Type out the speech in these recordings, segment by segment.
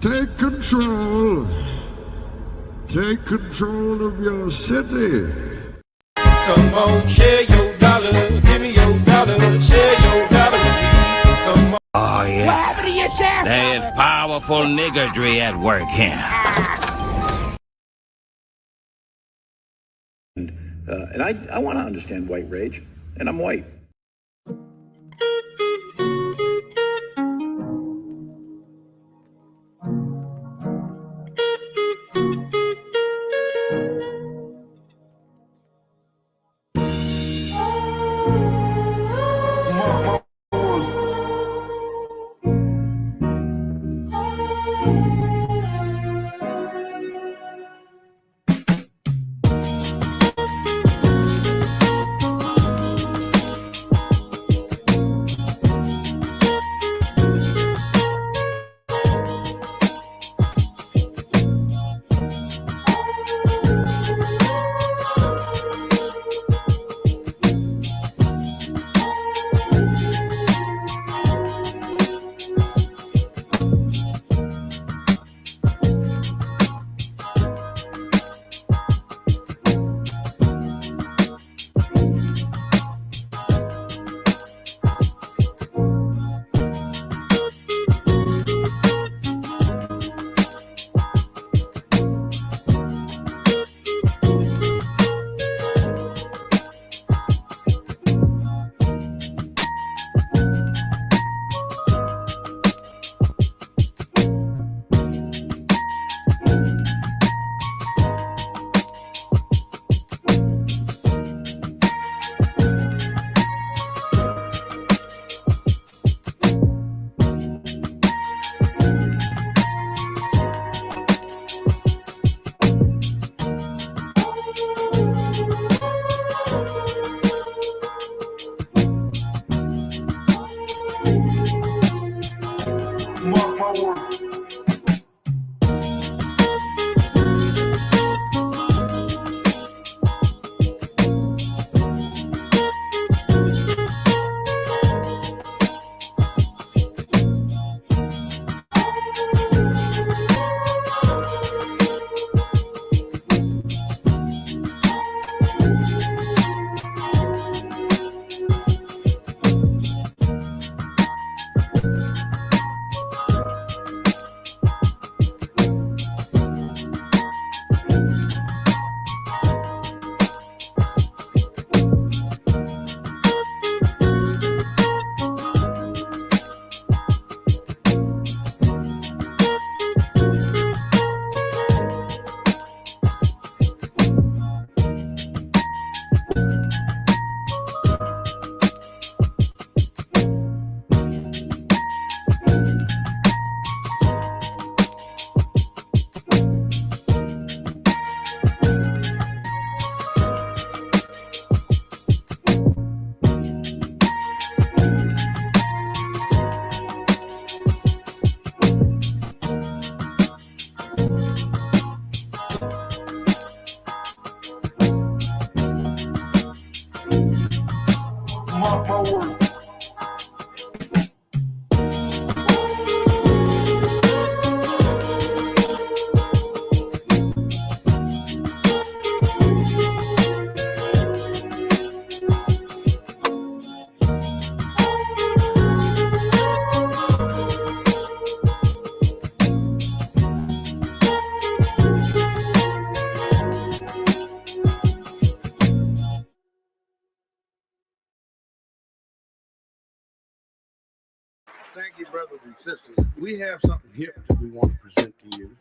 Take control. Take control of your city. Come on, share your dollar. Give me your dollar. Share your dollar with me. Come on. Oh, yeah. What happened to your share? There's powerful niggardry at work here. And I want to understand white rage, and I'm white. Thank you, brothers and sisters. We have something here that we want to present to you.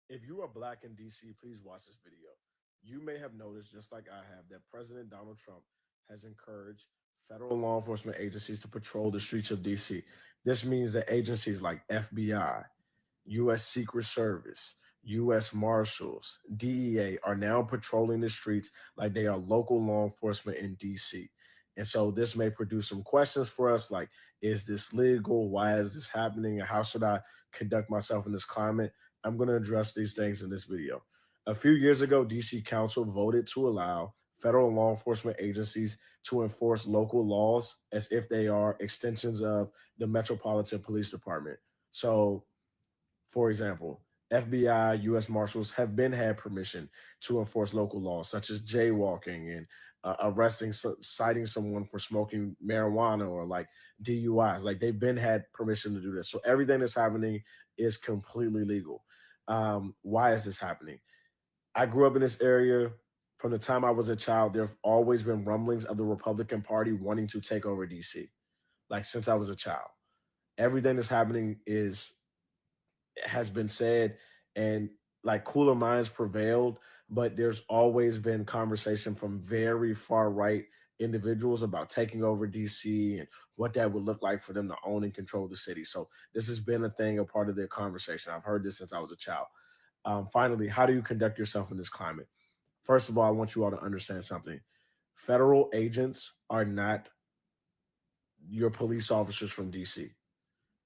If you are black in DC, please watch this video. You may have noticed, just like I have, that President Donald Trump has encouraged federal law enforcement agencies to patrol the streets of DC. This means that agencies like FBI, U.S. Secret Service, U.S. Marshals, DEA are now patrolling the streets like they are local law enforcement in D.C. And so this may produce some questions for us like, is this legal? Why is this happening? And how should I conduct myself in this climate? I'm going to address these things in this video. A few years ago, D.C. Council voted to allow federal law enforcement agencies to enforce local laws as if they are extensions of the Metropolitan Police Department. So for example, FBI, U.S. Marshals have been had permission to enforce local laws such as jaywalking and arresting, citing someone for smoking marijuana or like DUIs. Like they've been had permission to do this. So everything that's happening is completely legal. Why is this happening? I grew up in this area. From the time I was a child, there have always been rumblings of the Republican Party wanting to take over DC. Like since I was a child, everything that's happening has been said, and like cooler minds prevailed, but there's always been conversation from very far right individuals about taking over DC and what that would look like for them to own and control the city. So this has been a thing, a part of their conversation. I've heard this since I was a child. Finally, how do you conduct yourself in this climate? First of all, I want you all to understand something. Federal agents are not your police officers from DC.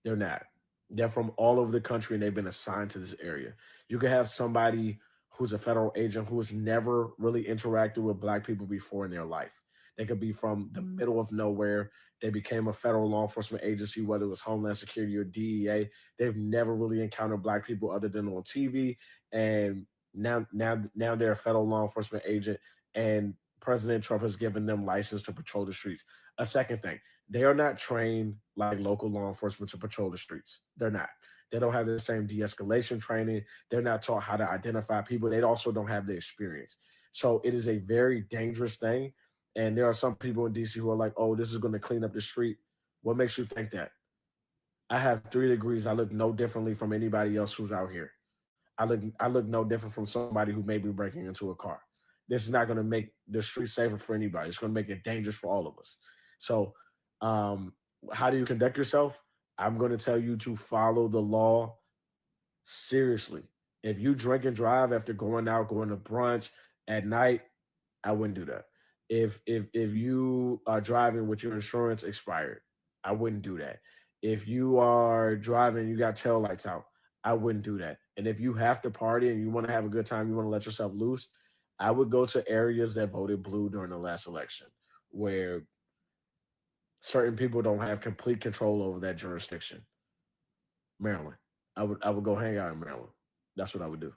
They're not. They're from all over the country and they've been assigned to this area. You could have somebody who's a federal agent who has never really interacted with black people before in their life. They could be from the middle of nowhere. They became a federal law enforcement agency, whether it was Homeland Security or DEA. They've never really encountered black people other than on TV. And now they're a federal law enforcement agent. And President Trump has given them license to patrol the streets. A second thing, they are not trained like local law enforcement to patrol the streets. They're not. They don't have the same de-escalation training. They're not taught how to identify people. They also don't have the experience. So it is a very dangerous thing. And there are some people in DC who are like, oh, this is going to clean up the street. What makes you think that? I have 3 degrees. I look no differently from anybody else who's out here. I look no different from somebody who may be breaking into a car. This is not going to make the street safer for anybody. It's going to make it dangerous for all of us. So, how do you conduct yourself? I'm going to tell you to follow the law seriously. If you drink and drive after going out, going to brunch at night, I wouldn't do that. If you are driving with your insurance expired, I wouldn't do that. If you are driving, you got tail lights out, I wouldn't do that. And if you have to party and you want to have a good time, you want to let yourself loose, I would go to areas that voted blue during the last election, where certain people don't have complete control over that jurisdiction. Maryland. I would go hang out in Maryland. That's what I would do.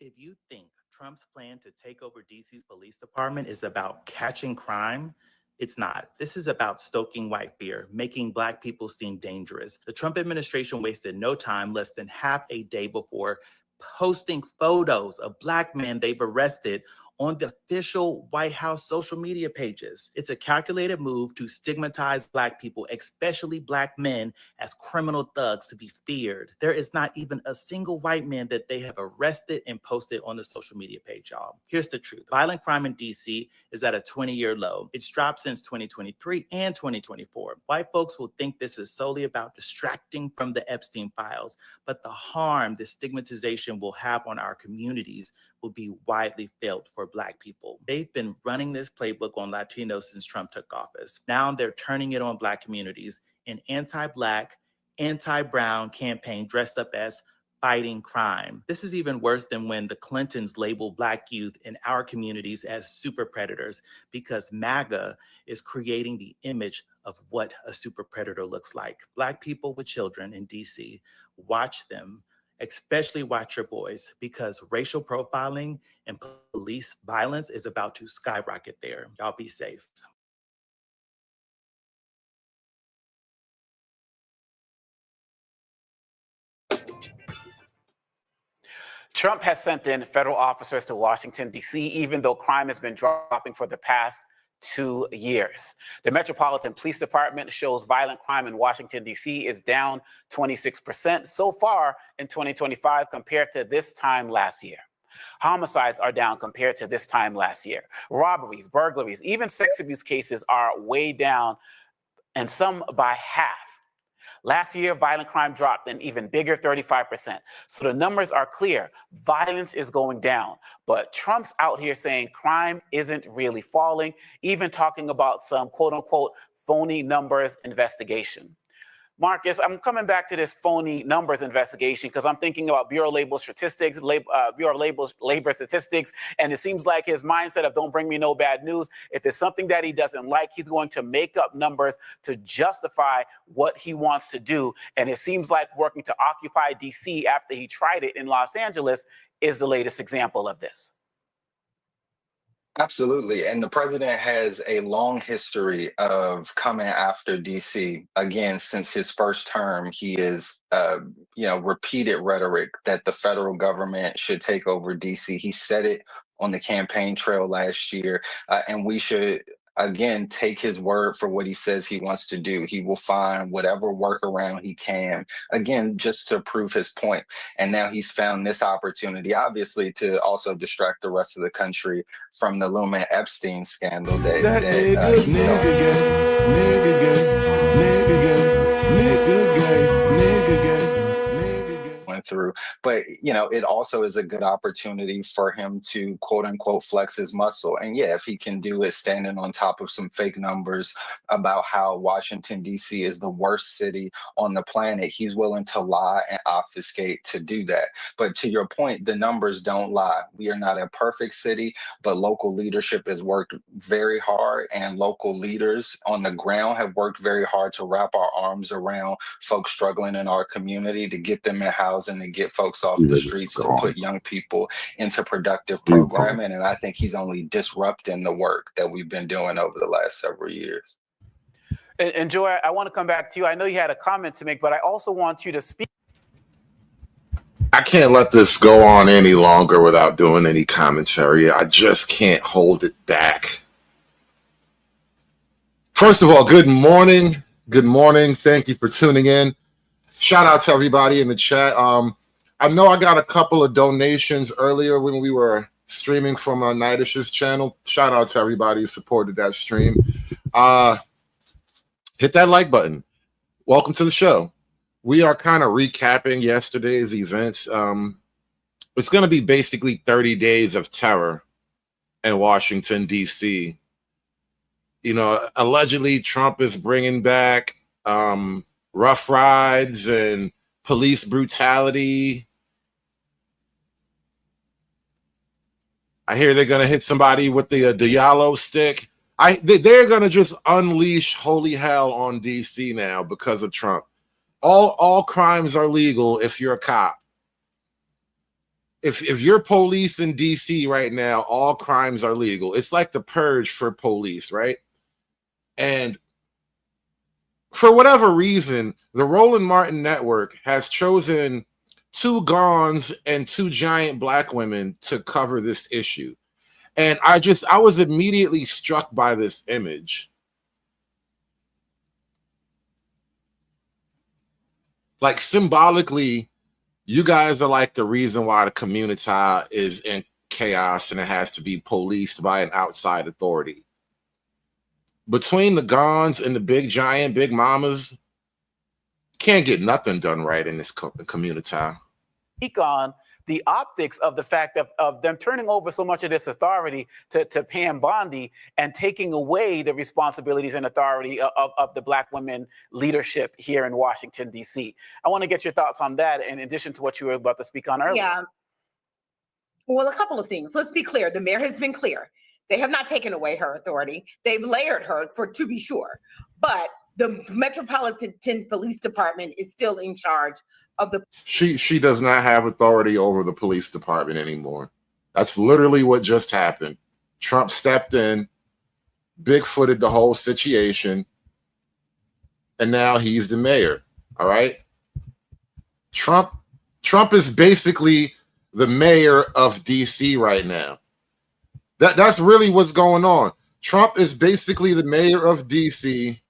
If you think Trump's plan to take over DC's police department is about catching crime, it's not. This is about stoking white fear, making Black people seem dangerous. The Trump administration wasted no time, less than half a day before posting photos of Black men they've arrested on the official White House social media pages. It's a calculated move to stigmatize Black people, especially Black men, as criminal thugs to be feared. There is not even a single white man that they have arrested and posted on the social media page, y'all. Here's the truth. Violent crime in DC is at a 20-year low. It's dropped since 2023 and 2024. White folks will think this is solely about distracting from the Epstein files, but the harm this stigmatization will have on our communities will be widely felt for Black people. They've been running this playbook on Latinos since Trump took office. Now they're turning it on Black communities, an anti-Black, anti-brown campaign dressed up as fighting crime. This is even worse than when the Clintons labeled Black youth in our communities as super predators, because MAGA is creating the image of what a super predator looks like. Black people with children in DC, watch them, especially watch your boys, because racial profiling and police violence is about to skyrocket there. Y'all be safe. Trump has sent in federal officers to Washington, D.C., even though crime has been dropping for the past 2 years. The Metropolitan Police Department shows violent crime in Washington, D.C. is down 26% so far in 2025 compared to this time last year. Homicides are down compared to this time last year. Robberies, burglaries, even sex abuse cases are way down, and some by half. Last year, violent crime dropped an even bigger 35%. So the numbers are clear. Violence is going down. But Trump's out here saying crime isn't really falling, even talking about some quote unquote phony numbers investigation. Marcus, I'm coming back to this phony numbers investigation because I'm thinking about Bureau of Labor Statistics, labor statistics, and it seems like his mindset of don't bring me no bad news. If it's something that he doesn't like, he's going to make up numbers to justify what he wants to do. And it seems like working to occupy DC after he tried it in Los Angeles is the latest example of this. Absolutely. And the president has a long history of coming after DC. Again, since his first term, he is, repeated rhetoric that the federal government should take over DC. He said it on the campaign trail last year, and we should, again, take his word for what he says he wants to do. He will find whatever workaround he can, again, just to prove his point. And now he's found this opportunity, obviously, to also distract the rest of the country from the looming Epstein scandal that nigga went through. But, it also is a good opportunity for him to, quote unquote, flex his muscle. And yeah, if he can do it standing on top of some fake numbers about how Washington, D.C. is the worst city on the planet, he's willing to lie and obfuscate to do that. But to your point, the numbers don't lie. We are not a perfect city, but local leadership has worked very hard, and local leaders on the ground have worked very hard to wrap our arms around folks struggling in our community, to get them in housing, to get folks off the streets, to put young people into productive programming. And I think he's only disrupting the work that we've been doing over the last several years. And Joy, I want to come back to you. I know you had a comment to make, but I also want you to speak. I can't let this go on any longer without doing any commentary. I just can't hold it back. First of all, good morning. Good morning. Thank you for tuning in. Shout out to everybody in the chat. I know I got a couple of donations earlier when we were streaming from Nidish's channel. Shout out to everybody who supported that stream. Hit that like button. Welcome to the show. We are kind of recapping yesterday's events. It's going to be basically 30 days of terror in Washington, D.C. Allegedly Trump is bringing back rough rides and police brutality. I hear they're going to hit somebody with the Diallo stick. They're gonna just unleash holy hell on DC now because of Trump. All crimes are legal if you're a cop. If you're police in DC right now, all crimes are legal. It's like the purge for police, right? And for whatever reason, the Roland Martin Network has chosen 2 Gawns and 2 giant black women to cover this issue. And I was immediately struck by this image. Like, symbolically, you guys are like the reason why the community is in chaos and it has to be policed by an outside authority. Between the Gawns and the big giant big mamas, can't get nothing done right in this community. On the optics of the fact of them turning over so much of this authority to Pam Bondi and taking away the responsibilities and authority of the black women leadership here in Washington, D.C. I want to get your thoughts on that in addition to what you were about to speak on earlier. Yeah. Well, a couple of things. Let's be clear. The mayor has been clear. They have not taken away her authority. They've layered her, to be sure. But the Metropolitan Police Department is still in charge of the. She does not have authority over the police department anymore. That's literally what just happened. Trump stepped in, bigfooted the whole situation, and now he's the mayor. All right. Trump is basically the mayor of DC right now. That's really what's going on. Trump is basically the mayor of DC.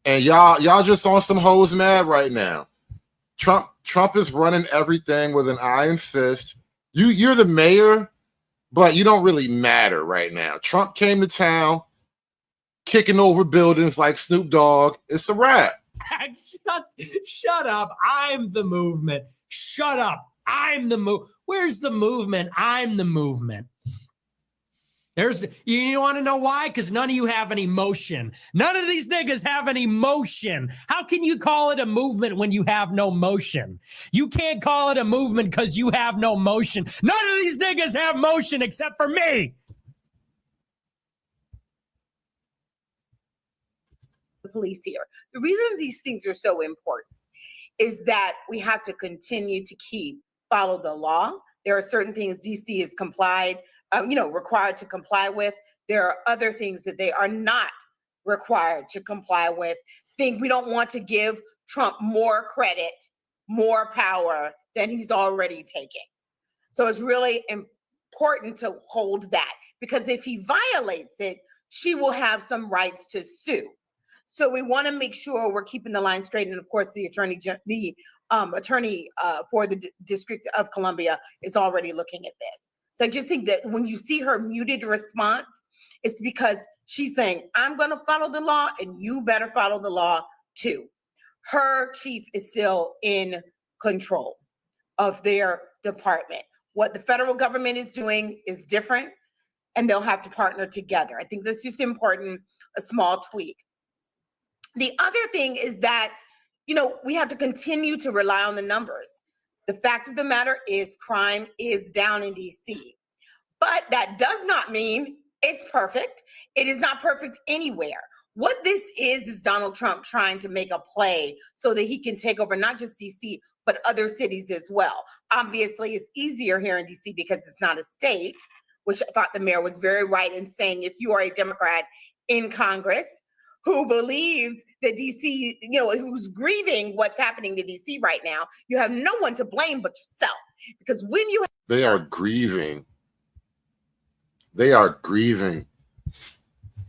And y'all just on some hoes mad right now. Trump is running everything with an iron fist. You're the mayor, but you don't really matter right now. Trump came to town, kicking over buildings like Snoop Dogg. It's a wrap. Shut up. I'm the movement. Shut up. I'm the move. Where's the movement? I'm the movement. You want to know why? Because none of you have any motion. None of these niggas have any motion. How can you call it a movement when you have no motion? You can't call it a movement because you have no motion. None of these niggas have motion except for me. The police here. The reason these things are so important is that we have to continue to follow the law. There are certain things DC is required to comply with. There are other things that they are not required to comply with. We don't want to give Trump more credit, more power than he's already taking. So it's really important to hold that, because if he violates it, she will have some rights to sue. So we want to make sure we're keeping the line straight. And of course, the attorney for the District of Columbia is already looking at this. So I just think that when you see her muted response, it's because she's saying, I'm going to follow the law and you better follow the law too. Her chief is still in control of their department. What the federal government is doing is different, and they'll have to partner together. I think that's just important, a small tweak. The other thing is that, we have to continue to rely on the numbers. The fact of the matter is crime is down in DC, but that does not mean it's perfect. It is not perfect anywhere. What this is Donald Trump trying to make a play so that he can take over not just DC, but other cities as well. Obviously, it's easier here in DC because it's not a state, which I thought the mayor was very right in saying, if you are a Democrat in Congress who believes that DC, who's grieving what's happening to DC right now, you have no one to blame but yourself. Because when you They are grieving. They are grieving.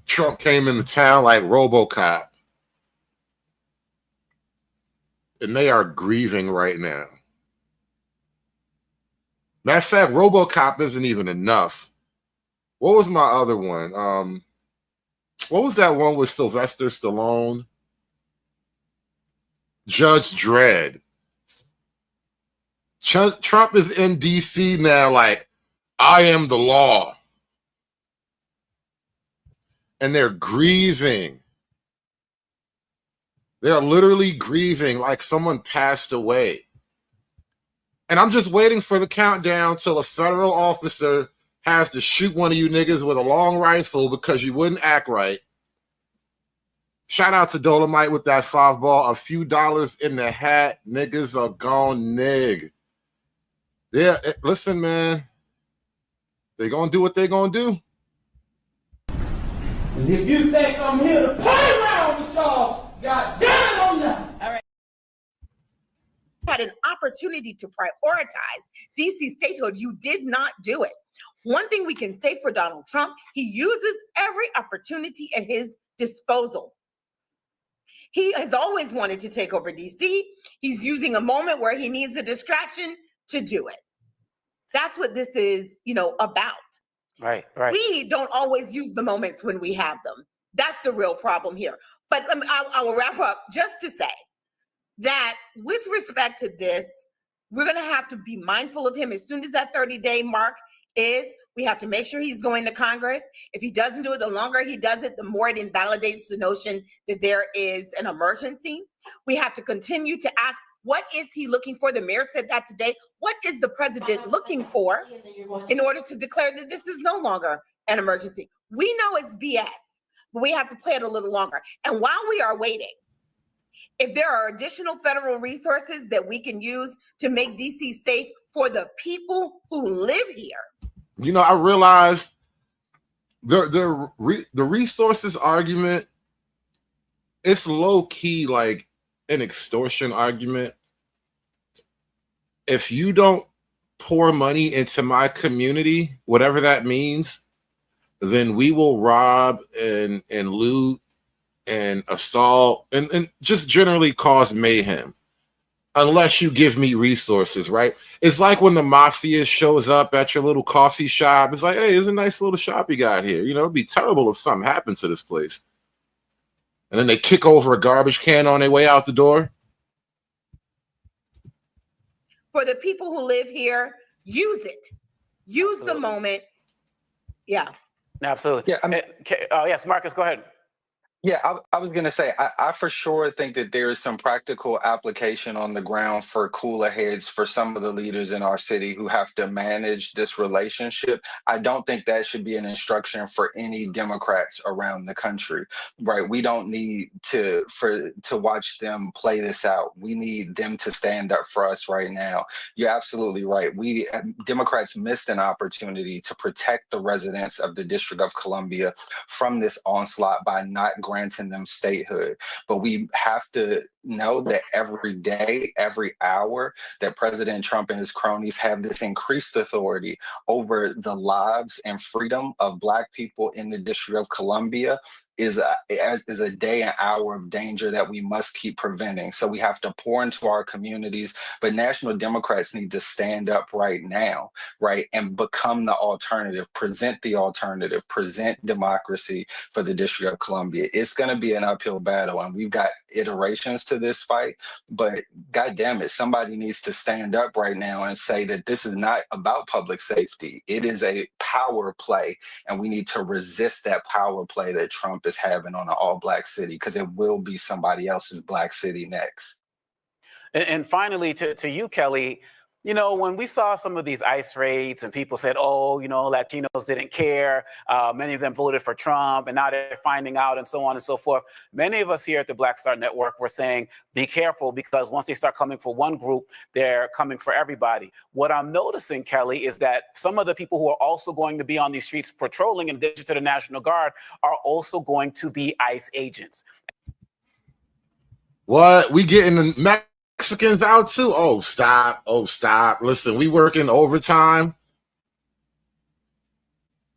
Trump came into town like RoboCop. And they are grieving right now. Matter of fact, RoboCop isn't even enough. What was my other one? What was that one with Sylvester Stallone? Judge Dredd. Trump is in DC now like, I am the law. And they're grieving. They are literally grieving like someone passed away. And I'm just waiting for the countdown till a federal officer has to shoot one of you niggas with a long rifle because you wouldn't act right. Shout out to Dolomite with that 5-ball. A few dollars in the hat. Niggas are gone nig. Yeah, listen, man. They gonna do what they gonna do. If you think I'm here to play around with y'all, God damn it, I'm not. All right. Had an opportunity to prioritize DC statehood. You did not do it. One thing we can say for Donald Trump, he uses every opportunity at his disposal. He has always wanted to take over DC. He's using a moment where he needs a distraction to do it. That's what this is, about. Right. We don't always use the moments when we have them. That's the real problem here. But I will wrap up just to say that with respect to this, we're going to have to be mindful of him as soon as that 30-day mark is. We have to make sure he's going to Congress. If he doesn't do it, the longer he does it, the more it invalidates the notion that there is an emergency. We have to continue to ask, what is he looking for? The mayor said that today. What is the president looking for in order to declare that this is no longer an emergency? We know it's BS, but we have to play it a little longer. And while we are waiting, if there are additional federal resources that we can use to make DC safe for the people who live here. I realized the resources argument, it's low key like an extortion argument. If you don't pour money into my community, whatever that means, then we will rob and loot and assault and just generally cause mayhem unless you give me resources, right? It's like when the mafia shows up at your little coffee shop. It's like, hey, there's a nice little shop you got here. It'd be terrible if something happened to this place. And then they kick over a garbage can on their way out the door. For the people who live here, use it. Use the moment. Yeah. Absolutely. Yeah. Yes, Marcus, go ahead. Yeah, I was going to say, I for sure think that there is some practical application on the ground for cooler heads for some of the leaders in our city who have to manage this relationship. I don't think that should be an instruction for any Democrats around the country, right? We don't need to watch them play this out. We need them to stand up for us right now. You're absolutely right. Democrats missed an opportunity to protect the residents of the District of Columbia from this onslaught by not granting them statehood. But we have to know that every day, every hour that President Trump and his cronies have this increased authority over the lives and freedom of Black people in the District of Columbia is a day and hour of danger that we must keep preventing. So we have to pour into our communities, but national Democrats need to stand up right now, right, and become the alternative, present democracy for the District of Columbia. It's going to be an uphill battle, and we've got iterations to this fight, but God damn it, somebody needs to stand up right now and say that this is not about public safety. It is a power play, and we need to resist that power play that Trump is having on an all-Black city, because it will be somebody else's Black city next. And finally, to you, Kelly, when we saw some of these ICE raids and people said, Latinos didn't care, many of them voted for Trump, and now they're finding out, and so on and so forth. Many of us here at the Black Star Network were saying, be careful, because once they start coming for one group, they're coming for everybody. What I'm noticing, Kelly, is that some of the people who are also going to be on these streets patrolling, in addition to the National Guard, are also going to be ICE agents. What? We getting the Mexicans out too? Oh, stop. Listen, we working overtime.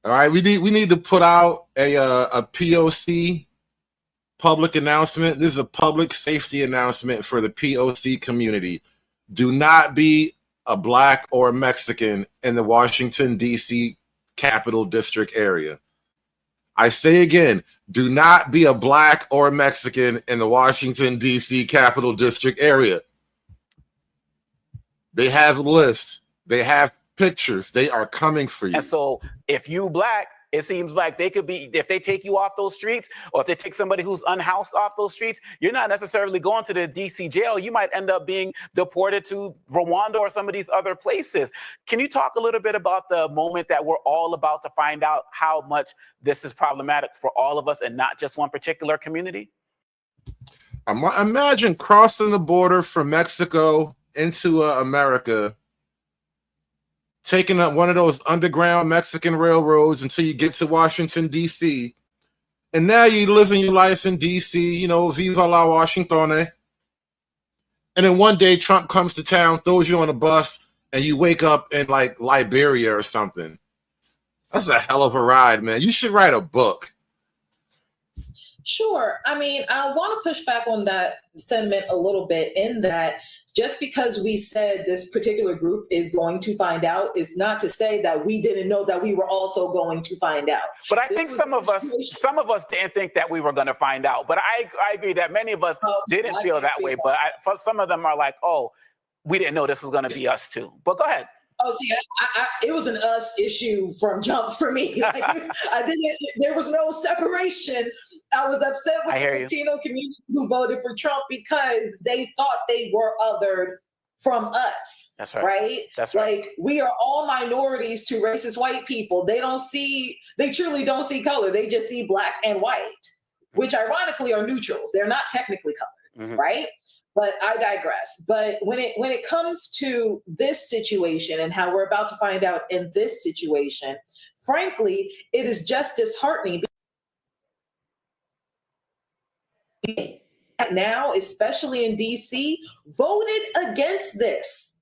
All right, we need to put out a POC public announcement. This is a public safety announcement for the POC community. Do not be a Black or a Mexican in the Washington, D.C. Capital District area. I say again, do not be a Black or a Mexican in the Washington, D.C. Capital District area. They have lists. They have pictures. They are coming for you. And so if you Black, It seems like they could be, if they take you off those streets, or if they take somebody who's unhoused off those streets, you're not necessarily going to the DC jail. You might end up being deported to Rwanda or some of these other places. Can you talk a little bit about the moment that we're all about to find out how much this is problematic for all of us and not just one particular community? Imagine crossing the border from Mexico into America, taking up one of those underground Mexican railroads until you get to Washington, D.C. And now you're living your life in D.C., you know, viva la Washington. And then one day Trump comes to town, throws you on a bus, and you wake up in like Liberia or something. That's a hell of a ride, man. You should write a book. Sure. I mean, I want to push back on that sentiment a little bit, in that just because we said this particular group is going to find out is not to say that we didn't know that we were also going to find out. But I think some of us didn't think that we were going to find out. But I agree that many of us didn't feel that way. But for some of them are like, oh, we didn't know this was going to be us too. But go ahead. Oh, see, it was an us issue from jump for me. Like, there was no separation. I was upset with the Latino community who voted for Trump because they thought they were othered from us. That's right. Right? That's right. Like, we are all minorities to racist white people. They truly don't see color. They just see black and white, which ironically are neutrals. They're not technically colored, right? But I digress. But when it comes to this situation and how we're about to find out in this situation, frankly, it is just disheartening. Now, especially in DC, voted against this,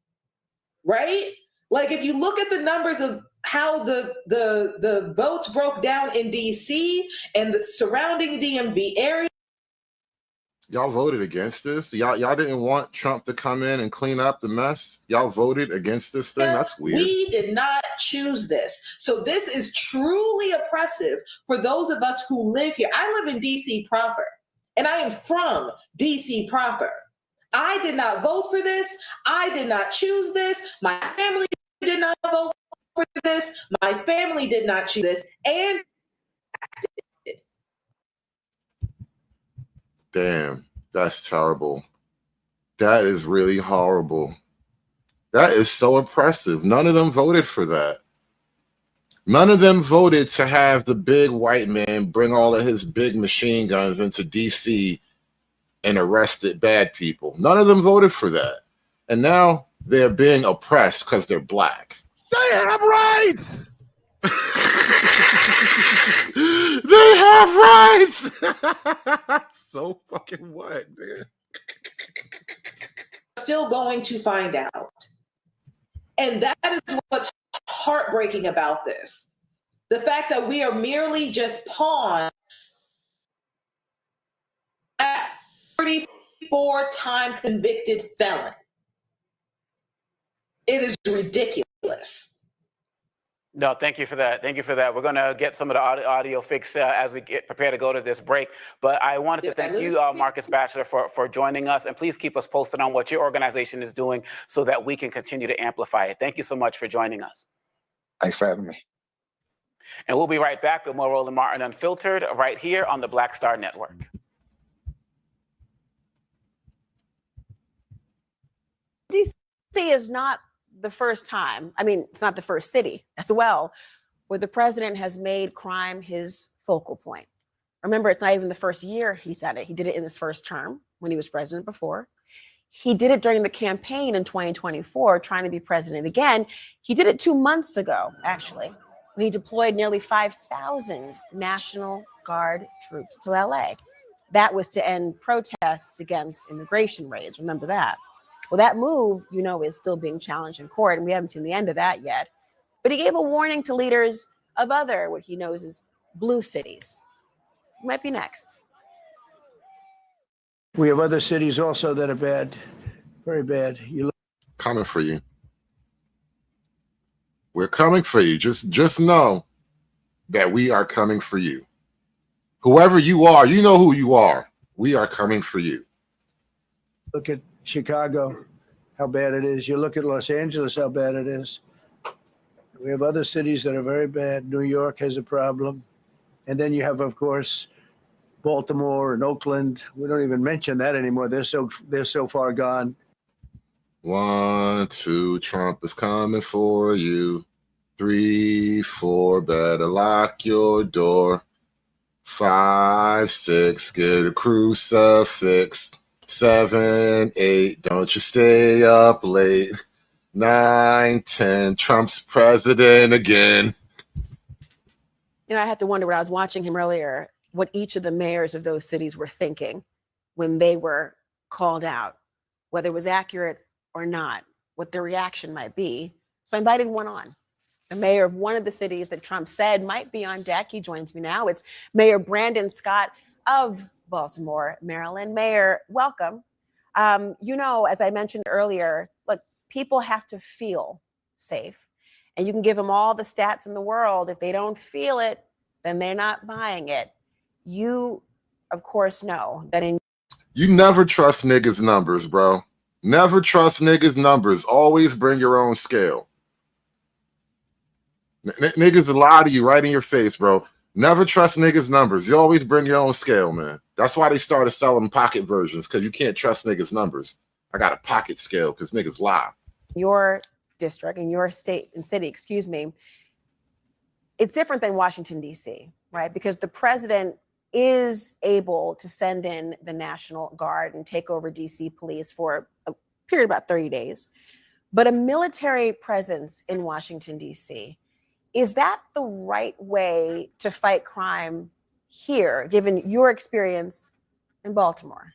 right? Like, if you look at the numbers of how the votes broke down in DC and the surrounding DMV area. Y'all voted against this? Y'all didn't want Trump to come in and clean up the mess? Y'all voted against this thing? That's weird. We did not choose this. So this is truly oppressive for those of us who live here. I live in DC proper, and I am from DC proper. I did not vote for this. I did not choose this. My family did not vote for this. My family did not choose this. And damn, that's terrible. That is really horrible. That is so oppressive. None of them voted for that. None of them voted to have the big white man bring all of his big machine guns into DC and arrested bad people. None of them voted for that. And now they're being oppressed because they're black. They have rights! They have rights! So fucking what, man? Still going to find out. And that is what's heartbreaking about this. The fact that we are merely just pawns at 34-time convicted felon. It is ridiculous. No, thank you for that. Thank you for that. We're going to get some of the audio fixed as we get prepared to go to this break. But I wanted to thank you, Marcus Batchelor, for joining us. And please keep us posted on what your organization is doing so that we can continue to amplify it. Thank you so much for joining us. Thanks for having me. And we'll be right back with more Roland Martin Unfiltered right here on the Black Star Network. DC is not the first time, I mean, it's not the first city as well, where the president has made crime his focal point. Remember, it's not even the first year he said it. He did it in his first term when he was president before. He did it during the campaign in 2024, trying to be president again. He did it 2 months ago, actually, when he deployed nearly 5,000 National Guard troops to LA. That was to end protests against immigration raids. Remember that? Well, that move, you know, is still being challenged in court, and we haven't seen the end of that yet. But he gave a warning to leaders of other, what he knows as blue cities. He might be next. We have other cities also that are bad, very bad. Coming for you. We're coming for you. Just know that we are coming for you. Whoever you are, you know who you are. We are coming for you. Look at Chicago, how bad it is. You look at Los Angeles, how bad it is. We have other cities that are very bad. New York has a problem. And then you have, of course, Baltimore and Oakland. We don't even mention that anymore. They're so far gone. 1, 2, Trump is coming for you. 3, 4, better lock your door. 5, 6, get a crucifix. 7, 8, don't you stay up late. 9, 10, Trump's president again. You know, I have to wonder when I was watching him earlier, what each of the mayors of those cities were thinking when they were called out, whether it was accurate or not, what their reaction might be. So I invited one on. The mayor of one of the cities that Trump said might be on deck. He joins me now. It's Mayor Brandon Scott of Baltimore, Maryland. Mayor, welcome. You know, as I mentioned earlier, look, people have to feel safe. And you can give them all the stats in the world. If they don't feel it, then they're not buying it. You, of course, know that in... You never trust niggas' numbers, bro. Never trust niggas' numbers. Always bring your own scale. Niggas lie to you right in your face, bro. Never trust niggas' numbers. You always bring your own scale, man. That's why they started selling pocket versions, because you can't trust niggas' numbers. I got a pocket scale because niggas lie. Your district, in your state and city, excuse me, it's different than Washington, D.C., right? Because the president is able to send in the National Guard and take over D.C. police for a period of about 30 days. But a military presence in Washington, D.C., is that the right way to fight crime here, given your experience in Baltimore?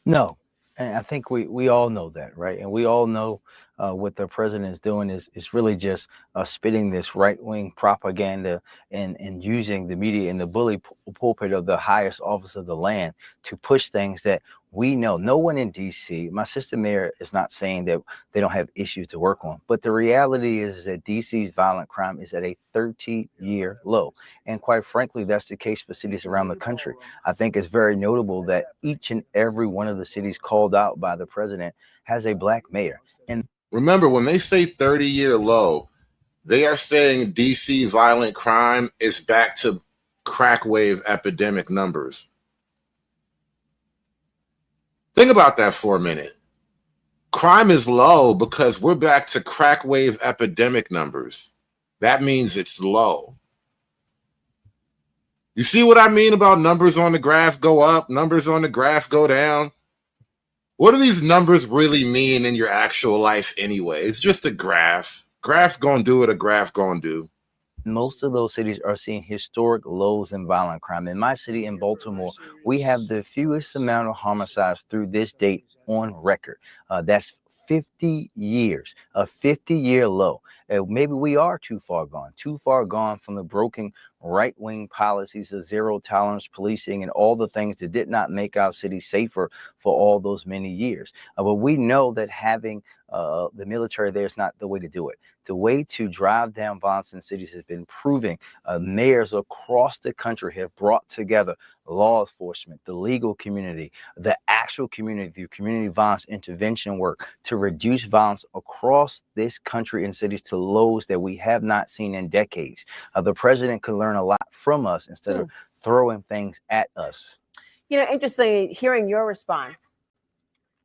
No. And I think we all know that, right? And we all know what the president is doing is really just spitting this right-wing propaganda and using the media and the bully pulpit of the highest office of the land to push things that we know. No one in D.C., my sister mayor is not saying that they don't have issues to work on, but the reality is that D.C.'s violent crime is at a 30-year low. And quite frankly, that's the case for cities around the country. I think it's very notable that each and every one of the cities called out by the president has a black mayor. And remember, when they say 30-year low, they are saying DC violent crime is back to crack wave epidemic numbers. Think about that for a minute. Crime is low because we're back to crack wave epidemic numbers. That means it's low. You see what I mean about numbers on the graph go up, numbers on the graph go down? What do these numbers really mean in your actual life anyway? It's just a graph. Graph's gonna do what a graph gonna do. most of those cities are seeing historic lows in violent crime. In my city, in Baltimore, we have the fewest amount of homicides through this date on record. That's 50 years, a 50-year low. Maybe we are too far gone from the broken right-wing policies of zero tolerance policing and all the things that did not make our city safer for all those many years. But we know that having the military there is not the way to do it. The way to drive down violence in cities has been proving. Mayors across the country have brought together law enforcement, the legal community, the actual community through community violence intervention work to reduce violence across this country and cities to lows that we have not seen in decades. The president could learn a lot from us instead of throwing things at us. You know, interestingly, hearing your response,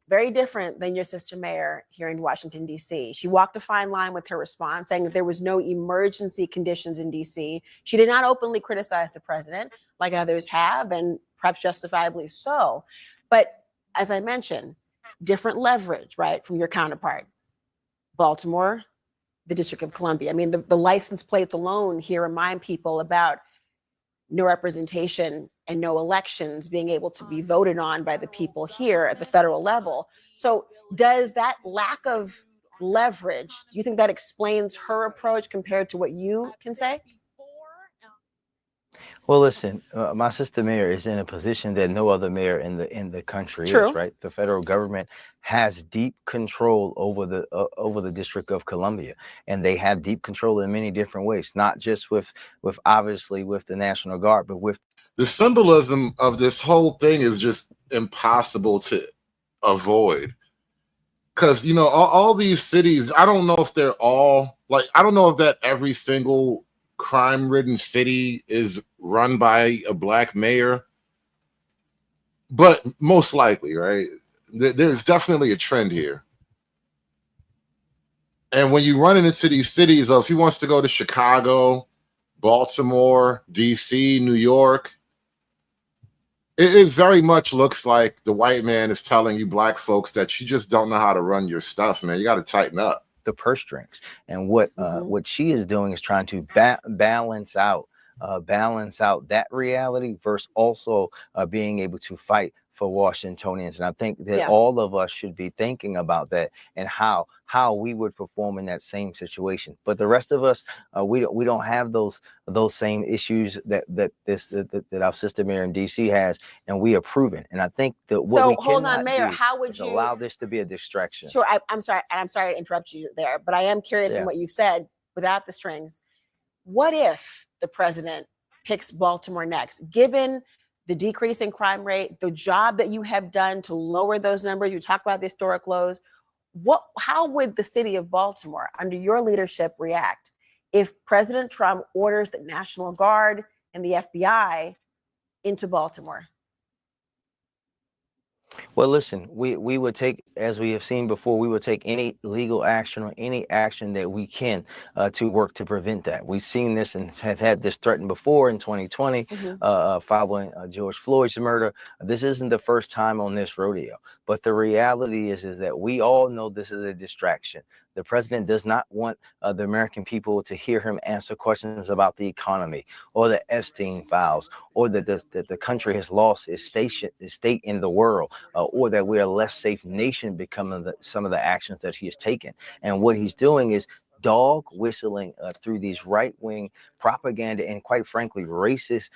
very different than your sister mayor here in Washington, D.C. She walked a fine line with her response, saying that there was no emergency conditions in D.C. She did not openly criticize the president like others have, and perhaps justifiably so. But as I mentioned, different leverage, right, from your counterpart. Baltimore, the District of Columbia. I mean, the license plates alone here remind people about no representation and no elections being able to be voted on by the people here at the federal level. So does that lack of leverage, do you think that explains her approach compared to what you can say? Well, listen, my sister mayor is in a position that no other mayor in the country is, right? The federal government has deep control over the District of Columbia, and they have deep control in many different ways, not just with obviously with the National Guard, but with the symbolism of this whole thing is just impossible to avoid. because all these cities, I don't know if they're all like, I don't know if that every single crime-ridden city is run by a black mayor, but most likely, right? There's definitely a trend here. And when you run into these cities, if he wants to go to Chicago, Baltimore, DC, New York, it very much looks like the white man is telling you black folks that you just don't know how to run your stuff, man. You got to tighten up. The purse strings. And what she is doing is trying to balance out that reality versus also being able to fight for Washingtonians. And I think that all of us should be thinking about that and how we would perform in that same situation. But the rest of us, we don't have those same issues that our sister mayor in DC has, and we are proven. And I think that what we hold cannot on, Mayor, do how would is you allow this to be a distraction. Sure, I'm sorry to interrupt you there, but I am curious in what you said without the strings. What if the president picks Baltimore next, given the decrease in crime rate, the job that you have done to lower those numbers? You talk about the historic lows. How would the city of Baltimore, under your leadership, react if President Trump orders the National Guard and the FBI into Baltimore? Well, listen, we would take, as we have seen before, we would take any legal action or any action that we can to work to prevent that. We've seen this and have had this threatened before in 2020, following George Floyd's murder. This isn't the first time on this rodeo, but the reality is that we all know this is a distraction. The president does not want the American people to hear him answer questions about the economy or the Epstein files, or that the country has lost its state in the world, or that we're a less safe nation because of some of the actions that he has taken. And what he's doing is dog whistling through these right-wing propaganda and, quite frankly, racist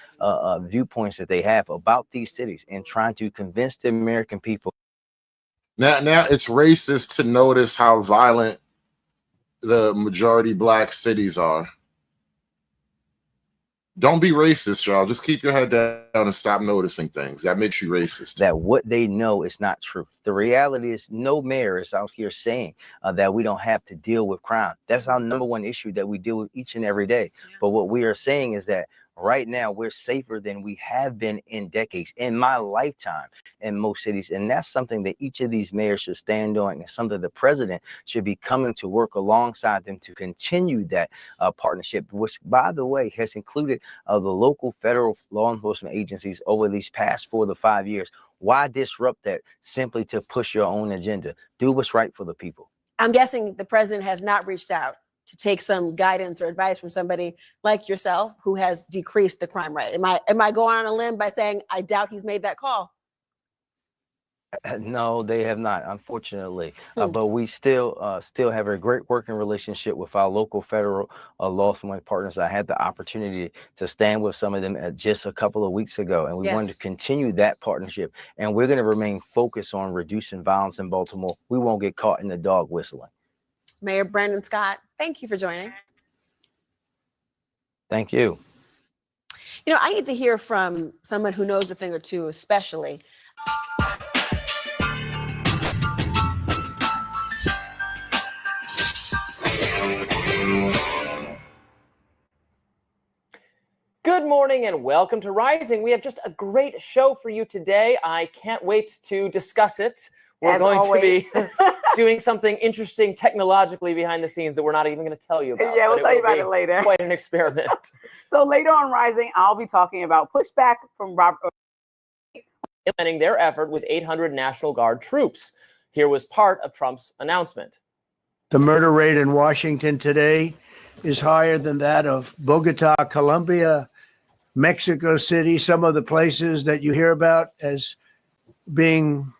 viewpoints that they have about these cities, and trying to convince the American people. Now it's racist to notice how violent the majority black cities are. Don't be racist, y'all. Just keep your head down and stop noticing things. That makes you racist. That what they know is not true. The reality is no mayor is out here saying that we don't have to deal with crime. That's our number one issue that we deal with each and every day. But what we are saying is that right now we're safer than we have been in decades, in my lifetime, in most cities. And that's something that each of these mayors should stand on, and something the president should be coming to work alongside them to continue that partnership, which, by the way, has included the local federal law enforcement agencies over these past 4 to 5 years. Why disrupt that simply to push your own agenda? Do what's right for the people. I'm guessing the president has not reached out to take some guidance or advice from somebody like yourself who has decreased the crime rate. Am I going on a limb by saying I doubt he's made that call? No, they have not, unfortunately. But we still have a great working relationship with our local federal law enforcement partners. I had the opportunity to stand with some of them just a couple of weeks ago, and we wanted to continue that partnership. And we're going to remain focused on reducing violence in Baltimore. We won't get caught in the dog whistling. Mayor Brandon Scott, thank you for joining. Thank you. You know, I need to hear from someone who knows a thing or two, especially. Good morning and welcome to Rising. We have just a great show for you today. I can't wait to discuss it. We're going to be doing something interesting technologically behind the scenes that we're not even going to tell you about. Yeah, we'll tell you about it later. Quite an experiment. So later on Rising, I'll be talking about pushback from Robert. Implementing their effort with 800 National Guard troops. Here was part of Trump's announcement. The murder rate in Washington today is higher than that of Bogota, Colombia, Mexico City, some of the places that you hear about as being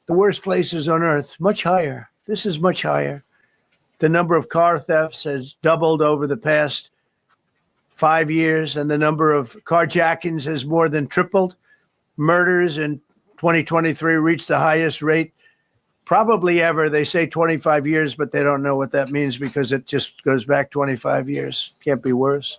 the worst places on earth, much higher. This is much higher. The number of car thefts has doubled over the past 5 years, and the number of carjackings has more than tripled. Murders in 2023 reached the highest rate probably ever. They say 25 years, but they don't know what that means because it just goes back 25 years. Can't be worse.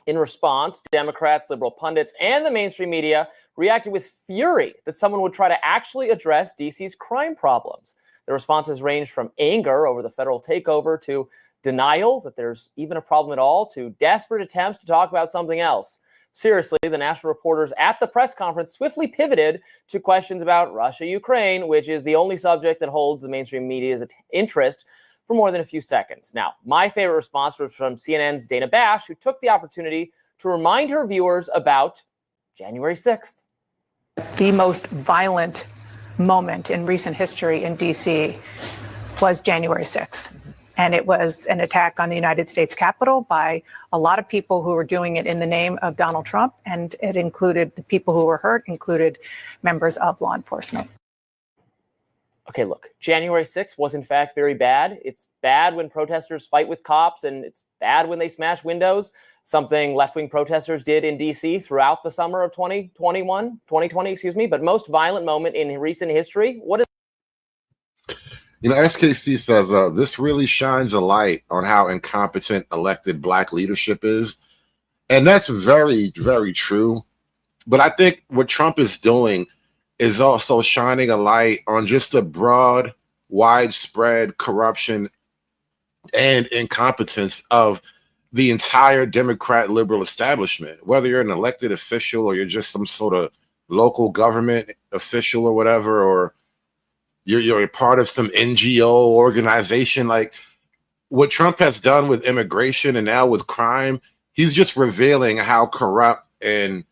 In response, Democrats, liberal pundits, and the mainstream media reacted with fury that someone would try to actually address DC's crime problems. The responses ranged from anger over the federal takeover to denial that there's even a problem at all to desperate attempts to talk about something else. Seriously, the national reporters at the press conference swiftly pivoted to questions about Russia, Ukraine, which is the only subject that holds the mainstream media's interest for more than a few seconds. Now, my favorite response was from CNN's Dana Bash, who took the opportunity to remind her viewers about January 6th. The most violent moment in recent history in DC was January 6th. And it was an attack on the United States Capitol by a lot of people who were doing it in the name of Donald Trump. And it included the people who were hurt, included members of law enforcement. Okay, look, January 6th was in fact very bad. It's bad when protesters fight with cops, and it's bad when they smash windows, something left-wing protesters did in DC throughout the summer of 2020, But most violent moment in recent history, what is? SKC says this really shines a light on how incompetent elected Black leadership is. And that's very, very true. But I think what Trump is doing is also shining a light on just the broad, widespread corruption and incompetence of the entire Democrat liberal establishment. Whether you're an elected official or you're just some sort of local government official or whatever, or you're a part of some NGO organization, like what Trump has done with immigration and now with crime, he's just revealing how corrupt and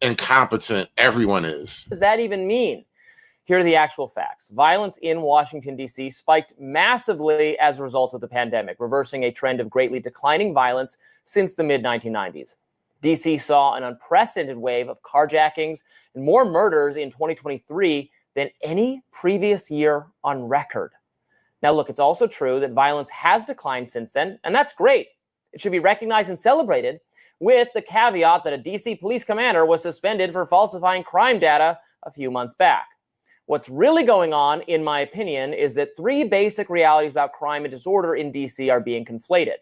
incompetent everyone is. What does that even mean? Here are the actual facts. Violence in Washington, D.C. spiked massively as a result of the pandemic, reversing a trend of greatly declining violence since the mid-1990s. D.C. saw an unprecedented wave of carjackings and more murders in 2023 than any previous year on record. Now, look, it's also true that violence has declined since then, and that's great. It should be recognized and celebrated, with the caveat that a DC police commander was suspended for falsifying crime data a few months back. What's really going on, in my opinion, is that three basic realities about crime and disorder in DC are being conflated.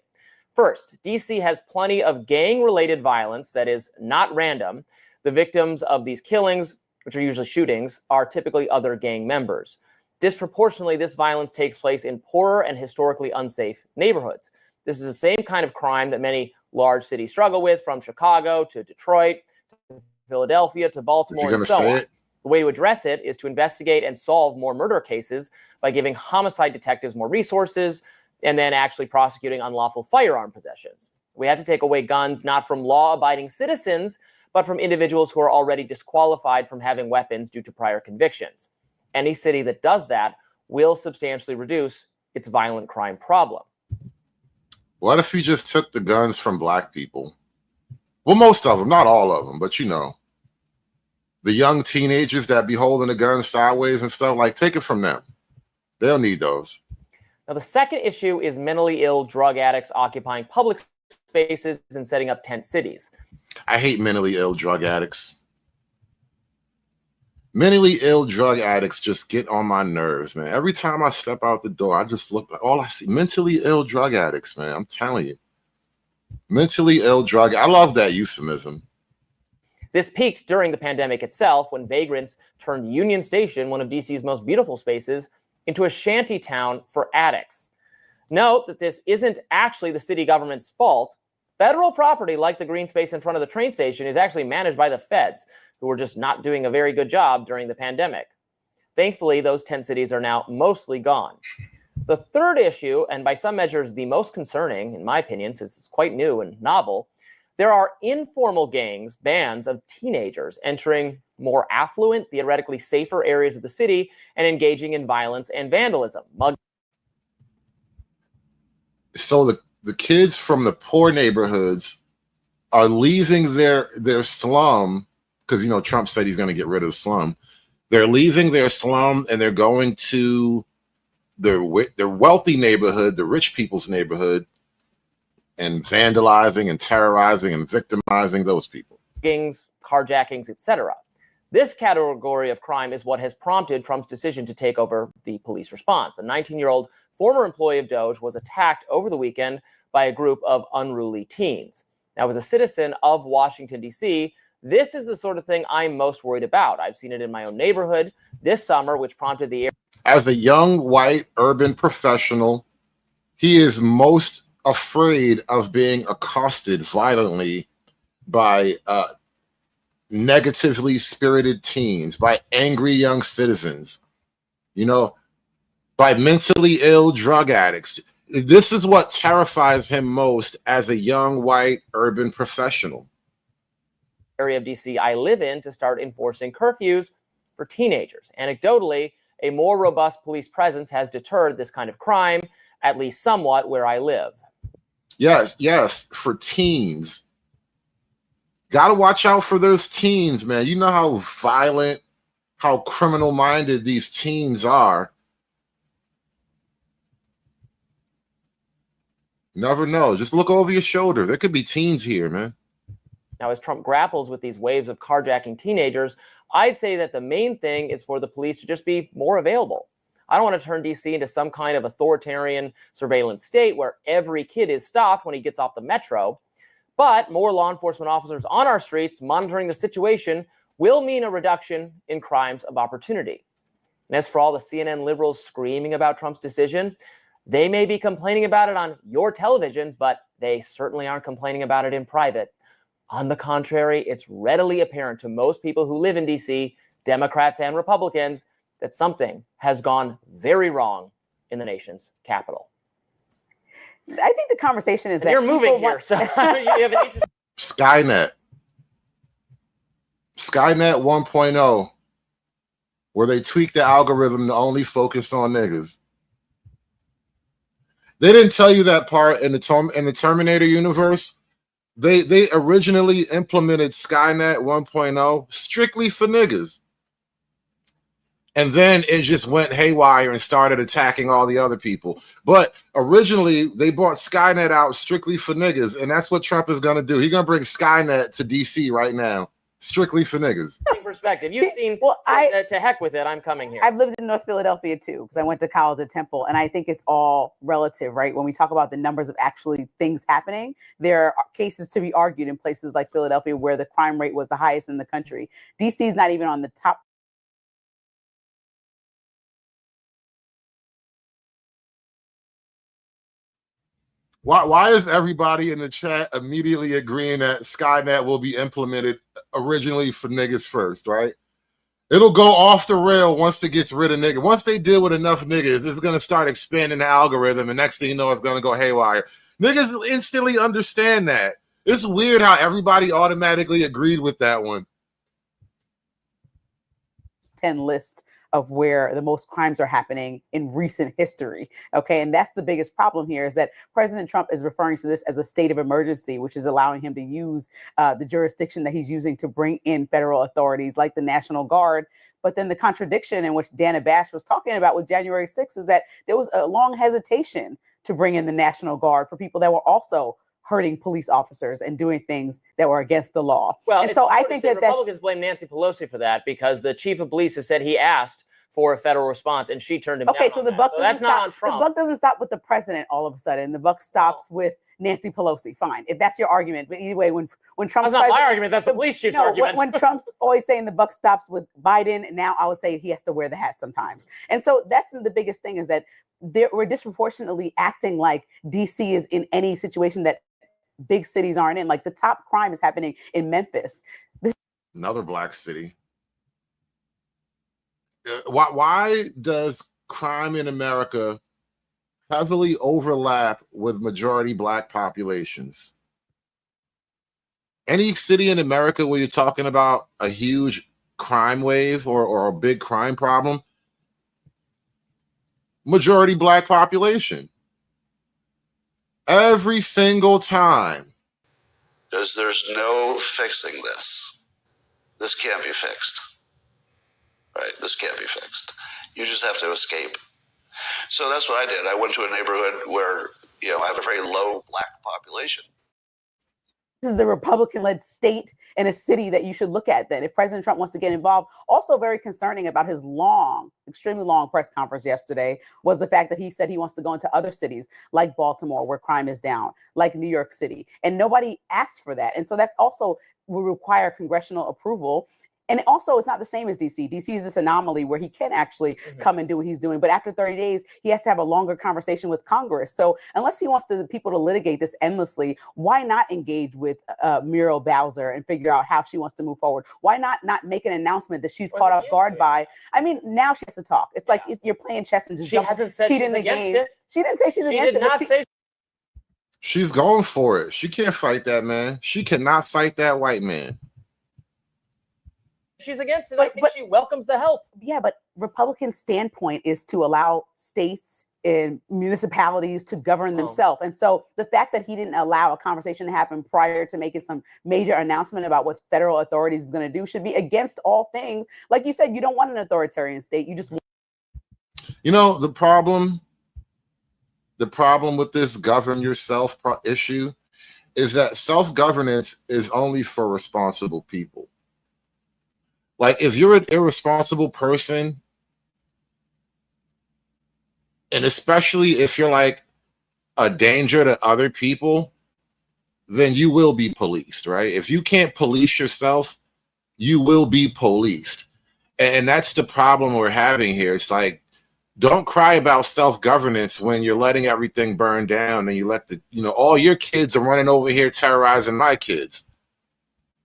First, DC has plenty of gang-related violence that is not random. The victims of these killings, which are usually shootings, are typically other gang members. Disproportionately, this violence takes place in poorer and historically unsafe neighborhoods. This is the same kind of crime that many large cities struggle with, from Chicago to Detroit, to Philadelphia to Baltimore, and so on. The way to address it is to investigate and solve more murder cases by giving homicide detectives more resources and then actually prosecuting unlawful firearm possessions. We have to take away guns not from law-abiding citizens, but from individuals who are already disqualified from having weapons due to prior convictions. Any city that does that will substantially reduce its violent crime problem. What if you just took the guns from Black people? Well, most of them, not all of them, but the young teenagers that be holding the guns sideways and stuff, like, take it from them. They'll need those. Now, the second issue is mentally ill drug addicts occupying public spaces and setting up tent cities. I hate mentally ill drug addicts. Mentally ill drug addicts just get on my nerves, man. Every time I step out the door, I just look, all I see, mentally ill drug addicts, man. I'm telling you. Mentally ill drug, I love that euphemism. This peaked during the pandemic itself, when vagrants turned Union Station, one of DC's most beautiful spaces, into a shanty town for addicts. Note that this isn't actually the city government's fault. Federal property, like the green space in front of the train station, is actually managed by the feds, who were just not doing a very good job during the pandemic. Thankfully, those tent cities are now mostly gone. The third issue, and by some measures the most concerning, in my opinion, since it's quite new and novel, there are informal gangs, bands of teenagers entering more affluent, theoretically safer areas of the city and engaging in violence and vandalism. So the kids from the poor neighborhoods are leaving their slum, because Trump said he's going to get rid of the slum. They're leaving their slum and they're going to their wealthy neighborhood, the rich people's neighborhood, and vandalizing and terrorizing and victimizing those people. Gangs, carjackings, etc. This category of crime is what has prompted Trump's decision to take over the police response. A 19-year-old former employee of Doge was attacked over the weekend by a group of unruly teens. Now, as a citizen of Washington, D.C., This is the sort of thing I'm most worried about. I've seen it in my own neighborhood this summer, which prompted the... As a young white urban professional, he is most afraid of being accosted violently by negatively spirited teens, by angry young citizens, you know, by mentally ill drug addicts. This is what terrifies him most as a young white urban professional. Area of DC I live in to start enforcing curfews for teenagers. Anecdotally, a more robust police presence has deterred this kind of crime, at least somewhat, where I live. Yes, for teens. Got to watch out for those teens, man. You know how violent, how criminal-minded these teens are. Never know. Just look over your shoulder. There could be teens here, man. Now, as Trump grapples with these waves of carjacking teenagers, I'd say that the main thing is for the police to just be more available. I don't want to turn DC into some kind of authoritarian surveillance state where every kid is stopped when he gets off the metro. But more law enforcement officers on our streets monitoring the situation will mean a reduction in crimes of opportunity. And as for all the CNN liberals screaming about Trump's decision, they may be complaining about it on your televisions, but they certainly aren't complaining about it in private. On the contrary, it's readily apparent to most people who live in DC, Democrats and Republicans, that something has gone very wrong in the nation's capital. I think the conversation is and that you're moving here, so you have an interesting... Skynet 1.0, where they tweak the algorithm to only focus on niggas. They didn't tell you that part in the Terminator universe. They originally implemented Skynet 1.0 strictly for niggas. And then it just went haywire and started attacking all the other people. But originally, they brought Skynet out strictly for niggas, and that's what Trump is going to do. He's going to bring Skynet to D.C. right now, strictly for niggas. Perspective. You've seen, to heck with it, I'm coming here. I've lived in North Philadelphia too, because I went to college at Temple, and I think it's all relative, right? When we talk about the numbers of actually things happening, there are cases to be argued in places like Philadelphia where the crime rate was the highest in the country. DC is not even on the top. Why is everybody in the chat immediately agreeing that Skynet will be implemented originally for niggas first, right? It'll go off the rail once it gets rid of niggas. Once they deal with enough niggas, it's going to start expanding the algorithm, and next thing you know, it's going to go haywire. Niggas instantly understand that. It's weird how everybody automatically agreed with that one. 10 list of where the most crimes are happening in recent history. Okay. And that's the biggest problem here, is that President Trump is referring to this as a state of emergency, which is allowing him to use the jurisdiction that he's using to bring in federal authorities like the National Guard. But then the contradiction in which Dana Bash was talking about with January 6th is that there was a long hesitation to bring in the National Guard for people that were also hurting police officers and doing things that were against the law. Well, and so I think that Republicans blame Nancy Pelosi for that, because the chief of police has said he asked for a federal response and she turned him down. Okay, so the buck that's not on Trump. The buck doesn't stop with the president all of a sudden. The buck stops with Nancy Pelosi. Fine, if that's your argument. But either way, when Trump's that's not my argument. That's the police chief's argument. When Trump's always saying the buck stops with Biden, now I would say he has to wear the hat sometimes. And so that's the biggest thing, is that we're disproportionately acting like DC is in any situation that big cities aren't in. Like the top crime is happening in Memphis. Another black city. Why does crime in America heavily overlap with majority black populations? Any city in America where you're talking about a huge crime wave or a big crime problem, majority black population. Every single time. There's no fixing this. This can't be fixed. Right? This can't be fixed. You just have to escape. So that's what I did. I went to a neighborhood where, I have a very low black population. This is a Republican-led state and a city that you should look at then if President Trump wants to get involved. Also very concerning about his extremely long press conference yesterday was the fact that he said he wants to go into other cities like Baltimore, where crime is down, like New York City. And nobody asked for that. And so that's also will require congressional approval. And also, it's not the same as DC. DC is this anomaly where he can actually come and do what he's doing. But after 30 days, he has to have a longer conversation with Congress. So unless he wants the people to litigate this endlessly, why not engage with Muriel Bowser and figure out how she wants to move forward? Why not make an announcement that she's caught off guard by? I mean, now she has to talk. It's like you're playing chess and just She hasn't said she's against it. She didn't say she's against it. She did not say. She's going for it. She can't fight that man. She cannot fight that white man. She's against it. I think she welcomes the help. Yeah, but Republican standpoint is to allow states and municipalities to govern themselves. And so the fact that he didn't allow a conversation to happen prior to making some major announcement about what federal authorities is going to do should be against all things. Like you said, you don't want an authoritarian state. You just want. You know, the problem with this govern yourself issue is that self-governance is only for responsible people. Like, if you're an irresponsible person, and especially if you're like a danger to other people, then you will be policed, right? If you can't police yourself, you will be policed. And that's the problem we're having here. It's like, don't cry about self-governance when you're letting everything burn down and you let all your kids are running over here terrorizing my kids.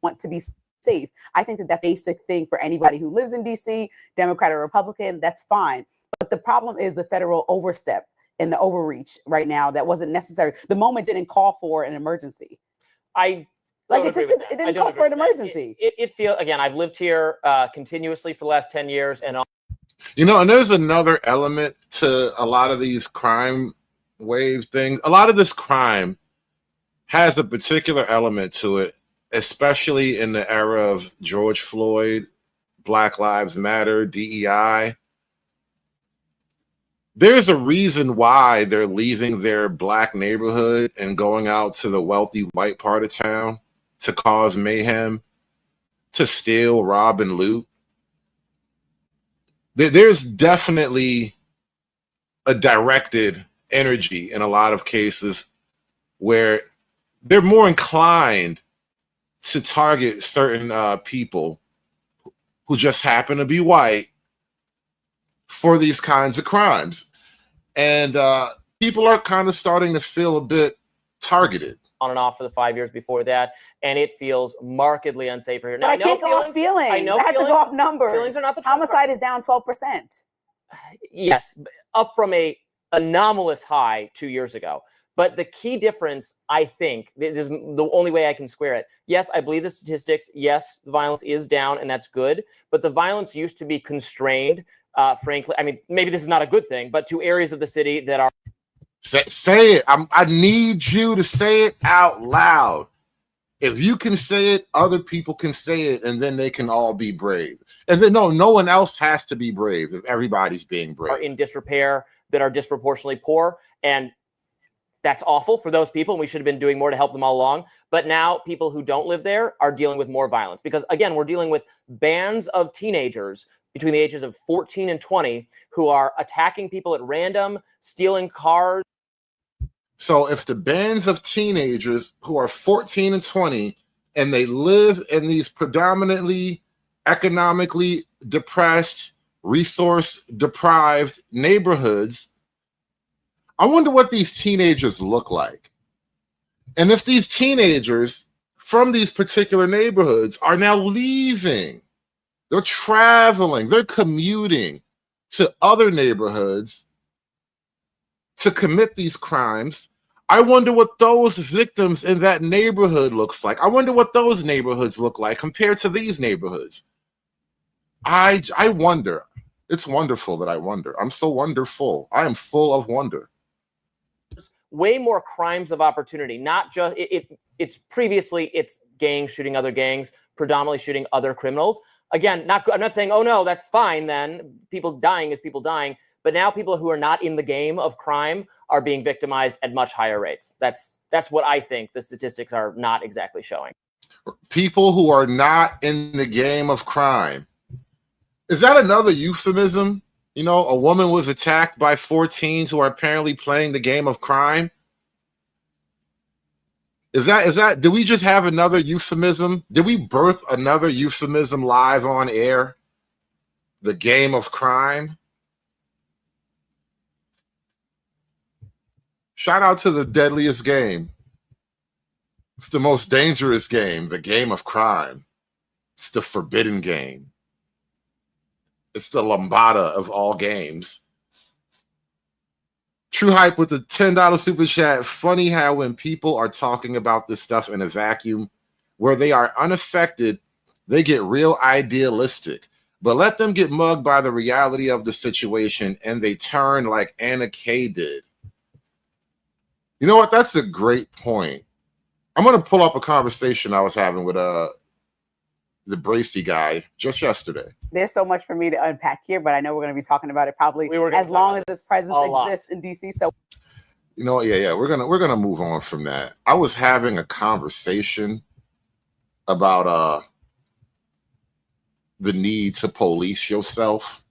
Want to be safe. I think that that's a basic thing for anybody who lives in DC, Democrat or Republican, that's fine. But the problem is the federal overstep and the overreach right now that wasn't necessary. The moment didn't call for an emergency. It didn't call for an emergency. It feels, again, I've lived here continuously for the last 10 years. And and there's another element to a lot of these crime wave things. A lot of this crime has a particular element to it, especially in the era of George Floyd, Black Lives Matter, DEI. There's a reason why they're leaving their black neighborhood and going out to the wealthy white part of town to cause mayhem, to steal, rob, and loot. There's definitely a directed energy in a lot of cases where they're more inclined to target certain people who just happen to be white for these kinds of crimes. And people are kind of starting to feel a bit targeted. On and off for the 5 years before that, and it feels markedly unsafer here. Now, I can't go off feelings. I have to go off numbers. Feelings are not the homicide is down 12%. Yes, up from a anomalous high 2 years ago. But the key difference, I think, this is the only way I can square it. Yes, I believe the statistics. Yes, the violence is down, and that's good. But the violence used to be constrained, frankly. I mean, maybe this is not a good thing, but to areas of the city that are. Say it. I need you to say it out loud. If you can say it, other people can say it, and then they can all be brave. And then no one else has to be brave if everybody's being brave. Are in disrepair, that are disproportionately poor, and that's awful for those people, and we should have been doing more to help them all along. But now people who don't live there are dealing with more violence because, again, we're dealing with bands of teenagers between the ages of 14 and 20 who are attacking people at random, stealing cars. So if the bands of teenagers who are 14 and 20 and they live in these predominantly economically depressed, resource deprived neighborhoods, I wonder what these teenagers look like. And if these teenagers from these particular neighborhoods are now leaving, they're traveling, they're commuting to other neighborhoods to commit these crimes, I wonder what those victims in that neighborhood looks like. I wonder what those neighborhoods look like compared to these neighborhoods. I wonder. It's wonderful that I wonder. I'm so wonderful. I am full of wonder. Way more crimes of opportunity, not just it's previously it's gangs shooting other gangs, predominantly shooting other criminals. Again, I'm not saying, oh no, that's fine then. People dying is people dying. But now people who are not in the game of crime are being victimized at much higher rates. That's what I think the statistics are not exactly showing. People who are not in the game of crime. Is that another euphemism? You know, a woman was attacked by 4 teens who are apparently playing the game of crime. Is that, do we just have another euphemism? Did we birth another euphemism live on air? The game of crime? Shout out to the deadliest game. It's the most dangerous game, the game of crime. It's the forbidden game. It's the lambada of all games. True Hype with the $10 super chat. Funny how when people are talking about this stuff in a vacuum where they are unaffected, they get real idealistic. But let them get mugged by the reality of the situation and they turn like Anna Kay did. You know what? That's a great point. I'm going to pull up a conversation I was having with the Bracey guy just yesterday. There's so much for me to unpack here, but I know we're going to be talking about it probably as long as this presence exists in DC. So, you know, yeah, we're gonna move on from that. I was having a conversation about the need to police yourself.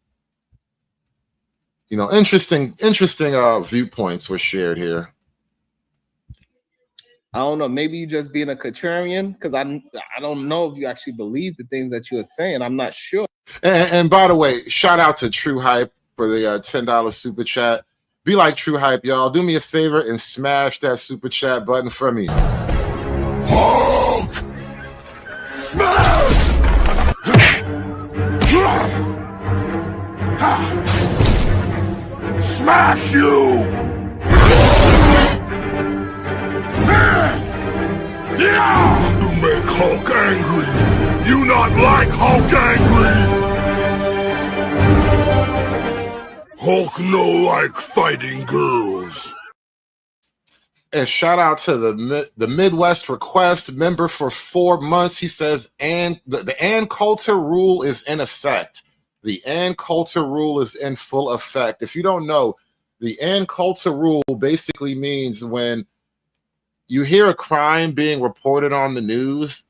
You know, interesting viewpoints were shared here. I don't know. Maybe you just being a contrarian, because I don't know if you actually believe the things that you are saying. I'm not sure. And by the way, shout out to True Hype for the $10 super chat. Be like True Hype, y'all. Do me a favor and smash that super chat button for me. Hulk! Smash! Smash you! You make Hulk angry. You not like Hulk angry. Hulk no like fighting girls. And shout out to the Midwest Request member for 4 months. He says, and the Ann Coulter rule is in effect. The Ann Coulter rule is in full effect. If you don't know, the Ann Coulter rule basically means when you hear a crime being reported on the news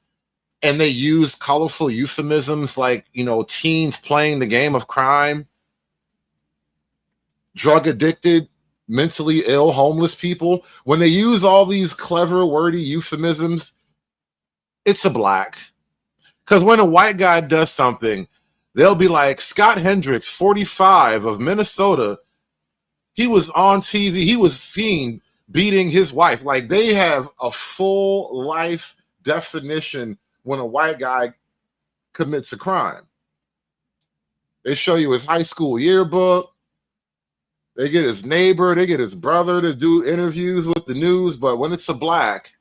and they use colorful euphemisms like, you know, teens playing the game of crime, drug addicted, mentally ill, homeless people, when they use all these clever, wordy euphemisms, it's a black. Because when a white guy does something, they'll be like, Scott Hendricks, 45 of Minnesota, he was on TV, he was seen beating his wife. Like, they have a full life definition when a white guy commits a crime. They show you his high school yearbook. They get his neighbor, they get his brother to do interviews with the news. But when it's a black,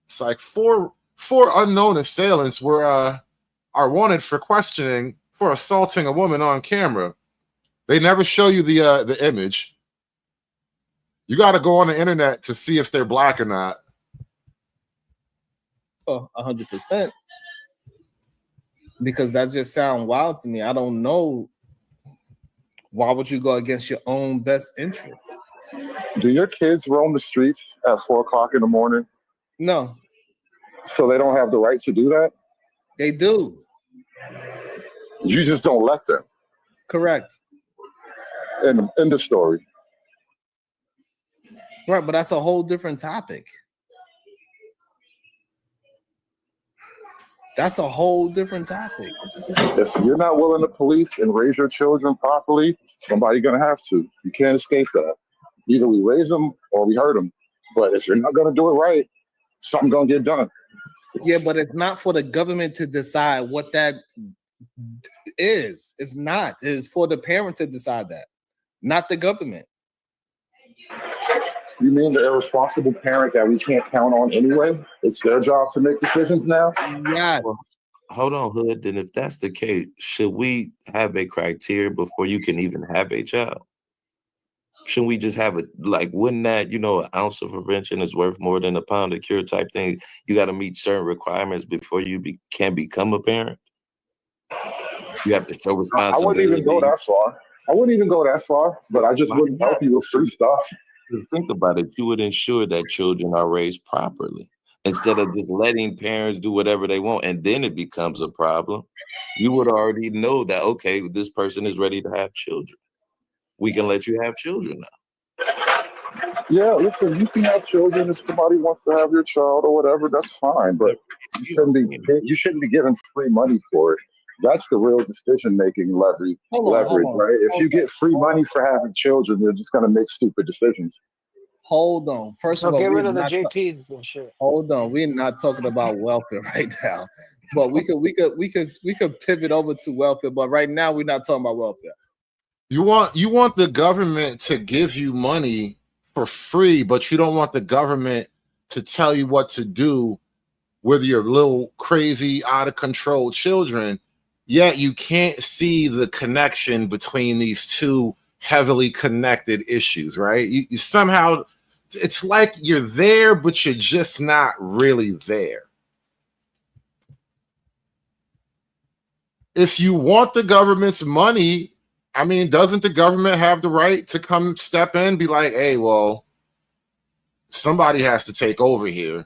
it's like four unknown assailants are wanted for questioning for assaulting a woman on camera. They never show you the image. You got to go on the internet to see if they're black or not. Oh, 100%. Because that just sounds wild to me. I don't know. Why would you go against your own best interest? Do your kids roam the streets at 4 o'clock in the morning? No. So they don't have the right to do that? They do. You just don't let them. Correct. End the story. Right, but that's a whole different topic. That's a whole different topic. If you're not willing to police and raise your children properly, somebody's going to have to. You can't escape that. Either we raise them or we hurt them. But if you're not going to do it right, something's going to get done. Yeah, but it's not for the government to decide what that is. It's not. It is for the parent to decide that, not the government. You mean the irresponsible parent that we can't count on anyway? It's their job to make decisions now? Yes. Well, hold on, Hood. Then if that's the case, should we have a criteria before you can even have a child? Shouldn't we just have wouldn't that, an ounce of prevention is worth more than a pound of cure type thing? You got to meet certain requirements before you can become a parent. You have to show responsibility. I wouldn't even go that far. I wouldn't even go that far, but I just Why wouldn't help not? you with free stuff. Just think about it. You would ensure that children are raised properly instead of just letting parents do whatever they want, and then it becomes a problem. You would already know that, okay, this person is ready to have children. We can let you have children now. Yeah, listen, you can have children if somebody wants to have your child or whatever. That's fine, but you shouldn't be given free money for it. That's the real decision making leverage, right? If you get free money for having children, you're just gonna make stupid decisions. Hold on. First So of all, get we're rid of the not. JPs and shit. Hold on. We're not talking about welfare right now, but we could pivot over to welfare. But right now, we're not talking about welfare. You want the government to give you money for free, but you don't want the government to tell you what to do with your little crazy, out of control children. Yet you can't see the connection between these two heavily connected issues, right? You somehow, it's like you're there, but you're just not really there. If you want the government's money, I mean, doesn't the government have the right to come step in, be like, hey, well, somebody has to take over here.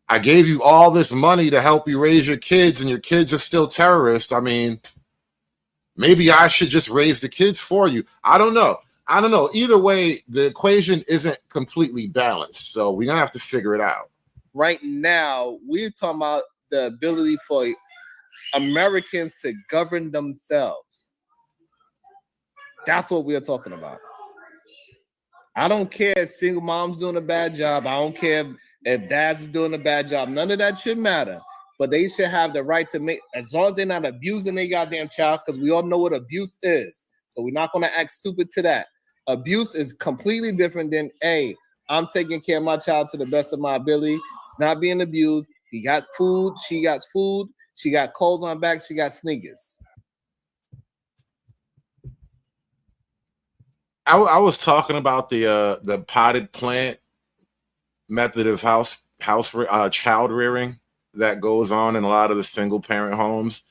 I gave you all this money to help you raise your kids, and your kids are still terrorists. I mean, maybe I should just raise the kids for you. I don't know. Either way, the equation isn't completely balanced, so we're gonna have to figure it out. Right now, we're talking about the ability for Americans to govern themselves. That's what we're talking about. I don't care if single mom's doing a bad job. I don't care if dad's doing a bad job. None of that should matter. But they should have the right to make, as long as they're not abusing their goddamn child, because we all know what abuse is. So we're not going to act stupid to that. Abuse is completely different than, hey, I'm taking care of my child to the best of my ability. It's not being abused. He got food. She got food. She got clothes on her back. She got sneakers. I was talking about the potted plant method of child rearing that goes on in a lot of the single parent homes,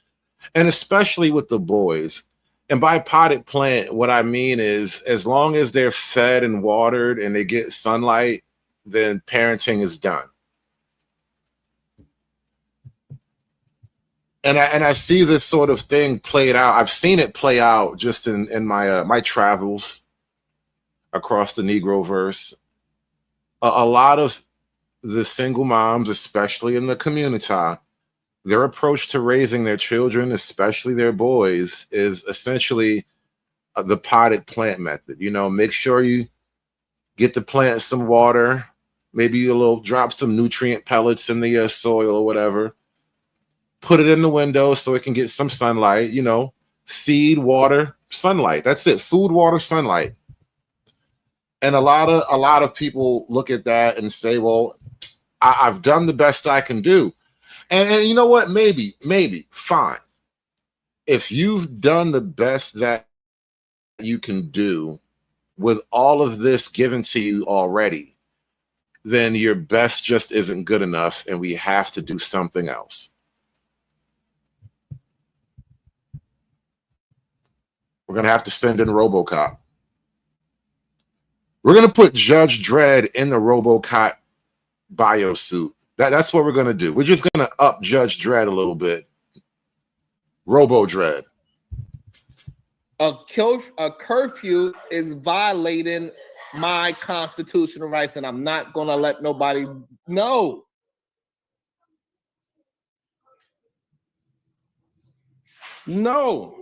and especially with the boys. And by potted plant, what I mean is, as long as they're fed and watered and they get sunlight, then parenting is done. And I see this sort of thing played out. I've seen it play out just in my travels across the Negroverse. A lot of the single moms, especially in the community, their approach to raising their children, especially their boys, is essentially the potted plant method. You know, make sure you get the plant some water, maybe drop some nutrient pellets in the soil or whatever. Put it in the window so it can get some sunlight. You know, feed, water, sunlight. That's it. Food, water, sunlight. And a lot of people look at that and say, well, I've done the best I can do. And you know what? Maybe, fine. If you've done the best that you can do with all of this given to you already, then your best just isn't good enough, and we have to do something else. We're going to have to send in RoboCop. We're going to put Judge Dredd in the RoboCop biosuit. That's what we're going to do. We're just going to up Judge Dredd a little bit. Robo Dredd. A curfew is violating my constitutional rights, and I'm not going to let nobody know. No.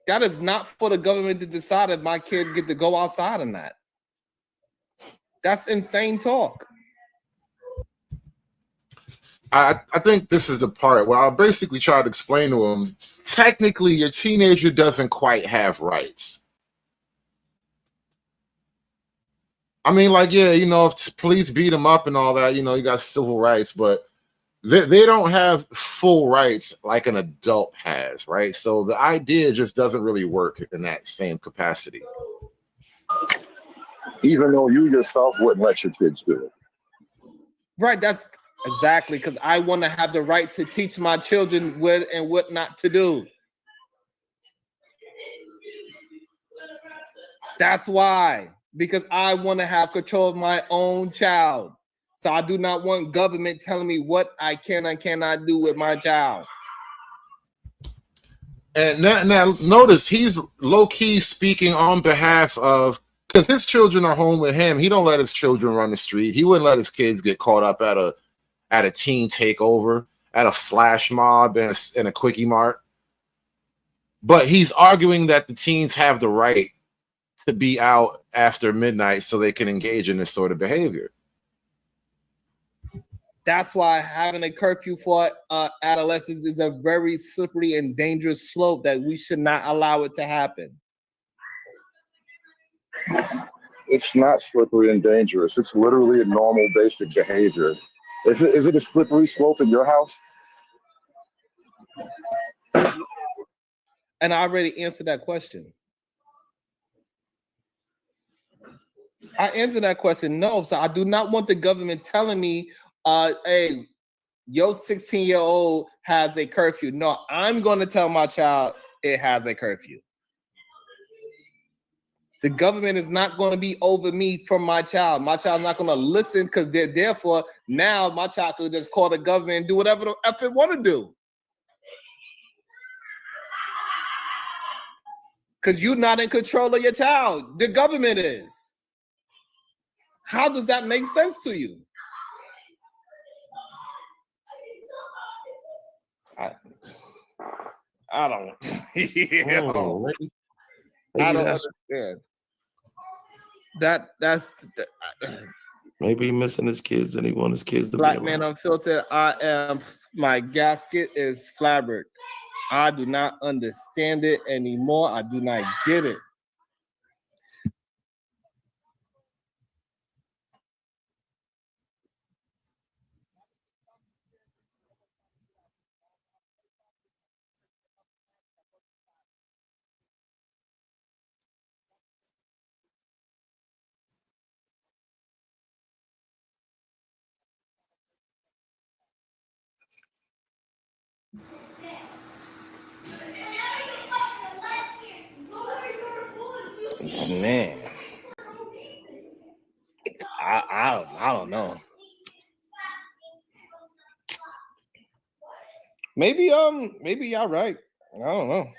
That is not for the government to decide if my kid get to go outside or not. That's insane talk. I think this is the part where I basically try to explain to him, technically your teenager doesn't quite have rights. I mean, like, yeah, you know, if police beat him up and all that, you know, you got civil rights, but they don't have full rights like an adult has, right? So the idea just doesn't really work in that same capacity. Even though you yourself wouldn't let your kids do it. Right, that's exactly, because I want to have the right to teach my children what and what not to do. That's why, because I want to have control of my own child. So I do not want government telling me what I can and cannot do with my child. And now notice he's low-key speaking on behalf of, because his children are home with him. He don't let his children run the street. He wouldn't let his kids get caught up at a teen takeover, at a flash mob in a quickie mart. But he's arguing that the teens have the right to be out after midnight so they can engage in this sort of behavior. That's why having a curfew for adolescents is a very slippery and dangerous slope that we should not allow it to happen. It's not slippery and dangerous. It's literally a normal, basic behavior. Is it a slippery slope in your house? And I already answered that question. I answered that question. No, so I do not want the government telling me, hey, your 16-year-old has a curfew. No, I'm going to tell my child it has a curfew. The government is not going to be over me from my child. My child's not going to listen because they're therefore now my child could just call the government and do whatever the F it want to do. Because you're not in control of your child. The government is. How does that make sense to you? I don't. I don't understand. That's maybe he missing his kids and he wants his kids to Black be Man Unfiltered. My gasket is flabbered. I do not understand it anymore. I do not get it. Man, I don't know. Maybe y'all right. I don't know.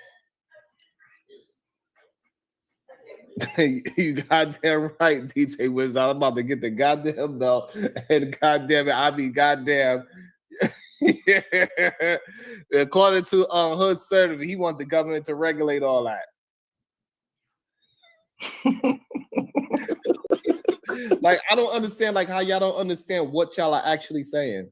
You goddamn right, DJ Wiz. I'm about to get the goddamn belt, and goddamn it, I be goddamn. Yeah. According to Hood Serve, he wants the government to regulate all that. Like, I don't understand, like, how y'all don't understand what y'all are actually saying.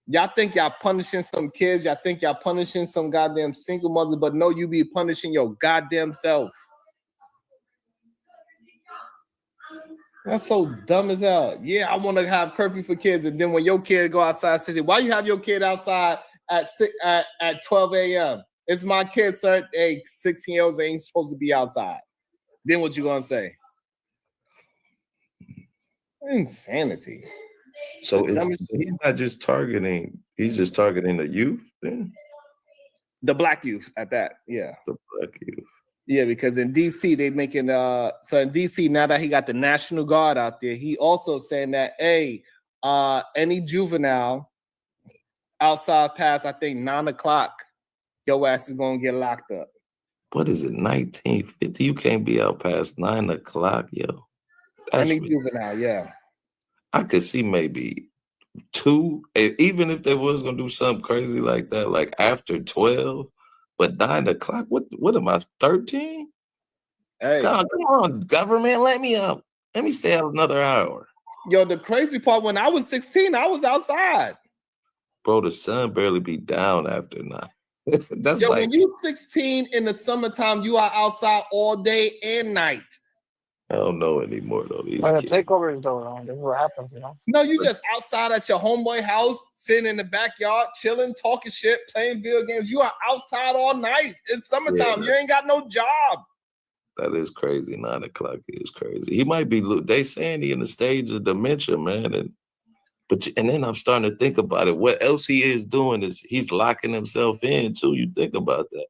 Y'all think y'all punishing some kids, y'all think y'all punishing some goddamn single mother, but no, you be punishing your goddamn self. That's so dumb as hell. Yeah, I want to have curfew for kids, and then when your kid go outside, city, why you have your kid outside at 12 a.m.? It's my kid, sir. Hey, 16-year-olds ain't supposed to be outside. Then what you gonna say? Insanity. So he's not just targeting, he's just targeting the youth then? The black youth at that, yeah. The black youth. Yeah, because in DC they making so in DC now that he got the National Guard out there, he also saying that any juvenile outside past I think 9 o'clock, your ass is gonna get locked up. What is it, 1950? You can't be out past 9 o'clock, yo. That's Any juvenile, yeah. I could see maybe 2, even if they was gonna do something crazy like that, like after 12, but 9 o'clock. What am I, 13? Hey, come on, government, let me up. Let me stay out another hour. Yo, the crazy part, when I was 16, I was outside. Bro, the sun barely be down after 9. That's Yo, like, when you 16 in the summertime, you are outside all day and night. I don't know anymore though. These When the kids. takeover is going on, this is what happens, you know. No, you just outside at your homeboy house, sitting in the backyard, chilling, talking shit, playing video games. You are outside all night. It's summertime. Yeah. You ain't got no job. That is crazy. 9 o'clock is crazy. He might be. They saying he in the stage of dementia, man. And then I'm starting to think about it. What else he is doing is he's locking himself in too. You think about that.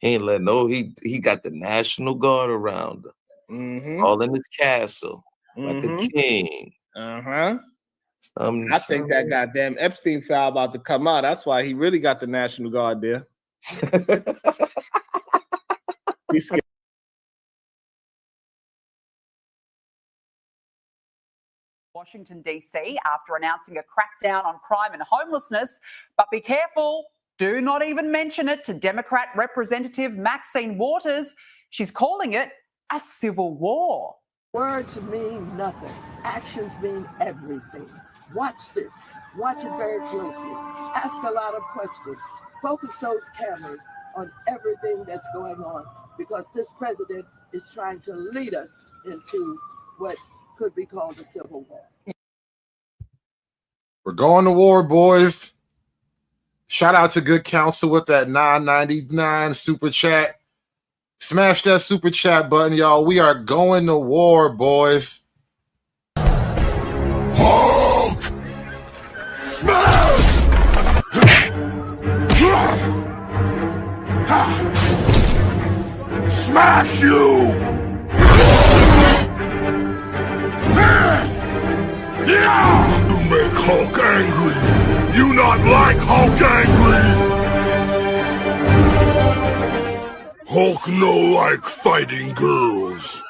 He ain't letting no. He got the National Guard around him. all in his castle, like a king. I think that goddamn Epstein file about to come out. That's why he really got the National Guard there. He's scared. Washington, D.C. after announcing a crackdown on crime and homelessness. But be careful, do not even mention it to Democrat Representative Maxine Waters. She's calling it a civil war. Words mean nothing. Actions mean everything. Watch this. Watch it very closely. Ask a lot of questions. Focus those cameras on everything that's going on, because this president is trying to lead us into what could be called a civil war. We're going to war, boys. Shout out to Good Counsel with that $9.99 super chat. Smash that super chat button, y'all. We are going to war, boys. Hulk! Smash! Smash you! You make Hulk angry. You not like Hulk angry. Hulk no like fighting girls.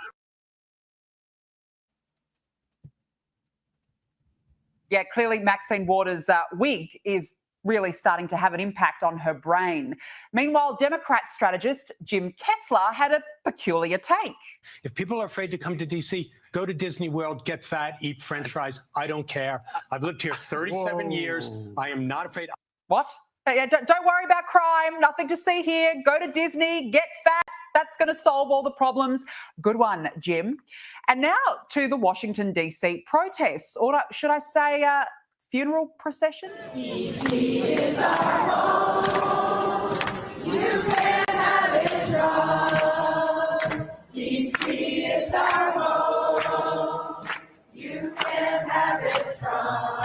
Yeah, clearly Maxine Waters' wig is really starting to have an impact on her brain. Meanwhile, Democrat strategist Jim Kessler had a peculiar take. If people are afraid to come to D.C., go to Disney World, get fat, eat French fries. I don't care. I've lived here 37 years. I am not afraid. What? Yeah, don't worry about crime. Nothing to see here. Go to Disney, get fat. That's going to solve all the problems. Good one, Jim. And now to the Washington, D.C. protests, or should I say funeral procession? D.C. is our home. You can have it wrong. D.C. is our home. You can have it wrong.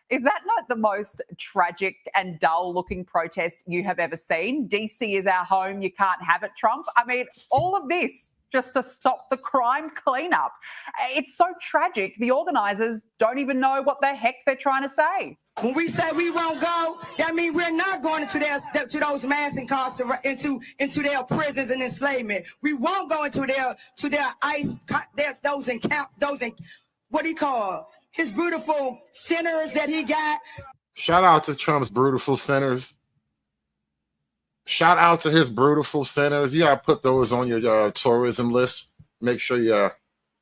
Is that not the most tragic and dull-looking protest you have ever seen? DC is our home, you can't have it, Trump. I mean, all of this just to stop the crime cleanup. It's so tragic, the organisers don't even know what the heck they're trying to say. When we say we won't go, that means we're not going into those mass incarceration, into their prisons and enslavement. We won't go into their ICE, what do you call his beautiful centers that he got. Shout out to Trump's beautiful centers. Shout out to his beautiful centers. You gotta put those on your tourism list. Make sure you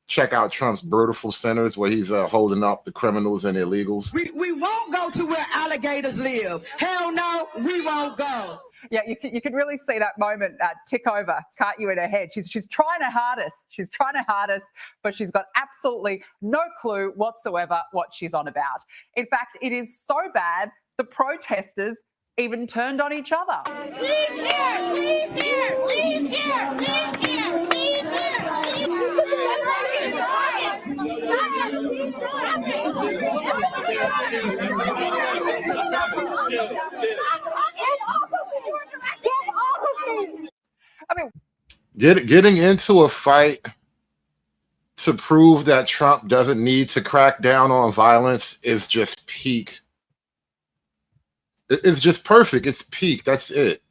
check out Trump's beautiful centers where he's holding up the criminals and illegals. We won't go to where alligators live. Hell no, we won't go. Yeah, you could really see that moment tick over, can't you, in her head? She's trying her hardest. She's trying her hardest, but she's got absolutely no clue whatsoever what she's on about. In fact, it is so bad, the protesters even turned on each other. Leave here! Leave here! Leave here! Leave here! Leave I mean, getting into a fight to prove that Trump doesn't need to crack down on violence is just peak. It's just perfect. It's peak. That's it.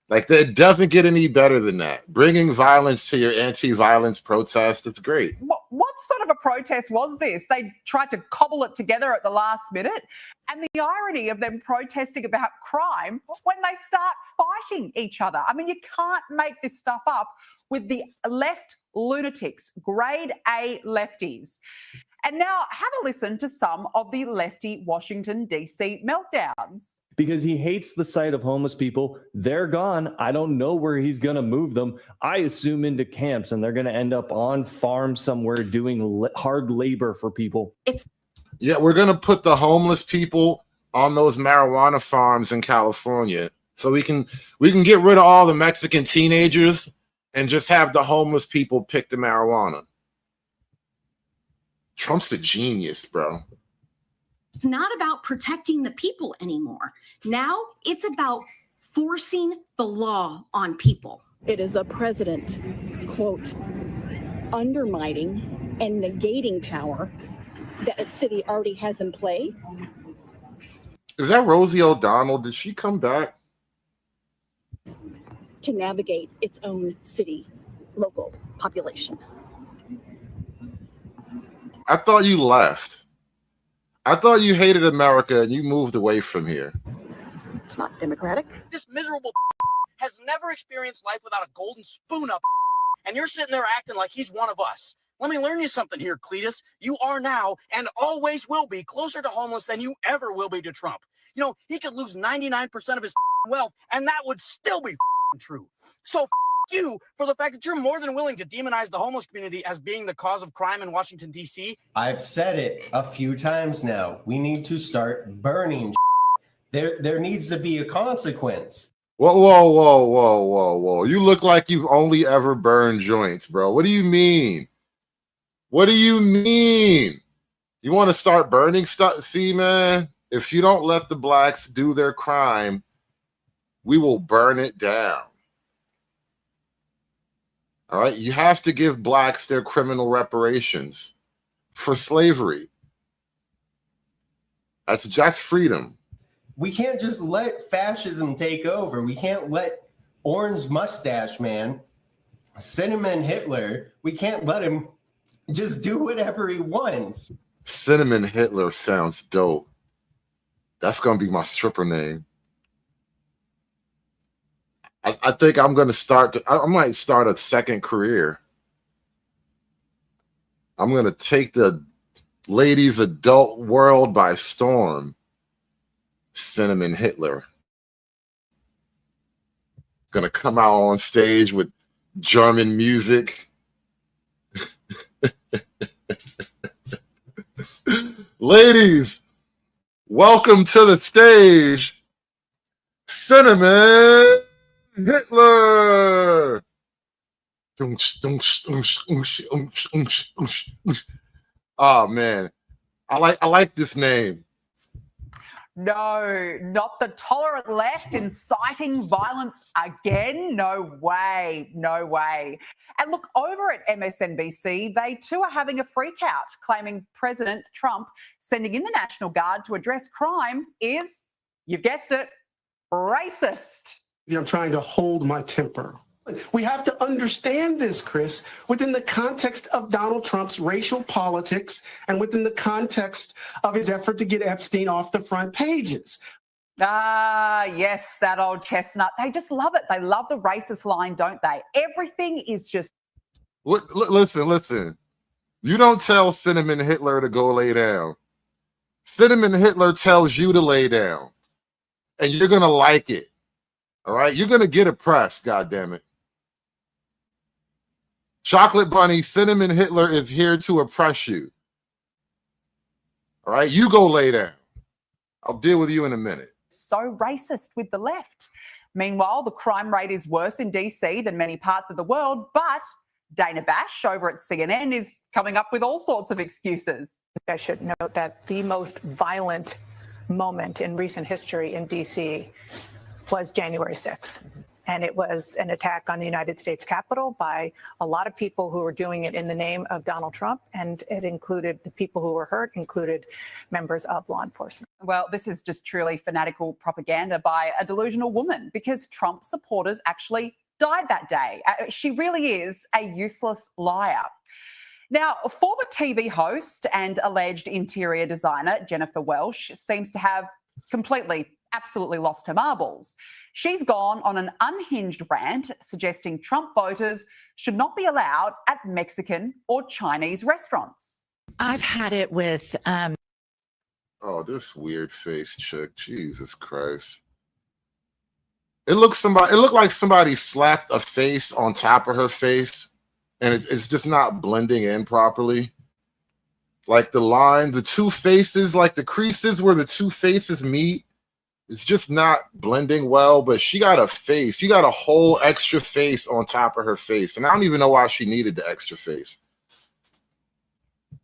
Like, it doesn't get any better than that. Bringing violence to your anti-violence protest, it's great. What sort of a protest was this? They tried to cobble it together at the last minute. And the irony of them protesting about crime when they start fighting each other. I mean, you can't make this stuff up with the left lunatics, grade A lefties. And now have a listen to some of the lefty Washington, D.C. meltdowns. Because he hates the sight of homeless people. They're gone. I don't know where he's going to move them. I assume into camps, and they're going to end up on farms somewhere doing hard labor for people. Yeah, we're going to put the homeless people on those marijuana farms in California. So we can get rid of all the Mexican teenagers and just have the homeless people pick the marijuana. Trump's a genius, bro. It's not about protecting the people anymore. Now it's about forcing the law on people. It is a president, quote, undermining and negating power that a city already has in play. Is that Rosie O'Donnell? Did she come back? To navigate its own city, local population. I thought you left. I thought you hated America and you moved away from here. It's not democratic. This miserable has never experienced life without a golden spoon up, and you're sitting there acting like he's one of us. Let me learn you something here, Cletus. You are now and always will be closer to homeless than you ever will be to Trump. You know, he could lose 99% of his wealth, and that would still be true. So you for the fact that you're more than willing to demonize the homeless community as being the cause of crime in Washington, D.C. I've said it a few times now. We need to start burning. There needs to be a consequence. Whoa, whoa, whoa, whoa, whoa, whoa. You look like you've only ever burned joints, bro. What do you mean? What do you mean? You want to start burning stuff? See, man, if you don't let the blacks do their crime, we will burn it down. All right? You have to give blacks their criminal reparations for slavery. That's freedom. We can't just let fascism take over. We can't let Orange Mustache Man, Cinnamon Hitler, we can't let him just do whatever he wants. Cinnamon Hitler sounds dope. That's going to be my stripper name. I think I'm going to start, I might start a second career. I'm going to take the ladies' adult world by storm. Cinnamon Hitler. Gonna come out on stage with German music. Ladies, welcome to the stage, Cinnamon Hitler. Oh man, I like this name. No, not the tolerant left inciting violence again. No way, no way. And look, over at MSNBC, they too are having a freak out, claiming President Trump sending in the National Guard to address crime is, you've guessed it, racist. I'm trying to hold my temper. We have to understand this, Chris, within the context of Donald Trump's racial politics and within the context of his effort to get Epstein off the front pages. Ah, yes, that old chestnut. They just love it. They love the racist line, don't they? Everything is just... Listen. You don't tell Cinnamon Hitler to go lay down. Cinnamon Hitler tells you to lay down. And you're going to like it. All right? You're going to get oppressed, goddammit. Chocolate Bunny, Cinnamon Hitler is here to oppress you. All right? You go lay down. I'll deal with you in a minute. So racist with the left. Meanwhile, the crime rate is worse in DC than many parts of the world, but Dana Bash over at CNN is coming up with all sorts of excuses. I should note that the most violent moment in recent history in DC was January 6th. And it was an attack on the United States Capitol by a lot of people who were doing it in the name of Donald Trump. And it included, the people who were hurt included members of law enforcement. Well, this is just truly fanatical propaganda by a delusional woman, because Trump supporters actually died that day. She really is a useless liar. Now, former TV host and alleged interior designer Jennifer Welsh seems to have absolutely lost her marbles. She's gone on an unhinged rant suggesting Trump voters should not be allowed at Mexican or Chinese restaurants. I've had it with... Oh, this weird face chick. Jesus Christ. It looked like somebody slapped a face on top of her face, and it's just not blending in properly. Like the line, the two faces, like the creases where the two faces meet, it's just not blending well. But she got a face. She got a whole extra face on top of her face, and I don't even know why she needed the extra face.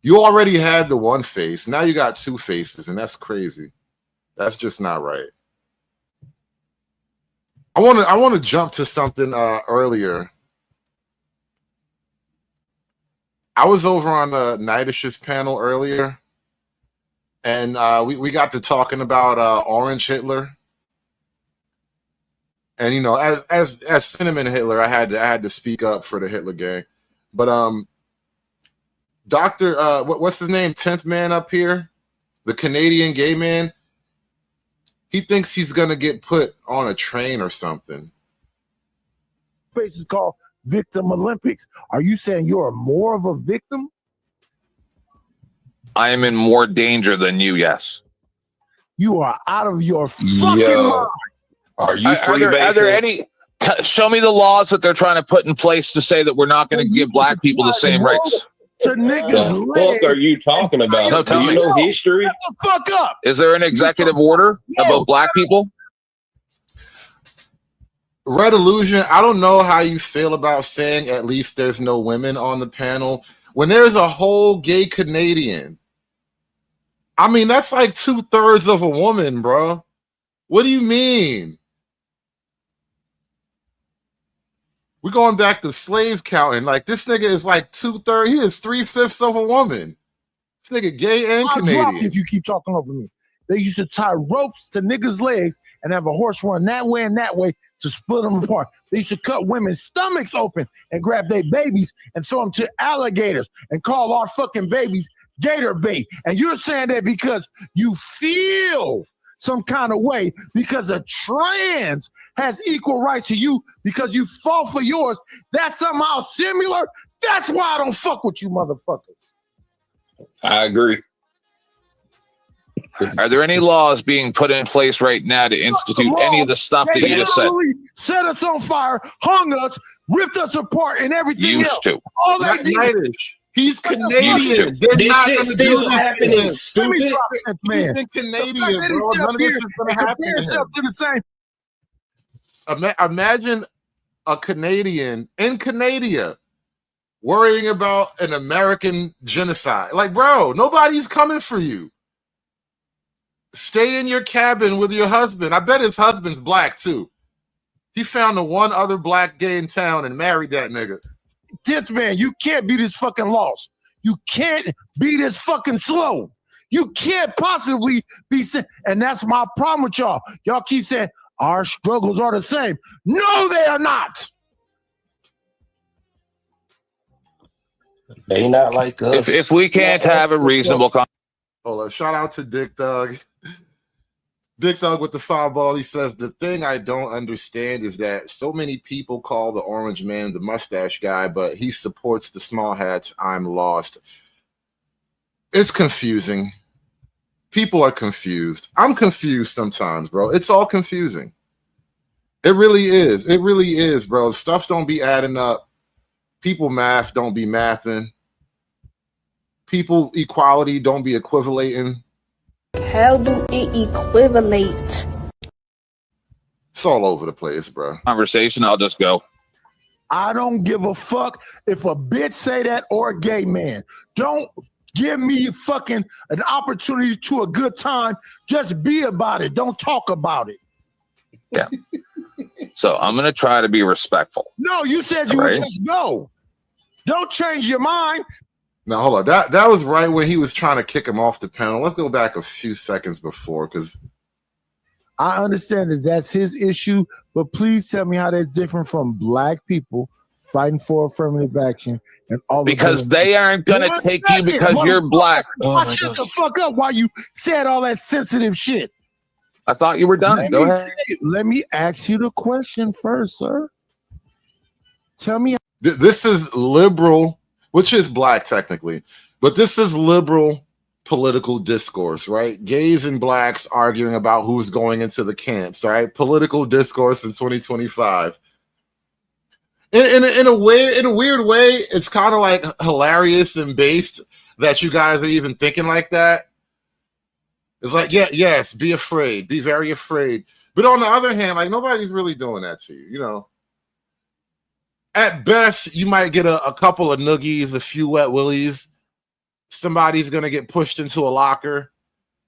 You already had the one face. Now you got two faces, and that's crazy. That's just not right. I want to jump to something earlier. I was over on the Nightish's panel earlier, and we got to talking about Orange Hitler. And you know, as Cinnamon Hitler, I had to speak up for the Hitler gang. But Dr. What's his name? 10th man up here, the Canadian gay man. He thinks he's gonna get put on a train or something. Space is called Victim Olympics. Are you saying you're more of a victim? I am in more danger than you, yes. You are out of your fucking mind. Are there any? Show me the laws that they're trying to put in place to say that we're not going to give black people the same rights. To niggas, what the fuck are you talking about? No, tell Do you me. know history? Shut the fuck up. Is there an executive order about black people? Red Illusion, I don't know how you feel about saying at least there's no women on the panel when there's a whole gay Canadian. I mean, that's like 2/3 of a woman, bro. What do you mean? We're going back to slave counting. Like, this nigga is like 2/3. He is 3/5 of a woman. This nigga gay and I'll drop Canadian. you if you keep talking over me. They used to tie ropes to niggas' legs and have a horse run that way and that way to split them apart. They used to cut women's stomachs open and grab their babies and throw them to alligators and call our fucking babies gator bait. And you're saying that because you feel some kind of way because a trans has equal rights to you because you fought for yours. That's somehow similar. That's why I don't fuck with you motherfuckers. I agree. Are there any laws being put in place right now to institute any of the stuff that you just said? Set us on fire, hung us, ripped us apart, and everything Used else. to. All that He's Canadian. They're This not shit gonna still do happening, that. stupid. He's in Canadian, bro. None of this is gonna happen to him. To the same. Imagine a Canadian in Canada worrying about an American genocide. Like, bro, nobody's coming for you. Stay in your cabin with your husband. I bet his husband's black too. He found the one other black gay in town and married that nigga. 10th man, you can't be this fucking lost. You can't be this fucking slow. You can't possibly be, and that's my problem with y'all. Y'all keep saying our struggles are the same. No, they are not. They not like us. If we can't have a reasonable Hold on, shout out to Dick Dog. Dick Dog with the fireball. He says, the thing I don't understand is that so many people call the orange man the mustache guy, but he supports the small hats. I'm lost. It's confusing. People are confused. I'm confused sometimes, bro. It's all confusing. It really is. It really is, bro. Stuff don't be adding up. People math don't be mathing. People equality don't be equivalating. How do it equivalate? It's all over the place, bro. conversation, I'll just go. I don't give a fuck if a bitch say that or a gay man. Don't give me fucking an opportunity to a good time. Just be about it. Don't talk about it. Yeah. So I'm going to try to be respectful. No, you said you would just go. Don't change your mind. Now, hold on. That was right when he was trying to kick him off the panel. Let's go back a few seconds before, because I understand that that's his issue, but please tell me how that's different from black people fighting for affirmative action and all. Because they aren't going to take you because you're black. Shut the fuck up while you said all that sensitive shit. I thought you were done. Go ahead. Let me ask you the question first, sir. Tell me. This is liberal, which is black technically, but this is liberal political discourse, right? Gays and blacks arguing about who's going into the camps, right? Political discourse in 2025. In a weird way, it's kind of like hilarious and based that you guys are even thinking like that. It's like, yes, be afraid, be very afraid. But on the other hand, like, nobody's really doing that to you, you know. At best, you might get a couple of noogies, a few wet willies. Somebody's going to get pushed into a locker.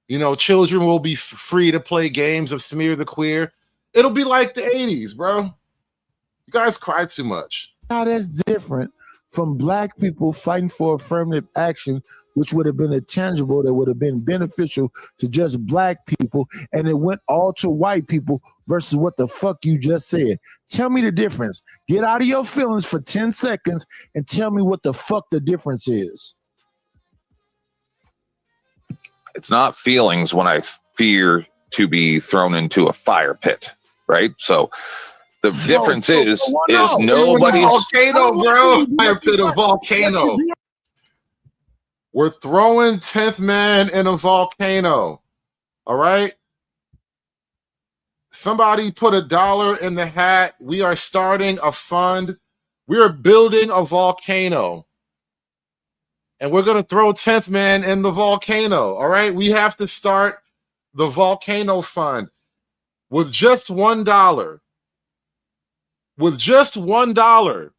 You know, children will be free to play games of Smear the Queer. It'll be like the 80s, bro. You guys cry too much. How that's different from black people fighting for affirmative action, which would have been a tangible that would have been beneficial to just black people, and it went all to white people versus what the fuck you just said. Tell me the difference. Get out of your feelings for 10 seconds and tell me what the fuck the difference is. It's not feelings when I fear to be thrown into a fire pit, right? So the difference is nobody's volcano, bro. Fire pit, a volcano. We're throwing 10th man in a volcano. All right. Somebody put $1 in the hat. We are starting a fund. We are building a volcano. And we're going to throw 10th man in the volcano. All right. We have to start the volcano fund with just $1. With just $1,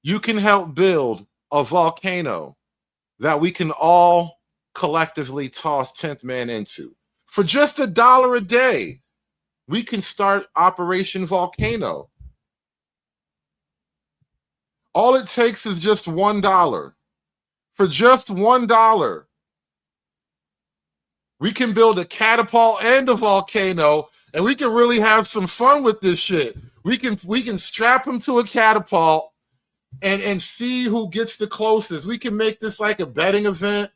you can help build a volcano that we can all collectively toss 10th man into. For just $1 a day, we can start Operation Volcano. All it takes is just $1. For just $1, we can build a catapult and a volcano, and we can really have some fun with this shit. We can strap them to a catapult and see who gets the closest. We can make this like a betting event.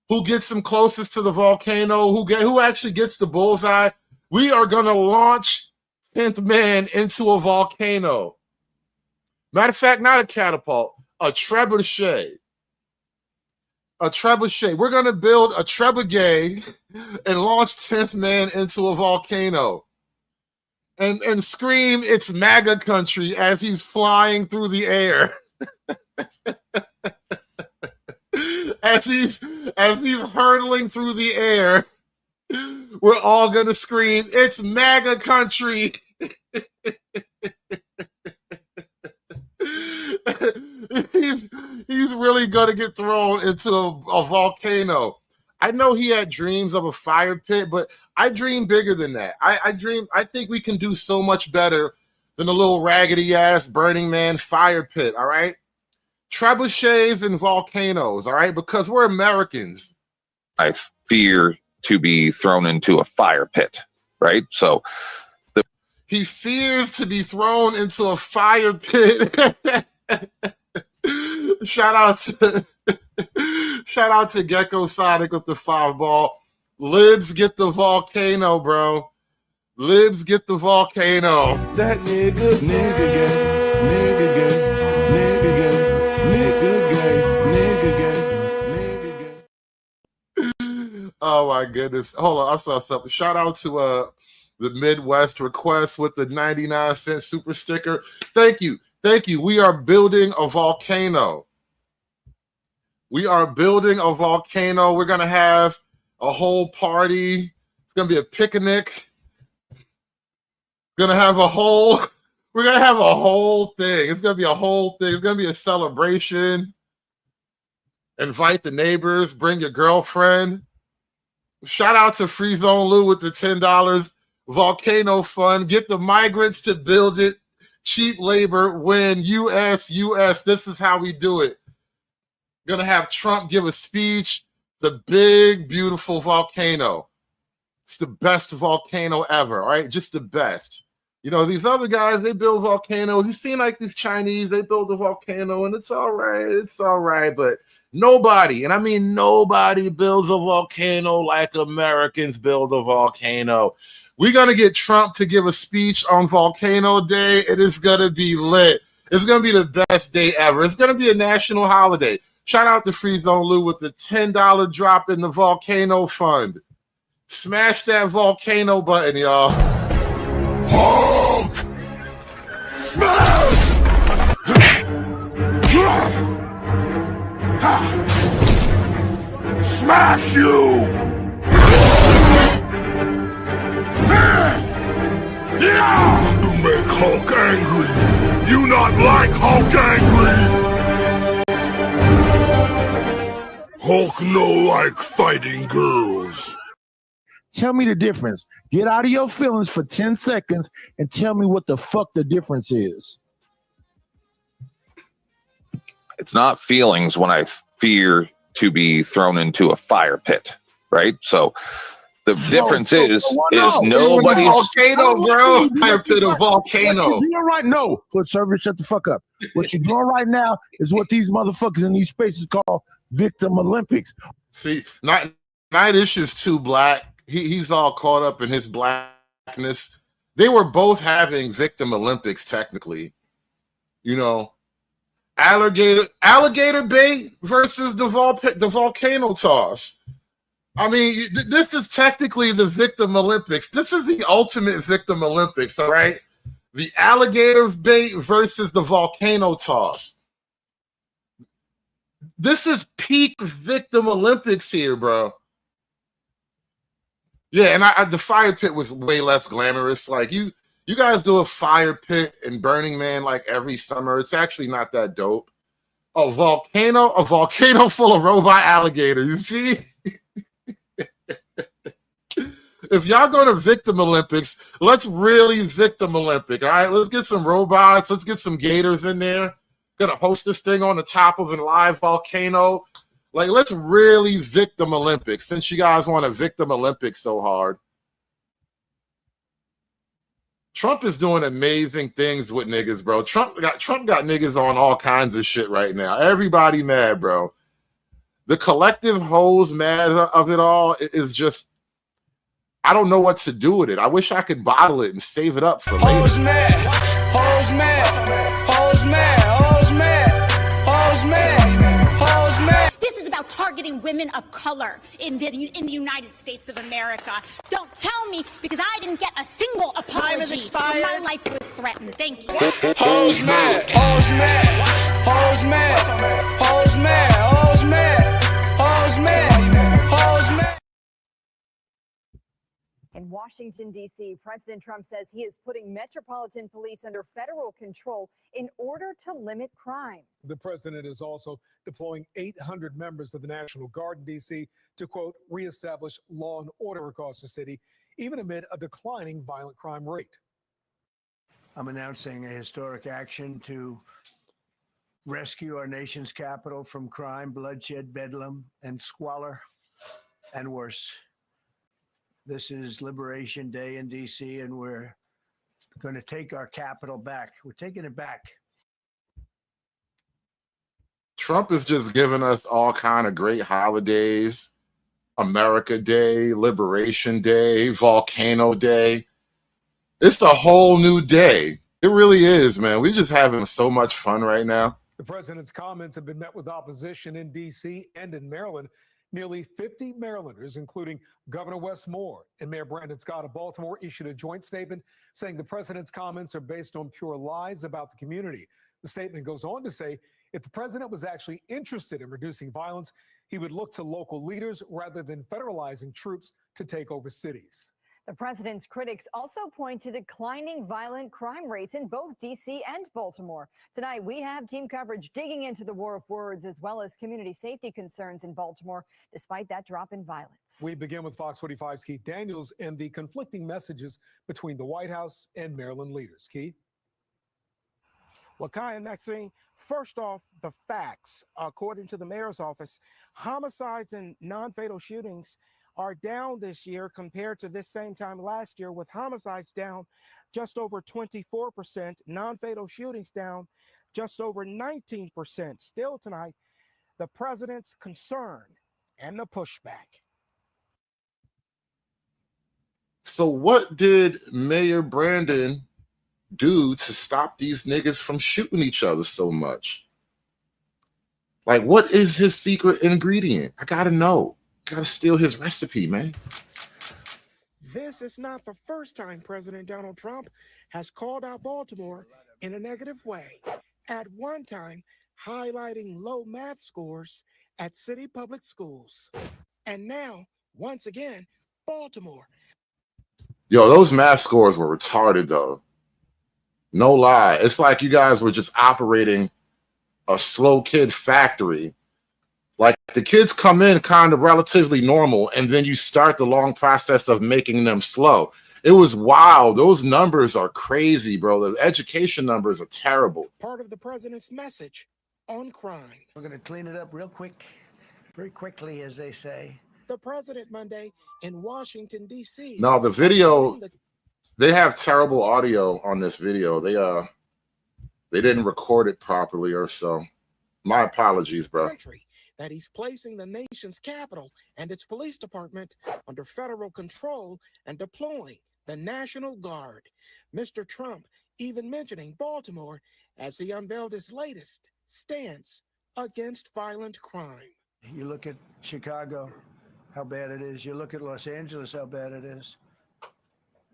Who gets them closest to the volcano? Who actually gets the bullseye? We are gonna launch 10th man into a volcano. Matter of fact, not a catapult, a trebuchet. A trebuchet. We're gonna build a trebuchet and launch 10th man into a volcano. And scream it's MAGA country as he's flying through the air. as he's hurtling through the air, we're all gonna scream it's MAGA country. he's really gonna get thrown into a volcano. I know he had dreams of a fire pit, but I dream bigger than that. I think we can do so much better than a little raggedy ass Burning Man fire pit, all right? Trebuchets and volcanoes, all right? Because we're Americans. I fear to be thrown into a fire pit, right? So he fears to be thrown into a fire pit. Shout out to Gecko Sonic with the 5-ball. Libs get the volcano, bro. Libs get the volcano. That nigga gay, nigga gay. Oh my goodness. Hold on, I saw something. Shout out to the Midwest Request with the 99-cent super sticker. Thank you. Thank you. We are building a volcano. We are building a volcano. We're going to have a whole party. It's going to be a picnic. We're going to have a whole thing. It's going to be a whole thing. It's going to be a celebration. Invite the neighbors. Bring your girlfriend. Shout out to Free Zone Lou with the $10 volcano fund. Get the migrants to build it. Cheap labor, win, US. This is how we do it. Gonna have Trump give a speech. The big, beautiful volcano. It's the best volcano ever, all right? Just the best. You know, these other guys, they build volcanoes. You seen like these Chinese, they build a volcano and it's all right, but nobody, and I mean nobody builds a volcano like Americans build a volcano. We're going to get Trump to give a speech on Volcano Day. It is going to be lit. It's going to be the best day ever. It's going to be a national holiday. Shout out to Free Zone Lou with the $10 drop in the volcano fund. Smash that volcano button, y'all. Hulk! Smash! Smash you! You make Hulk angry. You not like Hulk angry. Hulk no like fighting girls. Tell me the difference. Get out of your feelings for 10 seconds and tell me what the fuck the difference is. It's not feelings when I fear to be thrown into a fire pit, right? So the difference is nobody's volcano, bro. Fire pit of volcano. What you doing right? No, good service. Shut the fuck up. What you're doing right now is what these motherfuckers in these spaces call victim Olympics. See, Night-ish is too black. He's all caught up in his blackness. They were both having victim Olympics, technically. You know, Alligator Bay versus the volcano toss. I mean, this is technically the victim Olympics. This is the ultimate victim Olympics, all right? The alligator bait versus the volcano toss. This is peak victim Olympics here, bro. Yeah, and the fire pit was way less glamorous. Like, you guys do a fire pit in Burning Man like every summer. It's actually not that dope. A volcano full of robot alligators. You see? If y'all go to victim Olympics, let's really victim Olympic. All right, let's get some robots. Let's get some gators in there. Gonna host this thing on the top of a live volcano. Like, let's really victim Olympics, since you guys want to victim Olympics so hard. Trump is doing amazing things with niggas, bro. Trump got niggas on all kinds of shit right now. Everybody mad, bro. The collective hoes mad of it all is just, I don't know what to do with it. I wish I could bottle it and save it up for later. Hoes mad, hoes mad, hoes mad, hoes mad, hoes mad, hoes mad. This is about targeting women of color in the United States of America. Don't tell me, because I didn't get a single apology. Time has expired. My life was threatened. Thank you. Hoes mad, hoes mad, hoes mad, hoes mad, hoes mad, hoes mad, hoes mad. In Washington, D.C., President Trump says he is putting Metropolitan Police under federal control in order to limit crime. The president is also deploying 800 members of the National Guard in D.C. to, quote, reestablish law and order across the city, even amid a declining violent crime rate. I'm announcing a historic action to rescue our nation's capital from crime, bloodshed, bedlam, and squalor, and worse. This is Liberation Day in D.C., and we're going to take our capital back. We're taking it back. Trump is just giving us all kind of great holidays. America Day, Liberation Day, Volcano Day. It's a whole new day. It really is, man. We're just having so much fun right now. The president's comments have been met with opposition in D.C. and in Maryland. Nearly 50 Marylanders, including Governor Wes Moore and Mayor Brandon Scott of Baltimore, issued a joint statement saying the president's comments are based on pure lies about the community. The statement goes on to say, if the president was actually interested in reducing violence, he would look to local leaders rather than federalizing troops to take over cities. The president's critics also point to declining violent crime rates in both D.C. and Baltimore. Tonight, we have team coverage digging into the war of words as well as community safety concerns in Baltimore, despite that drop in violence. We begin with Fox 45's Keith Daniels and the conflicting messages between the White House and Maryland leaders. Keith? Well, Kai and Maxine, first off, the facts. According to the mayor's office, homicides and non-fatal shootings are down this year compared to this same time last year, with homicides down just over 24%, non-fatal shootings down just over 19%. Still tonight, the president's concern and the pushback. So what did Mayor Brandon do to stop these niggas from shooting each other so much? Like, what is his secret ingredient? I gotta know. Gotta steal his recipe, man. This is not the first time President Donald Trump has called out Baltimore in a negative way. At one time, highlighting low math scores at city public schools. And now, once again, Baltimore. Yo, those math scores were retarded, though. No lie. It's like you guys were just operating a slow kid factory. Like, the kids come in kind of relatively normal, and then you start the long process of making them slow. It was wild. Those numbers are crazy, bro. The education numbers are terrible. Part of the president's message on crime. We're going to clean it up real quick, very quickly, as they say. The president Monday in Washington, D.C. No, the video, they have terrible audio on this video. They didn't record it properly or so. My apologies, bro. Country that he's placing the nation's capital and its police department under federal control and deploying the National Guard. Mr. Trump even mentioning Baltimore as he unveiled his latest stance against violent crime. You look at Chicago, how bad it is. You look at Los Angeles, how bad it is.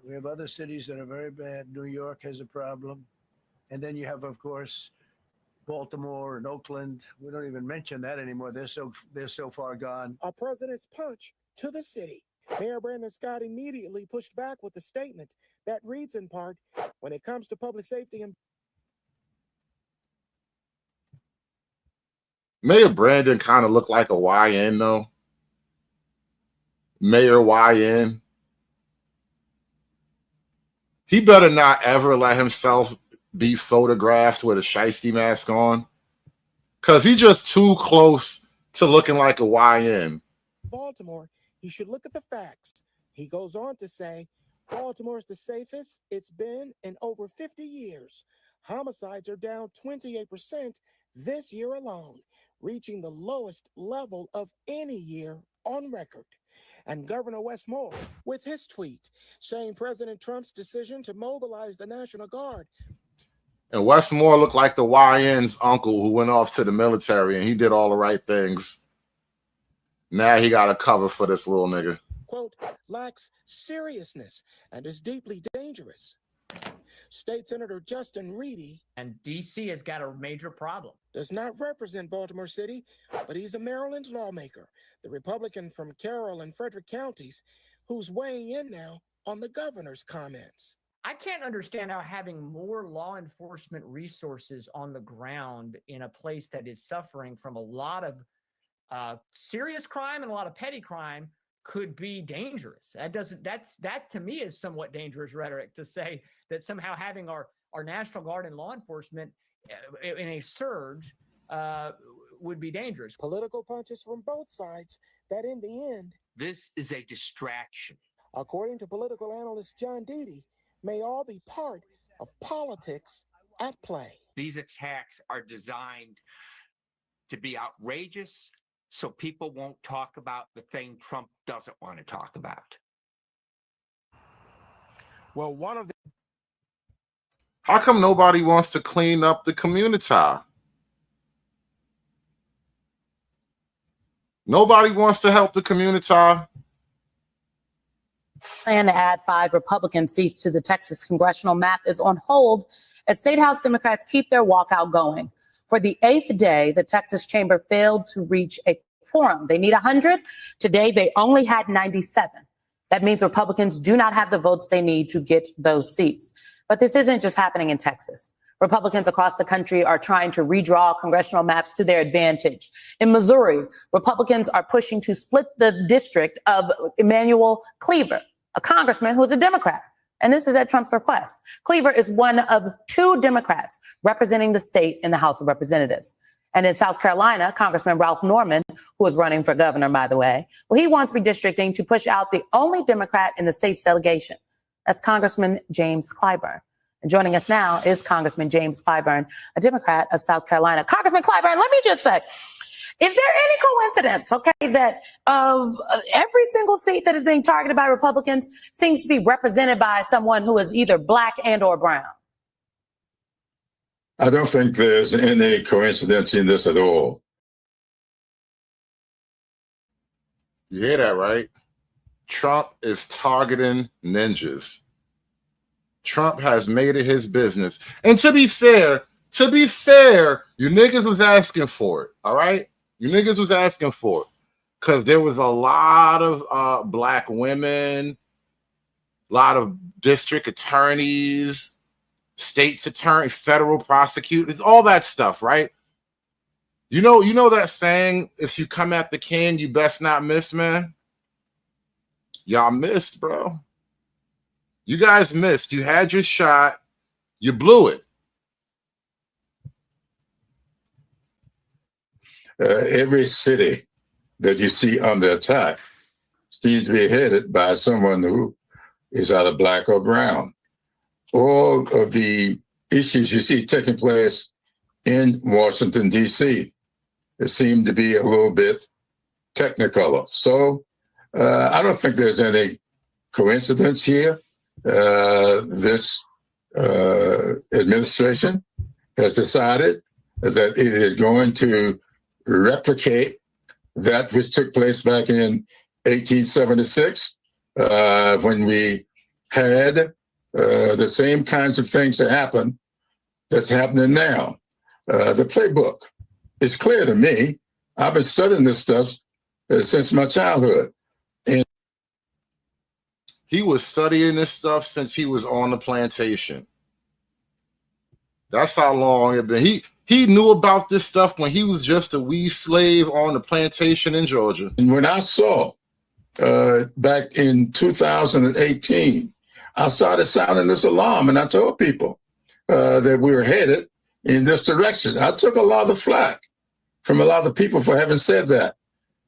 We have other cities that are very bad. New York has a problem. And then you have, of course, Baltimore and Oakland. We don't even mention that anymore. They're so far gone. A president's punch to the city. Mayor Brandon Scott immediately pushed back with a statement that reads in part, when it comes to public safety and Mayor Brandon kind of looked like a YN though. Mayor YN. He better not ever let himself be photographed with a shiesty mask on, because he's just too close to looking like a YN. Baltimore, he should look at the facts. He goes on to say, Baltimore's the safest it's been in over 50 years. Homicides are down 28% this year alone, reaching the lowest level of any year on record. And Governor Wes Moore, with his tweet, saying President Trump's decision to mobilize the National Guard. And Wes Moore looked like the YN's uncle who went off to the military and he did all the right things. Now he got a cover for this little nigga. Quote, lacks seriousness and is deeply dangerous. State Senator Justin Reedy, and D.C. has got a major problem. Does not represent Baltimore City, but he's a Maryland lawmaker, the Republican from Carroll and Frederick counties, who's weighing in now on the governor's comments. I can't understand how having more law enforcement resources on the ground in a place that is suffering from a lot of serious crime and a lot of petty crime could be dangerous. That to me is somewhat dangerous rhetoric, to say that somehow having our National Guard and law enforcement in a surge would be dangerous. Political punches from both sides that in the end, this is a distraction. According to political analyst John Deedy, may all be part of politics at play. These attacks are designed to be outrageous so people won't talk about the thing Trump doesn't want to talk about. Well, one of the... How come nobody wants to clean up the community? Nobody wants to help the community. Plan to add 5 Republican seats to the Texas congressional map is on hold as State House Democrats keep their walkout going. For the 8th day, the Texas chamber failed to reach a quorum. They need 100. Today, they only had 97. That means Republicans do not have the votes they need to get those seats. But this isn't just happening in Texas. Republicans across the country are trying to redraw congressional maps to their advantage. In Missouri, Republicans are pushing to split the district of Emanuel Cleaver, a congressman who is a Democrat. And this is at Trump's request. Cleaver is one of 2 Democrats representing the state in the House of Representatives. And in South Carolina, Congressman Ralph Norman, who is running for governor, by the way, well, he wants redistricting to push out the only Democrat in the state's delegation. That's Congressman James Clyburn. And joining us now is Congressman James Clyburn, a Democrat of South Carolina. Congressman Clyburn, let me just say, is there any coincidence, okay, that of every single seat that is being targeted by Republicans seems to be represented by someone who is either black and or brown? I don't think there's any coincidence in this at all. You hear that, right? Trump is targeting ninjas. Trump has made it his business. And to be fair, you niggas was asking for it, all right? You niggas was asking for it because there was a lot of black women, a lot of district attorneys, state's attorneys, federal prosecutors, all that stuff, right? You know that saying, if you come at the king, you best not miss, man? Y'all missed, bro. You guys missed. You had your shot. You blew it. every city that you see under attack seems to be headed by someone who is either black or brown. All of the issues you see taking place in Washington, D.C., it seemed to be a little bit technicolor. So I don't think there's any coincidence here. This administration has decided that it is going to replicate that which took place back in 1876 when we had the same kinds of things that happen that's happening now. The playbook is clear to me. I've been studying this stuff since my childhood. And he was studying this stuff since he was on the plantation. That's how long it been. He knew about this stuff when he was just a wee slave on the plantation in Georgia. And when I saw back in 2018, I started sounding this alarm, and I told people that we were headed in this direction. I took a lot of the flack from a lot of people for having said that.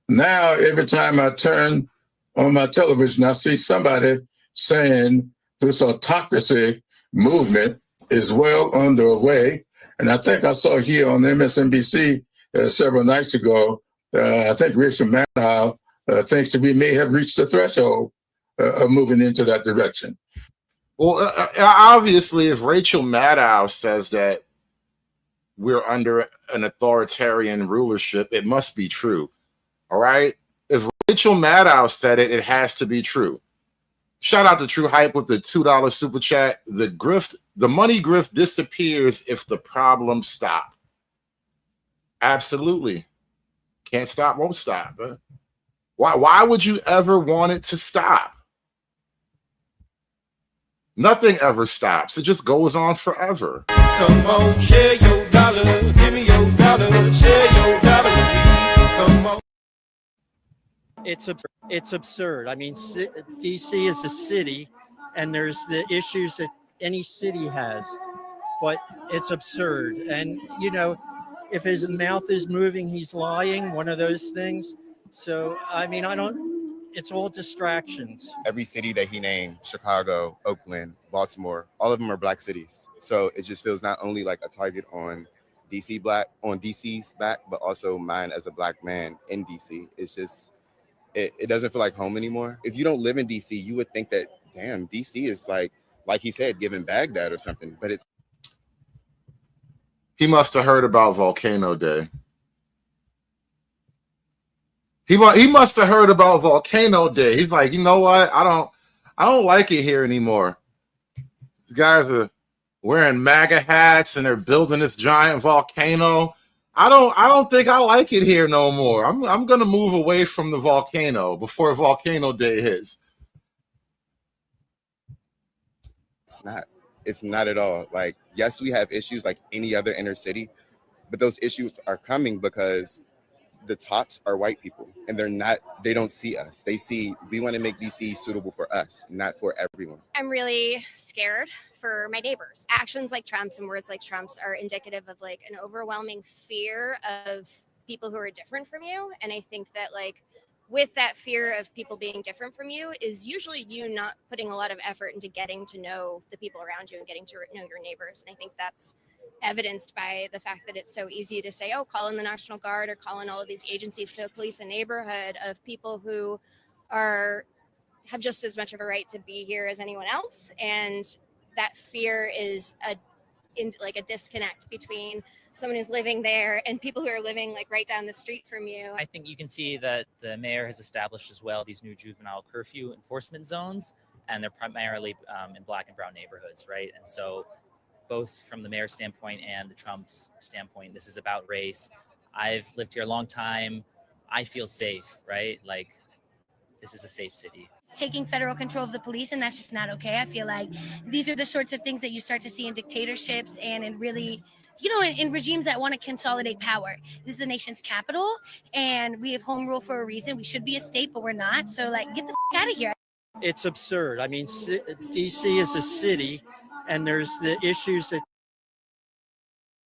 Now, every time I turn on my television, I see somebody saying this autocracy movement is well underway. And I think I saw here on MSNBC several nights ago, I think Rachel Maddow thinks that we may have reached the threshold of moving into that direction. Well, obviously, if Rachel Maddow says that we're under an authoritarian rulership, it must be true. All right? If Rachel Maddow said it, it has to be true. Shout out to True Hype with the $2 super chat. The money grift disappears if the problems stop. Absolutely. Can't stop, won't stop. Huh? Why would you ever want it to stop? Nothing ever stops. It just goes on forever. Come on, share your dollar. Give me your dollar. Share your dollar with me. Come on. It's absurd. I mean, DC is a city, and there's the issues that any city has, but it's absurd. And, you know, if his mouth is moving, he's lying, one of those things. So, I mean, it's all distractions. Every city that he named, Chicago, Oakland, Baltimore, all of them are black cities. So it just feels not only like a target on DC's back, but also mine as a black man in DC. It's just, it doesn't feel like home anymore. If you don't live in DC, you would think that, damn, DC is like he said, giving Baghdad or something, but it's. He must have heard about Volcano Day. He must have heard about Volcano Day. He's like, you know what? I don't like it here anymore. The guys are wearing MAGA hats and they're building this giant volcano. I don't think I like it here no more. I'm gonna move away from the volcano before Volcano Day hits. It's not at all. Like, yes, we have issues like any other inner city, but those issues are coming because the tops are white people and they don't see us. They see, we want to make DC suitable for us, not for everyone. I'm really scared for my neighbors. Actions like Trump's and words like Trump's are indicative of like an overwhelming fear of people who are different from you. And I think that like with that fear of people being different from you is usually you not putting a lot of effort into getting to know the people around you and getting to know your neighbors. And I think that's evidenced by the fact that it's so easy to say, oh, call in the National Guard or call in all of these agencies to police a neighborhood of people who have just as much of a right to be here as anyone else. And that fear is a disconnect between someone who's living there and people who are living like right down the street from you. I think you can see that the mayor has established as well these new juvenile curfew enforcement zones, and they're primarily in black and brown neighborhoods, right? And so both from the mayor's standpoint and the Trump's standpoint, this is about race. I've lived here a long time. I feel safe, right? Like, this is a safe city. Taking federal control of the police, and that's just not okay. I feel like these are the sorts of things that you start to see in dictatorships and in really, in regimes that want to consolidate power. This is the nation's capital, and we have home rule for a reason. We should be a state, but we're not. So, like, get the out of here. It's absurd. I mean, DC is a city, and there's the issues that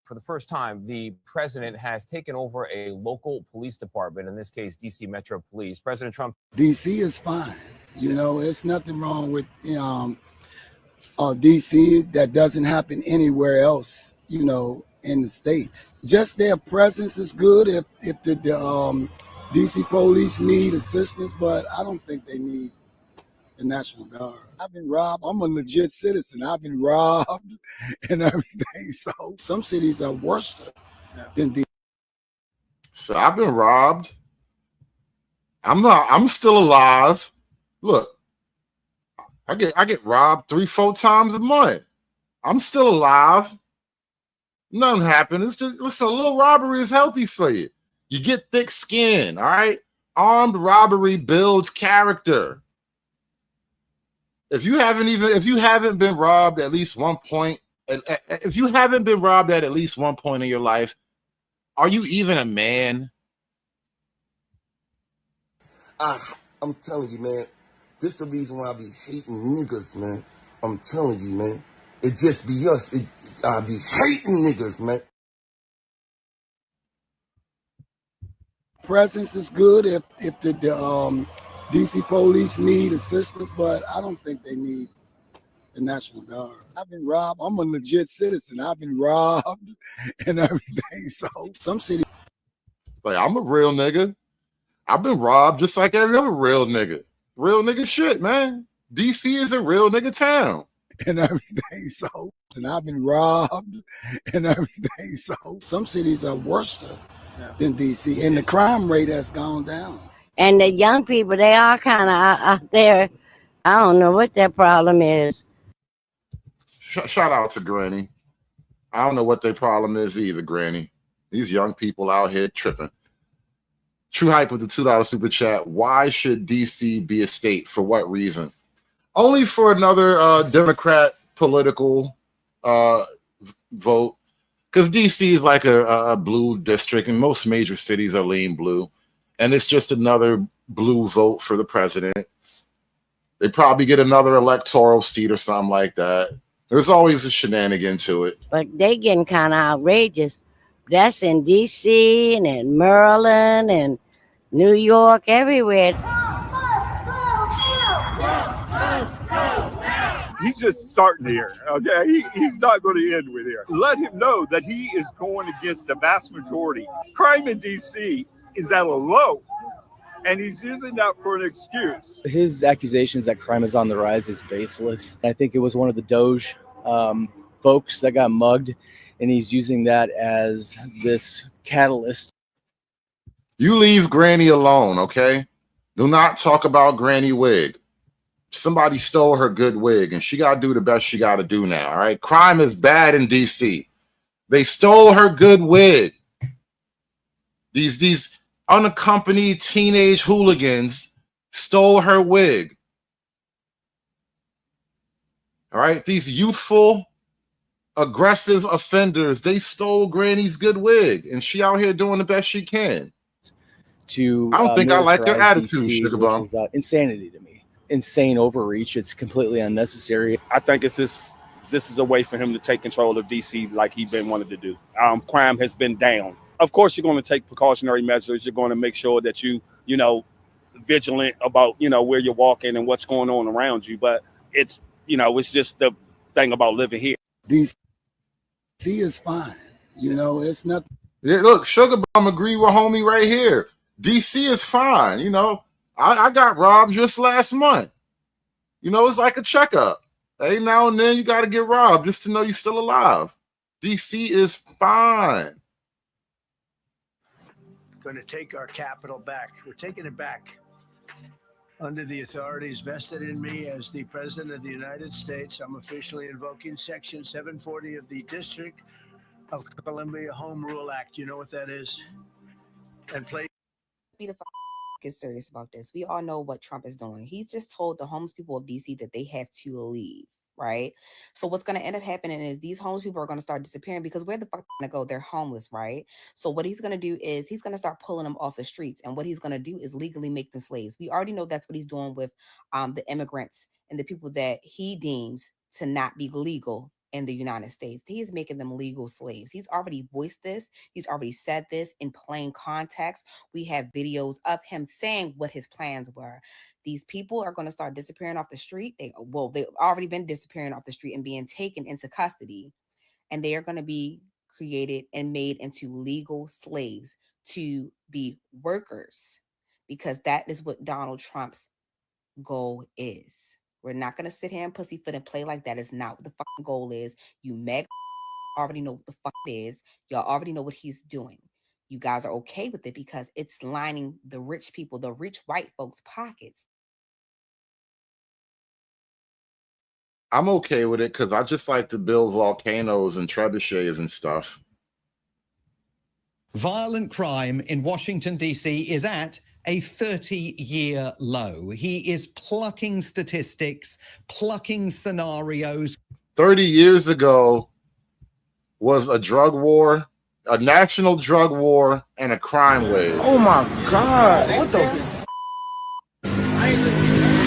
For the first time, the president has taken over a local police department, in this case, D.C. Metro Police. President Trump. D.C. is fine. You know, it's nothing wrong with D.C. that doesn't happen anywhere else, you know, in the States. Just their presence is good if the D.C. police need assistance, but I don't think they need the National Guard. I've been robbed. I'm a legit citizen. I've been robbed and everything. So some cities are worse than D.C. So I've been robbed. I'm still alive. Look, I get robbed 3-4 times a month. I'm still alive. Nothing happened. It's just, listen, a little robbery is healthy for you. You get thick skin, all right? Armed robbery builds character. If you haven't been robbed at least one point, if you haven't been robbed at least one point in your life, are you even a man? I'm telling you, man, this the reason why I be hating niggas, man. I'm telling you, man. It just be us. I be hating niggas, man. Presence is good if the D.C. police need assistance, but I don't think they need the National Guard. I've been robbed. I'm a legit citizen. I've been robbed and everything. So some cities. Like, I'm a real nigga. I've been robbed just like every other real nigga. Real nigga shit, man. DC is a real nigga town. And everything. So, and I've been robbed and everything. So some cities are worse than DC. And the crime rate has gone down. And the young people, they are kind of out there. I don't know what their problem is. Shout out to Granny. I don't know what their problem is either, Granny. These young people out here tripping. True Hype with the $2 super chat. Why should DC be a state? For what reason? Only for another Democrat political vote. Because DC is like a blue district, and most major cities are lean blue. And it's just another blue vote for the president. They probably get another electoral seat or something like that. There's always a shenanigan to it. But they getting kind of outrageous. That's in D.C. and in Maryland and New York, everywhere. He's just starting here, okay? He's not going to end with here. Let him know that he is going against the vast majority. Crime in D.C. is at a low, and he's using that for an excuse. His accusations that crime is on the rise is baseless. I think it was one of the Doge folks that got mugged, and he's using that as this catalyst. You leave Granny alone, okay? Do not talk about Granny wig. Somebody stole her good wig, and she got to do the best she got to do now, all right? Crime is bad in D.C. They stole her good wig. These unaccompanied teenage hooligans stole her wig. All right? These youthful, aggressive offenders, they stole Granny's good wig, and she out here doing the best she can. I don't think I like your attitude, DC, Sugar Bum. which is insanity to me. Insane overreach. It's completely unnecessary. I think this is a way for him to take control of DC like he's been wanted to do. Crime has been down. Of course, you're going to take precautionary measures. You're going to make sure that you vigilant about, where you're walking and what's going on around you. But it's just the thing about living here. DC is fine. It's nothing. Yeah, look, Sugar Bum agree with homie right here. DC is fine. I got robbed just last month. It's like a checkup. Hey, now and then you got to get robbed just to know you're still alive. DC is fine. Going to take our capital back. We're taking it back. Under the authorities vested in me as the President of the United States, I'm officially invoking Section 740 of the District of Columbia Home Rule Act. You know what that is? And play. Get serious about this. We all know what Trump is doing. He's just told the homeless people of DC that they have to leave, right? So what's going to end up happening is these homeless people are going to start disappearing because where the fuck are they going to go? They're homeless, right? So what he's going to do is he's going to start pulling them off the streets, and what he's going to do is legally make them slaves. We already know that's what he's doing with the immigrants and the people that he deems to not be legal in the United States. He is making them legal slaves. He's already voiced this. He's already said this in plain context. We have videos of him saying what his plans were. These people are going to start disappearing off the street. They've already been disappearing off the street and being taken into custody. And they are going to be created and made into legal slaves to be workers, because that is what Donald Trump's goal is. We're not going to sit here and pussyfoot and play like that. Is not what the fucking goal is. You meg already know what the fuck it is. Y'all already know what he's doing. You guys are okay with it because it's lining the rich people, the rich white folks' pockets. I'm okay with it because I just like to build volcanoes and trebuchets and stuff. Violent crime in Washington, D.C. is at a 30-year low. He is plucking statistics, plucking scenarios. 30 years ago was a drug war, a national drug war, and a crime wave. Oh my God, what the f***?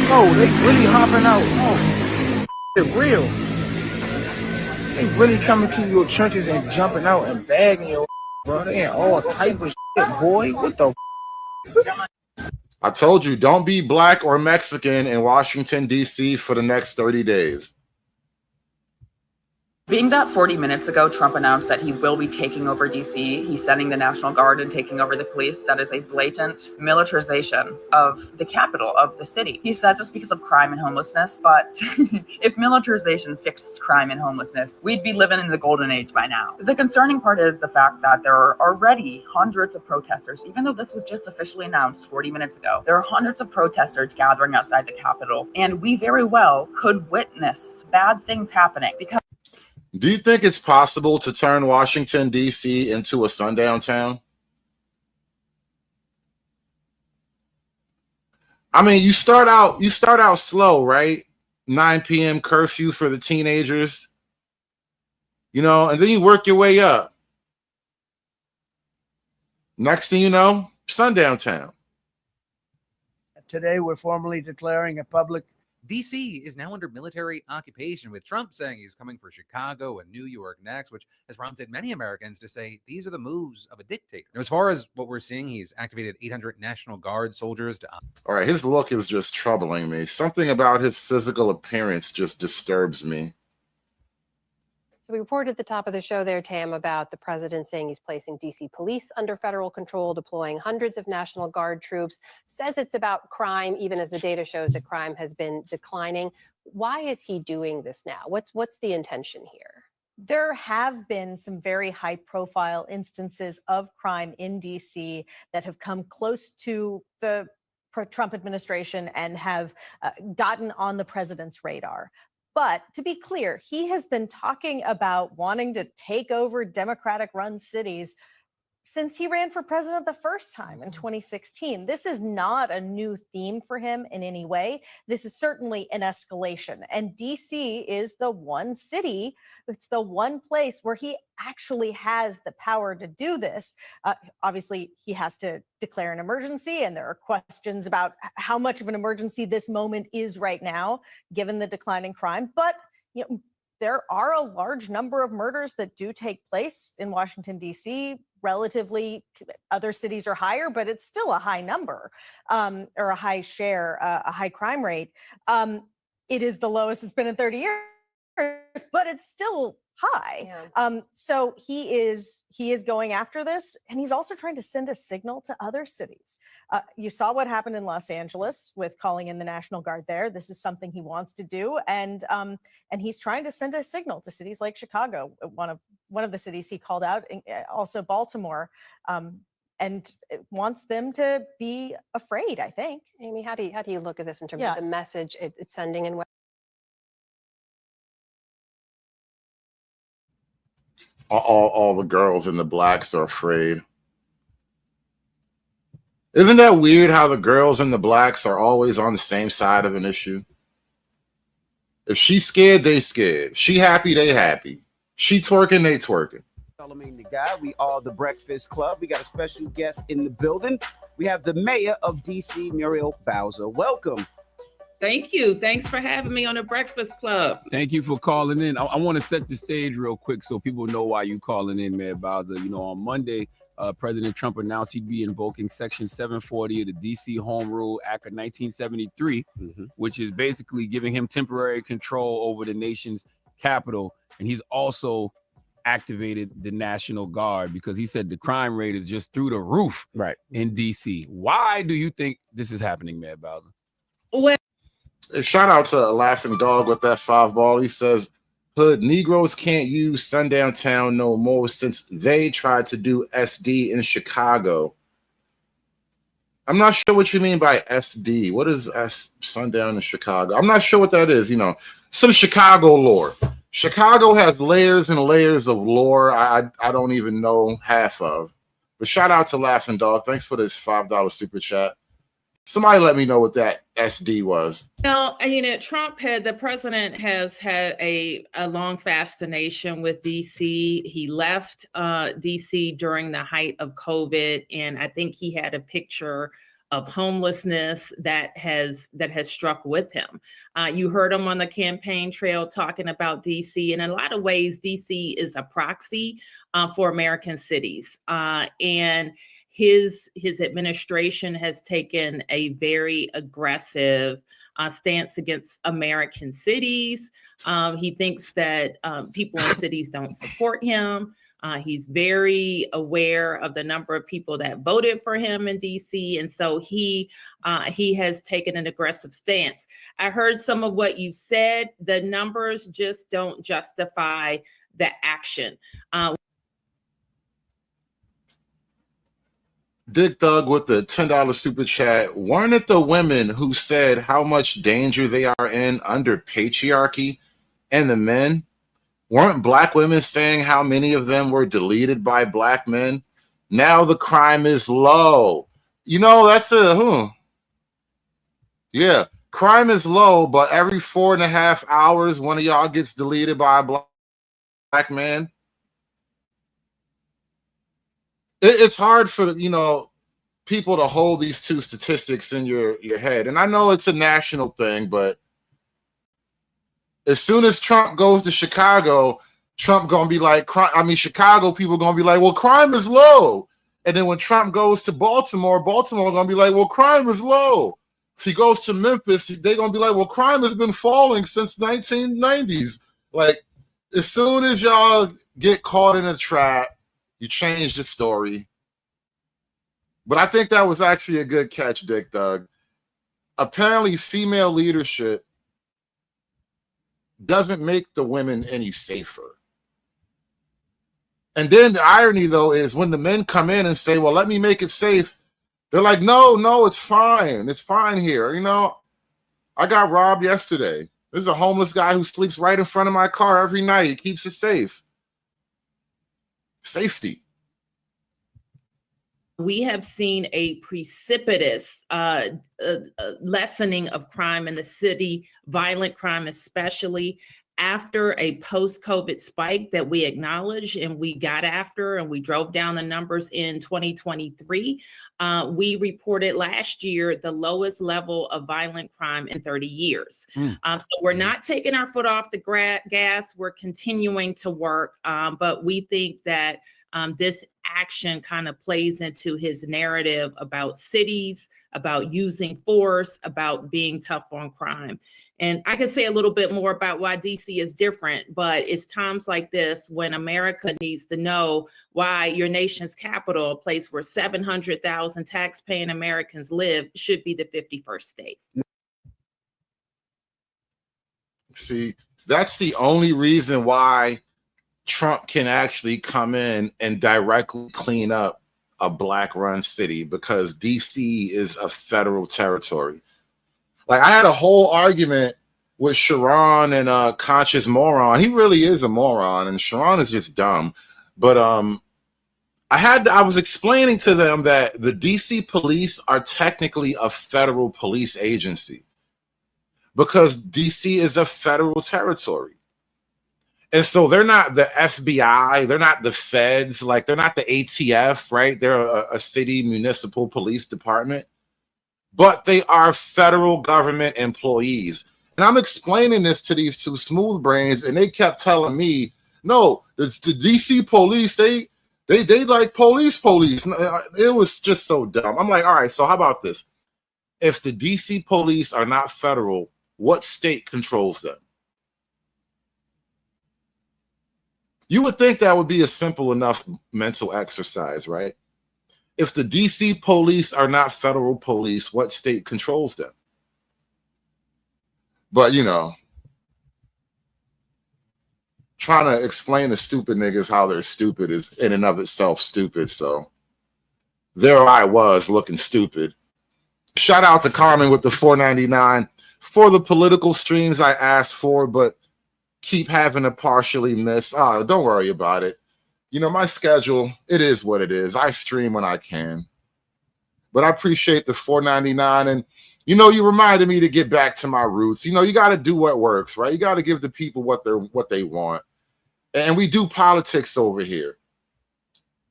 No, they really hopping out. Oh, it's real. They really coming to your churches and jumping out and bagging your bro. They ain't all type of shit, boy. What the f***? I told you, don't be black or Mexican in Washington, D.C. for the next 30 days. Being that 40 minutes ago, Trump announced that he will be taking over DC, he's sending the National Guard and taking over the police. That is a blatant militarization of the capital, of the city. He said just because of crime and homelessness, but if militarization fixed crime and homelessness, we'd be living in the golden age by now. The concerning part is the fact that there are already hundreds of protesters, even though this was just officially announced 40 minutes ago. There are hundreds of protesters gathering outside the Capitol, and we very well could witness bad things happening because Do you think it's possible to turn Washington, D.C. into a sundown town? I mean, you start out slow, right? 9 p.m. curfew for the teenagers, you know, and then you work your way up. Next thing you know, sundown town. Today, we're formally declaring a public. D.C. is now under military occupation, with Trump saying he's coming for Chicago and New York next, which has prompted many Americans to say these are the moves of a dictator. Now, as far as what we're seeing, he's activated 800 National Guard soldiers to... All right, his look is just troubling me. Something about his physical appearance just disturbs me. So we reported at the top of the show there, Tam, about the president saying he's placing D.C. police under federal control, deploying hundreds of National Guard troops, says it's about crime, even as the data shows that crime has been declining. Why is he doing this now? What's the intention here? There have been some very high-profile instances of crime in D.C. that have come close to the Trump administration and have gotten on the president's radar. But to be clear, he has been talking about wanting to take over Democratic-run cities since he ran for president the first time in 2016. This is not a new theme for him in any way. This is certainly an escalation. And DC is the one city, it's the one place where he actually has the power to do this. Obviously, he has to declare an emergency, and there are questions about how much of an emergency this moment is right now, given the decline in crime. But you know, there are a large number of murders that do take place in Washington, D.C. Relatively, other cities are higher, but it's still a high number, or a high share, a high crime rate. It is the lowest it's been in 30 years, but it's still high. Yeah. So he is going after this, and he's also trying to send a signal to other cities. You saw what happened in Los Angeles with calling in the National Guard there. This is something he wants to do, and he's trying to send a signal to cities like Chicago, one of the cities he called out, also Baltimore, and wants them to be afraid, I think. Amy, how do you look at this in terms of the message it's sending and what? All the girls and the blacks are afraid. Isn't that weird how the girls and the blacks are always on the same side of an issue? If she's scared, they scared. If she happy, they happy. She twerking, they twerking. Charlamagne the Guy. We are the Breakfast Club. We got a special guest in the building. We have the mayor of DC, Muriel Bowser. Welcome. Thank you. Thanks for having me on the Breakfast Club. Thank you for calling in. I want to set the stage real quick so people know why you calling in, Mayor Bowser. You know, on Monday, President Trump announced he'd be invoking Section 740 of the D.C. Home Rule Act of 1973, which is basically giving him temporary control over the nation's capital. And he's also activated the National Guard because he said the crime rate is just through the roof in D.C. Why do you think this is happening, Mayor Bowser? Well, shout out to Laughing Dog with that 5 ball. He says, Hood, Negroes can't use Sundown Town no more since they tried to do SD in Chicago. I'm not sure what you mean by SD. What is Sundown in Chicago? I'm not sure what that is. You know, some Chicago lore. Chicago has layers and layers of lore I don't even know half of. But shout out to Laughing Dog. Thanks for this $5 super chat. Somebody let me know what that SD was. Well, you know, the president has had a long fascination with DC. He left DC during the height of COVID, and I think he had a picture of homelessness that has struck with him. You heard him on the campaign trail talking about DC. In a lot of ways, DC is a proxy for American cities, and his administration has taken a very aggressive stance against American cities. He thinks that people in cities don't support him. He's very aware of the number of people that voted for him in DC, and so he has taken an aggressive stance. I heard some of what you said. The numbers just don't justify the action. Dick Thug with the $10 super chat. Weren't it the women who said how much danger they are in under patriarchy, and the men? Weren't black women saying how many of them were deleted by black men? Now the crime is low. You know, that's yeah, crime is low, but every 4.5 hours, one of y'all gets deleted by a black man. It's hard for, you know, people to hold these two statistics in your head. And I know it's a national thing, but as soon as Trump goes to Chicago, Trump gonna be like, Chicago people gonna be like, well, crime is low. And then when Trump goes to Baltimore gonna be like, well, crime is low. If he goes to Memphis, they're gonna be like, well, crime has been falling since 1990s. Like, as soon as y'all get caught in a trap, you change the story. But I think that was actually a good catch, Dick Doug. Apparently, female leadership doesn't make the women any safer. And then the irony, though, is when the men come in and say, well, let me make it safe, they're like, no, it's fine. It's fine here. You know, I got robbed yesterday. There's a homeless guy who sleeps right in front of my car every night. He keeps it safe. Safety. We have seen a precipitous lessening of crime in the city, violent crime especially, after a post-COVID spike that we acknowledged and we got after, and we drove down the numbers in 2023. We reported last year the lowest level of violent crime in 30 years. So we're not taking our foot off the gas. We're continuing to work, but we think that this action kind of plays into his narrative about cities, about using force, about being tough on crime. And I can say a little bit more about why DC is different, but it's times like this when America needs to know why your nation's capital, a place where 700,000 tax-paying Americans live, should be the 51st state. See, that's the only reason why Trump can actually come in and directly clean up a black-run city, because DC is a federal territory. Like, I had a whole argument with Sharon and Conscious Moron. He really is a moron, and Sharon is just dumb. But I was explaining to them that the DC police are technically a federal police agency because DC is a federal territory. And so they're not the FBI, they're not the feds, like they're not the ATF, right? They're a city municipal police department. but they are federal government employees. And I'm explaining this to these two smooth brains, and they kept telling me, no, it's the DC police, they like police. It was just so dumb. I'm like, all right, so how about this? If the DC police are not federal, what state controls them? You would think that would be a simple enough mental exercise, right? If the DC police are not federal police, what state controls them? But, you know, trying to explain to stupid niggas how they're stupid is in and of itself stupid. So there I was looking stupid. Shout out to Carmen with the $4.99 for the political streams I asked for, but keep having to partially miss. Oh, don't worry about it. You know, my schedule, it is what it is. I stream when I can. But I appreciate the $4.99. And, you know, you reminded me to get back to my roots. You know, you got to do what works, right? You got to give the people what they want. And we do politics over here.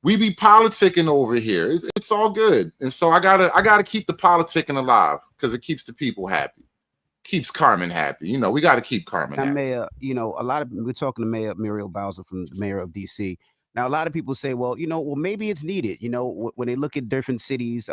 We be politicking over here. It's all good. And so I gotta keep the politicking alive because it keeps the people happy. Keeps Carmen happy. You know, we got to keep Carmen happy. Mayor, you know, we're talking to Mayor Muriel Bowser from the mayor of DC. Now, a lot of people say, well, maybe it's needed. You know, when they look at different cities,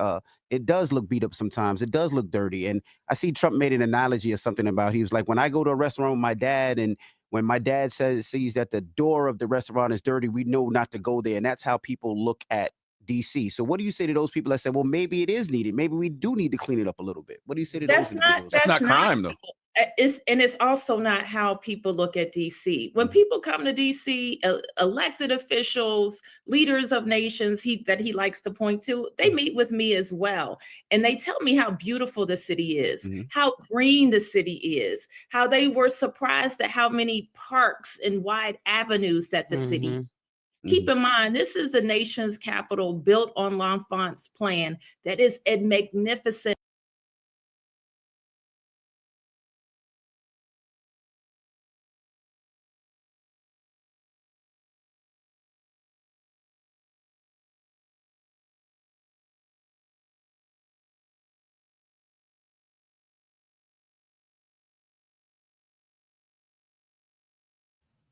it does look beat up sometimes. It does look dirty. And I see Trump made an analogy or something about, he was like, when I go to a restaurant with my dad, and when my dad sees that the door of the restaurant is dirty, we know not to go there. And that's how people look at DC. So what do you say to those people that say, well, maybe it is needed. Maybe we do need to clean it up a little bit. What do you say to those individuals? That's not crime, though. It's also not how people look at DC. When people come to DC, elected officials, leaders of nations that he likes to point to, they meet with me as well. And they tell me how beautiful the city is, how green the city is, how they were surprised at how many parks and wide avenues that the city. Keep in mind, this is the nation's capital built on L'Enfant's plan that is a magnificent.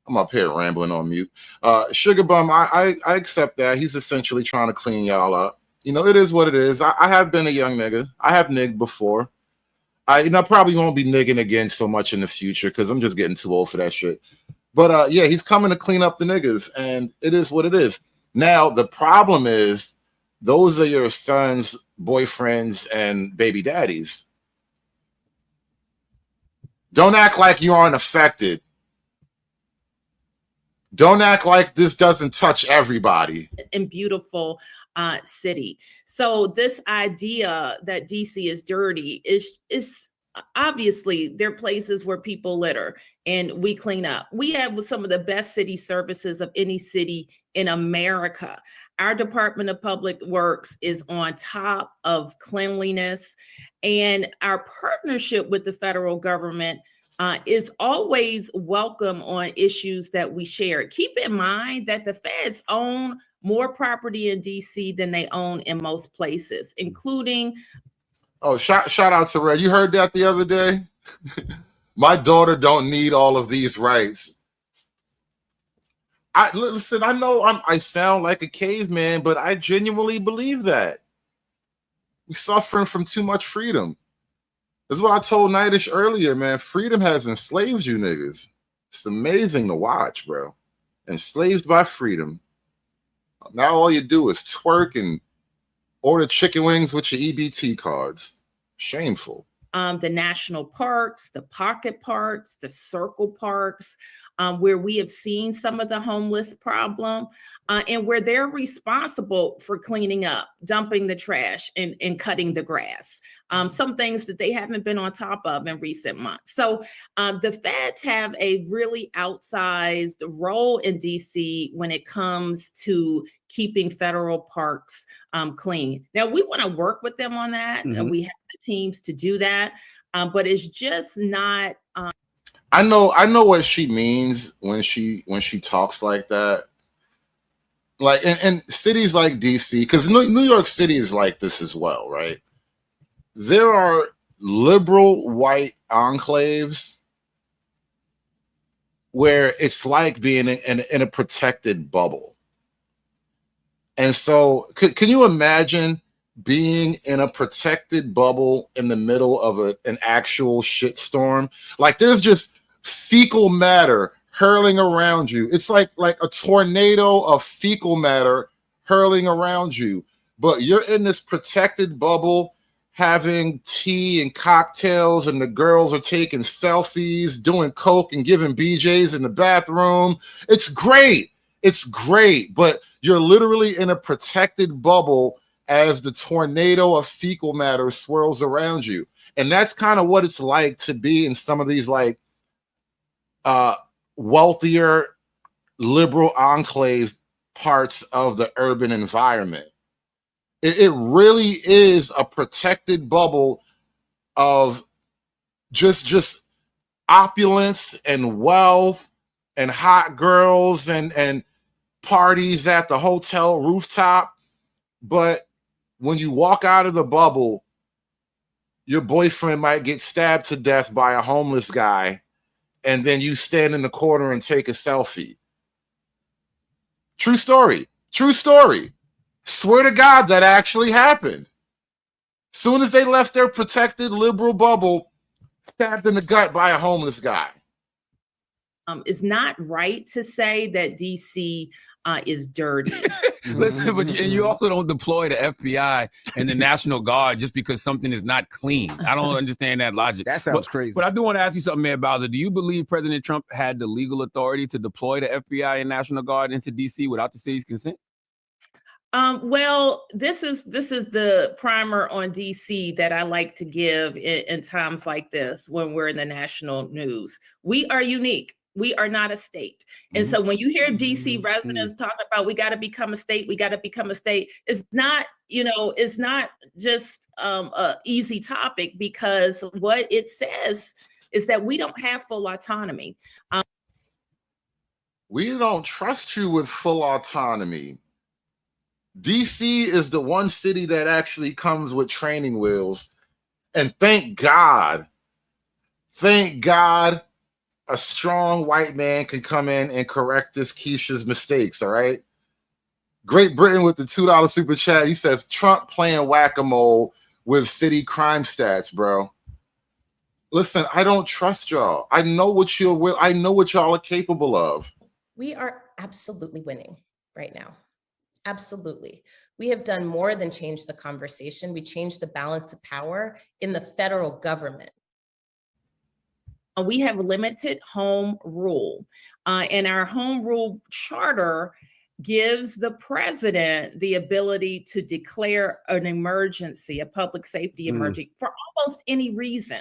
I'm up here rambling on mute. Sugar Bum, I accept that. He's essentially trying to clean y'all up. You know, it is what it is. I have been a young nigga. I have nigged before. I probably won't be nigging again so much in the future because I'm just getting too old for that shit. But yeah, he's coming to clean up the niggas, and it is what it is. Now, the problem is those are your sons, boyfriends, and baby daddies. Don't act like you aren't affected. Don't act like this doesn't touch everybody. And beautiful city. So this idea that DC is dirty is obviously there are places where people litter and we clean up. We have some of the best city services of any city in America. Our Department of Public Works is on top of cleanliness, and our partnership with the federal government is always welcome on issues that we share. Keep in mind that the feds own more property in DC than they own in most places, including. Oh, shout out to Red. You heard that the other day? My daughter don't need all of these rights. Listen, I know I sound like a caveman, but I genuinely believe that. We're suffering from too much freedom. That's what I told Nightish earlier, man. Freedom has enslaved you niggas. It's amazing to watch, bro. Enslaved by freedom. Now all you do is twerk and order chicken wings with your EBT cards. Shameful. The national parks, the pocket parks, the circle parks, where we have seen some of the homeless problem, and where they're responsible for cleaning up, dumping the trash, and cutting the grass. Some things that they haven't been on top of in recent months. So the feds have a really outsized role in DC when it comes to keeping federal parks clean. Now, we want to work with them on that. We have the teams to do that, but it's just not. I know what she means when she talks like that. Like in cities like DC, because New York City is like this as well, right? there are liberal white enclaves where it's like being in a protected bubble. And so can you imagine being in a protected bubble in the middle of an actual shitstorm? Like there's just fecal matter hurling around you. It's like a tornado of fecal matter hurling around you, but you're in this protected bubble having tea and cocktails, and the girls are taking selfies, doing coke and giving BJs in the bathroom. It's great. It's great, but you're literally in a protected bubble as the tornado of fecal matter swirls around you. And that's kind of what it's like to be in some of these like wealthier liberal enclave parts of the urban environment. It really is a protected bubble of just opulence and wealth and hot girls and parties at the hotel rooftop. But when you walk out of the bubble, your boyfriend might get stabbed to death by a homeless guy, and then you stand in the corner and take a selfie. True story. True story. Swear to God, that actually happened. Soon as they left their protected liberal bubble, stabbed in the gut by a homeless guy. It's not right to say that DC is dirty. Listen, but you also don't deploy the FBI and the National Guard just because something is not clean. I don't understand that logic. That sounds crazy. But I do want to ask you something, Mayor Bowser. Do you believe President Trump had the legal authority to deploy the FBI and National Guard into DC without the city's consent? Well, this is the primer on DC that I like to give in times like this when we're in the national news. We are unique. We are not a state. And so when you hear DC residents talk about we got to become a state, we got to become a state, it's not, it's not just a easy topic, because what it says is that we don't have full autonomy. We don't trust you with full autonomy. DC is the one city that actually comes with training wheels. And thank God, a strong white man can come in and correct this Keisha's mistakes, all right? Great Britain with the $2 super chat. He says, Trump playing whack-a-mole with city crime stats, bro. Listen, I don't trust y'all. I know what y'all are capable of. We are absolutely winning right now. Absolutely. We have done more than change the conversation. We changed the balance of power in the federal government. We have limited home rule, and our home rule charter gives the president the ability to declare an emergency, a public safety emergency, for almost any reason.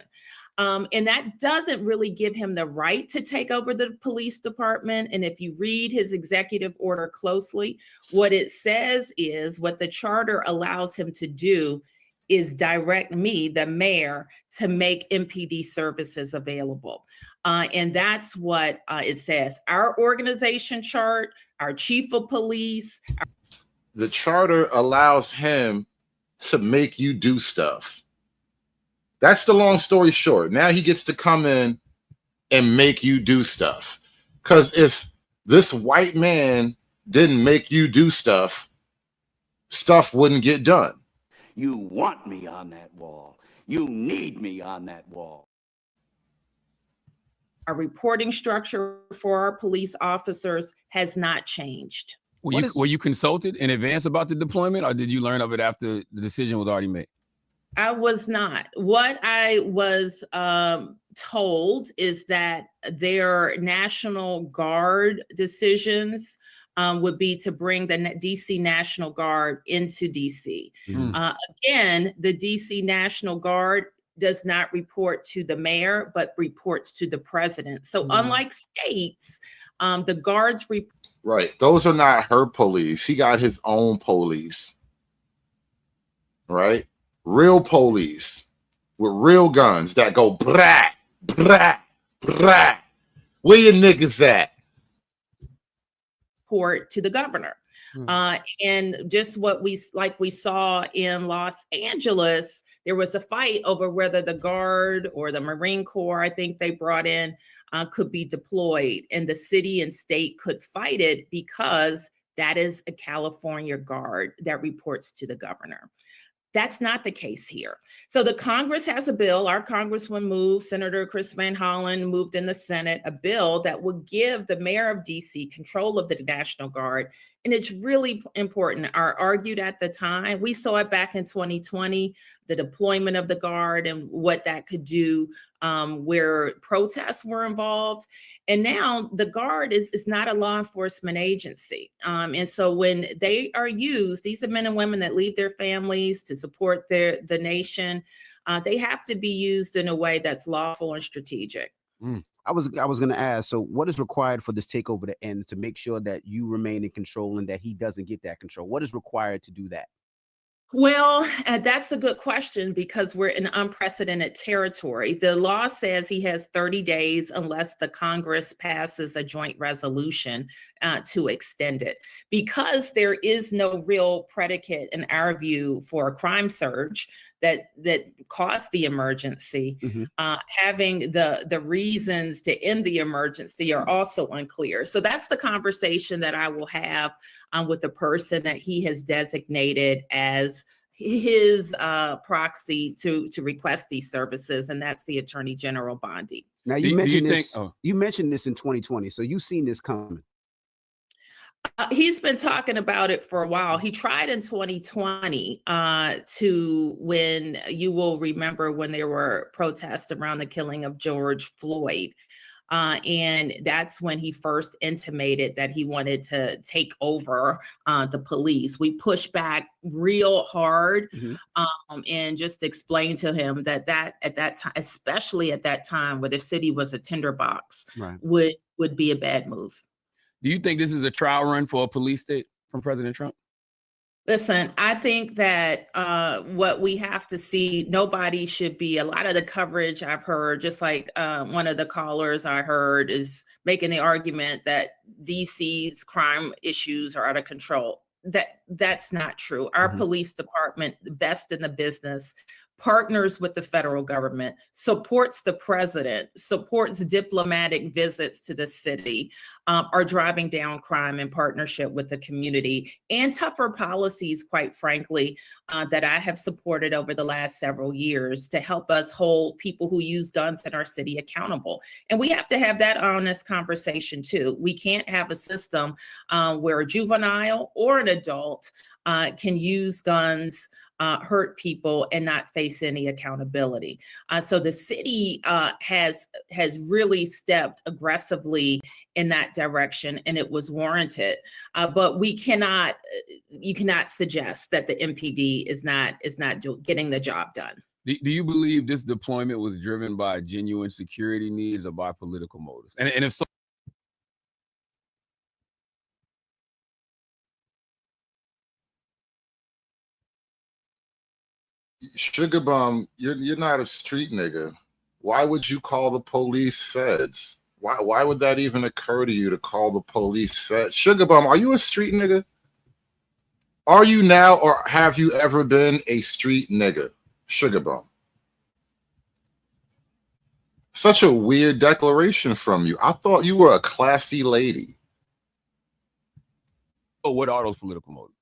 And that doesn't really give him the right to take over the police department. And if you read his executive order closely, what it says is what the charter allows him to do is direct me, the mayor, to make MPD services available. And that's what it says. Our organization chart, our chief of police. The charter allows him to make you do stuff. That's the long story short. Now he gets to come in and make you do stuff. Because if this white man didn't make you do stuff, stuff wouldn't get done. You want me on that wall. You need me on that wall. Our reporting structure for our police officers has not changed. Were you consulted in advance about the deployment, or did you learn of it after the decision was already made? I was not. What I was told is that their National Guard decisions would be to bring the DC National Guard into DC. Again, the DC National Guard does not report to the mayor, but reports to the president. So unlike states, the guards Right. Those are not her police. He got his own police. Right? Real police with real guns that go brat, brat, brat. Where your niggas at? report to the governor. And just what we saw in Los Angeles, there was a fight over whether the Guard or the Marine Corps, I think they brought in, could be deployed, and the city and state could fight it because that is a California Guard that reports to the governor. That's not the case here. So the Congress has a bill. Our Congressman moved, Senator Chris Van Hollen moved in the Senate, a bill that would give the mayor of DC control of the National Guard. And it's really important. I argued at the time, we saw it back in 2020, the deployment of the Guard and what that could do where protests were involved. And now the Guard is not a law enforcement agency. And so when they are used, these are men and women that leave their families to support the nation. They have to be used in a way that's lawful and strategic. I was going to ask, so what is required for this takeover to end to make sure that you remain in control and that he doesn't get that control? What is required to do that? Well, that's a good question because we're in unprecedented territory. The law says he has 30 days unless the Congress passes a joint resolution to extend it. Because there is no real predicate in our view for a crime surge that caused the emergency, having the reasons to end the emergency are also unclear. So that's the conversation that I will have with the person that he has designated as his proxy to request these services, and that's the Attorney General Bondi. Now you mentioned this. You mentioned this in 2020, so you've seen this coming. He's been talking about it for a while. He tried in 2020 to, when you will remember when there were protests around the killing of George Floyd. And that's when he first intimated that he wanted to take over the police. We pushed back real hard and just explained to him that at that time, especially at that time where the city was a tinderbox, would be a bad move. Do you think this is a trial run for a police state from President Trump? Listen, I think that what we have to see, nobody should be, a lot of the coverage I've heard, just like one of the callers I heard is making the argument that DC's crime issues are out of control. That's not true. Our police department, the best in the business, partners with the federal government, supports the president, supports diplomatic visits to the city, are driving down crime in partnership with the community, and tougher policies, quite frankly, that I have supported over the last several years to help us hold people who use guns in our city accountable. And we have to have that honest conversation too. We can't have a system where a juvenile or an adult can use guns, hurt people, and not face any accountability. So the city has really stepped aggressively in that direction, and it was warranted. But you cannot suggest that the MPD is not getting the job done. Do you believe this deployment was driven by genuine security needs or by political motives? And if so, Sugar Bum, you're not a street nigga. Why would you call the police feds? Why would that even occur to you to call the police feds? Sugar Bum, are you a street nigga? Are you now, or have you ever been a street nigga? Sugar Bum. Such a weird declaration from you. I thought you were a classy lady. Oh, what are those political motives?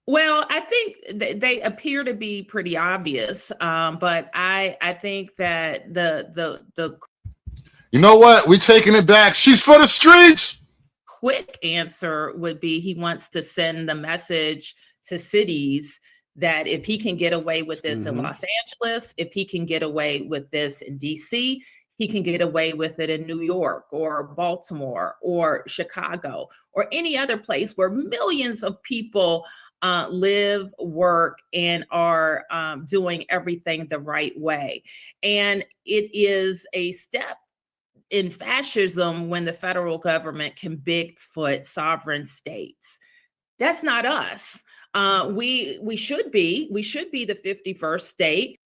Well, I think they appear to be pretty obvious, but I think that the you know what? We're taking it back. She's for the streets. Quick answer would be he wants to send the message to cities that if he can get away with this in Los Angeles, if he can get away with this in DC, he can get away with it in New York or Baltimore or Chicago or any other place where millions of people live, work, and are doing everything the right way. And it is a step in fascism when the federal government can Bigfoot sovereign states. That's not us. We should be the 51st state.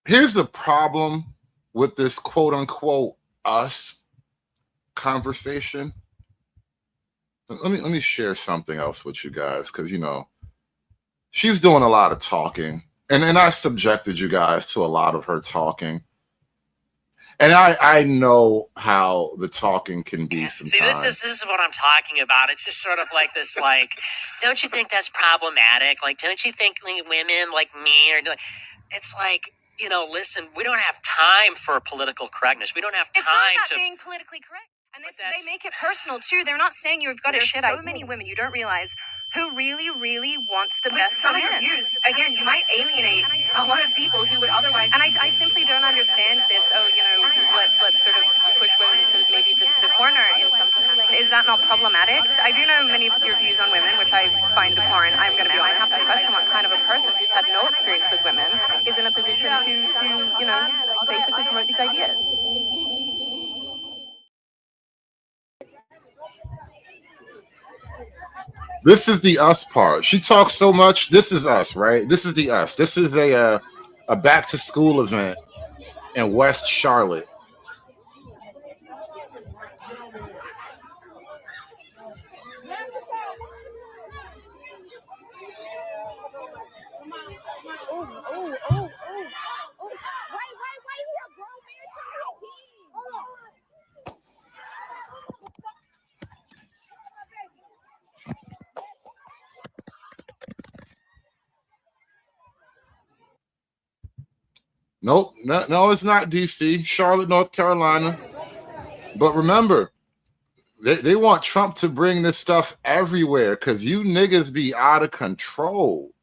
Here's the problem with this quote unquote us conversation. let me share something else with you guys, because she's doing a lot of talking, and I subjected you guys to a lot of her talking, and I know how the talking can be sometimes. See, this is what I'm talking about. It's just sort of like this, like, don't you think that's problematic? Like, don't you think women like me are doing? It's like, listen, we don't have time for political correctness. We don't have time It's not about to being politically correct. And they make it personal too. They're not saying you've got to shit. So many women you don't realize who really, really wants the best for men. Again, you might alienate a lot of people who would otherwise. And I simply don't understand this. Oh, let's sort of push women to maybe the corner in something. Is that not problematic? I do know many of your views on women, which I find abhorrent. I'm going to be honest. I have to question what kind of a person who's had no experience with women is in a position to basically promote these ideas. This is the us part. She talks so much. This is us, right? This is the us. This is a back to school event in West Charlotte. Nope, no, it's not DC, Charlotte, North Carolina. But remember, they want Trump to bring this stuff everywhere because you niggas be out of control.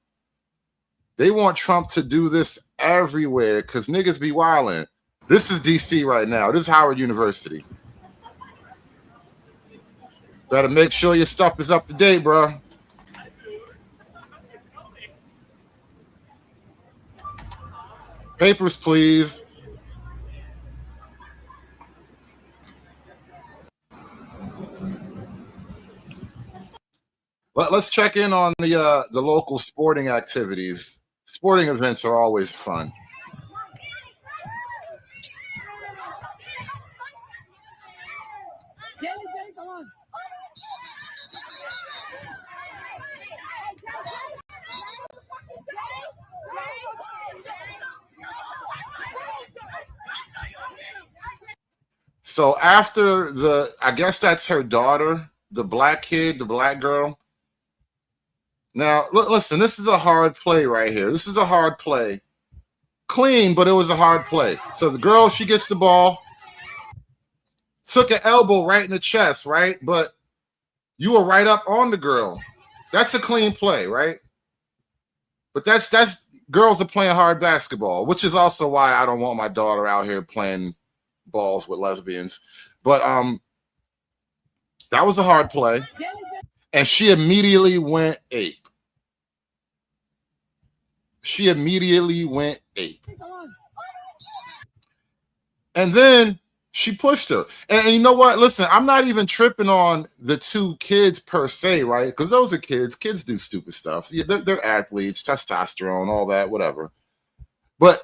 They want Trump to do this everywhere because niggas be wilding. This is DC right now. This is Howard University. Better make sure your stuff is up to date, bro. Papers, please. Let's check in on the local sporting activities. Sporting events are always fun. So after I guess that's her daughter, the black kid, the black girl. Now, listen, this is a hard play right here. This is a hard play. Clean, but it was a hard play. So the girl, she gets the ball, took an elbow right in the chest, right? But you were right up on the girl. That's a clean play, right? But that's girls are playing hard basketball, which is also why I don't want my daughter out here playing balls with lesbians. But that was a hard play. And she immediately went ape. She immediately went ape. And then she pushed her. And you know what? Listen, I'm not even tripping on the two kids per se, right? Because those are kids. Kids do stupid stuff. Yeah, they're athletes, testosterone, all that, whatever. But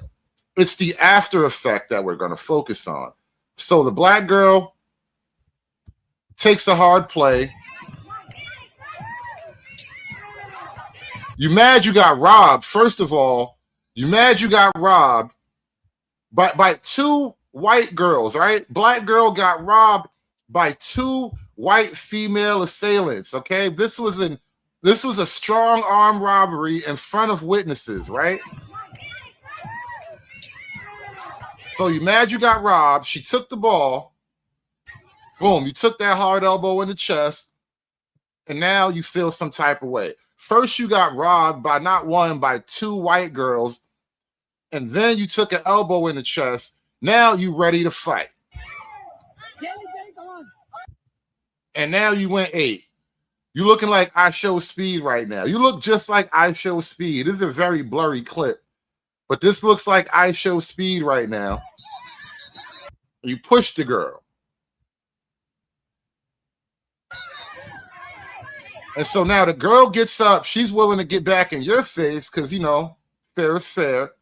it's the after effect that we're going to focus on. So the black girl takes a hard play. You mad you got robbed. First of all, you mad you got robbed by two white girls, right? Black girl got robbed by two white female assailants, okay? This was a strong arm robbery in front of witnesses, right? So you mad you got robbed. She took the ball. Boom, you took that hard elbow in the chest, and now you feel some type of way. First, you got robbed by not one, by two white girls, and then you took an elbow in the chest. Now you ready to fight. And now you went ape. You looking like I Show Speed right now. You look just like I Show Speed. This is a very blurry clip, but this looks like I Show Speed right now. You pushed the girl. And so now the girl gets up. She's willing to get back in your face because, fair is fair.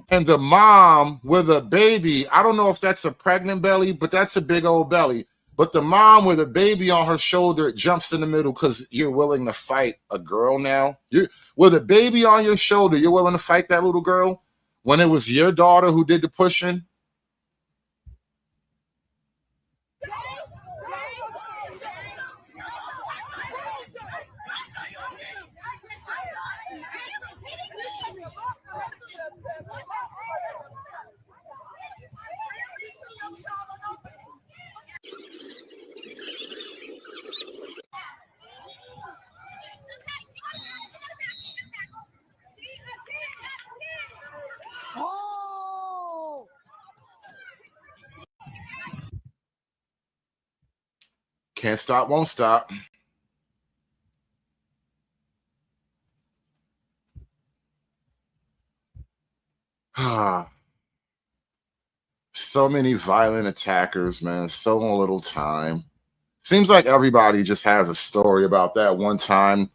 And the mom with a baby, I don't know if that's a pregnant belly, but that's a big old belly. But the mom with a baby on her shoulder jumps in the middle because you're willing to fight a girl now. You're with a baby on your shoulder, you're willing to fight that little girl when it was your daughter who did the pushing. Oh! Can't stop, won't stop. So many violent attackers, man. So little time. Seems like everybody just has a story about that one time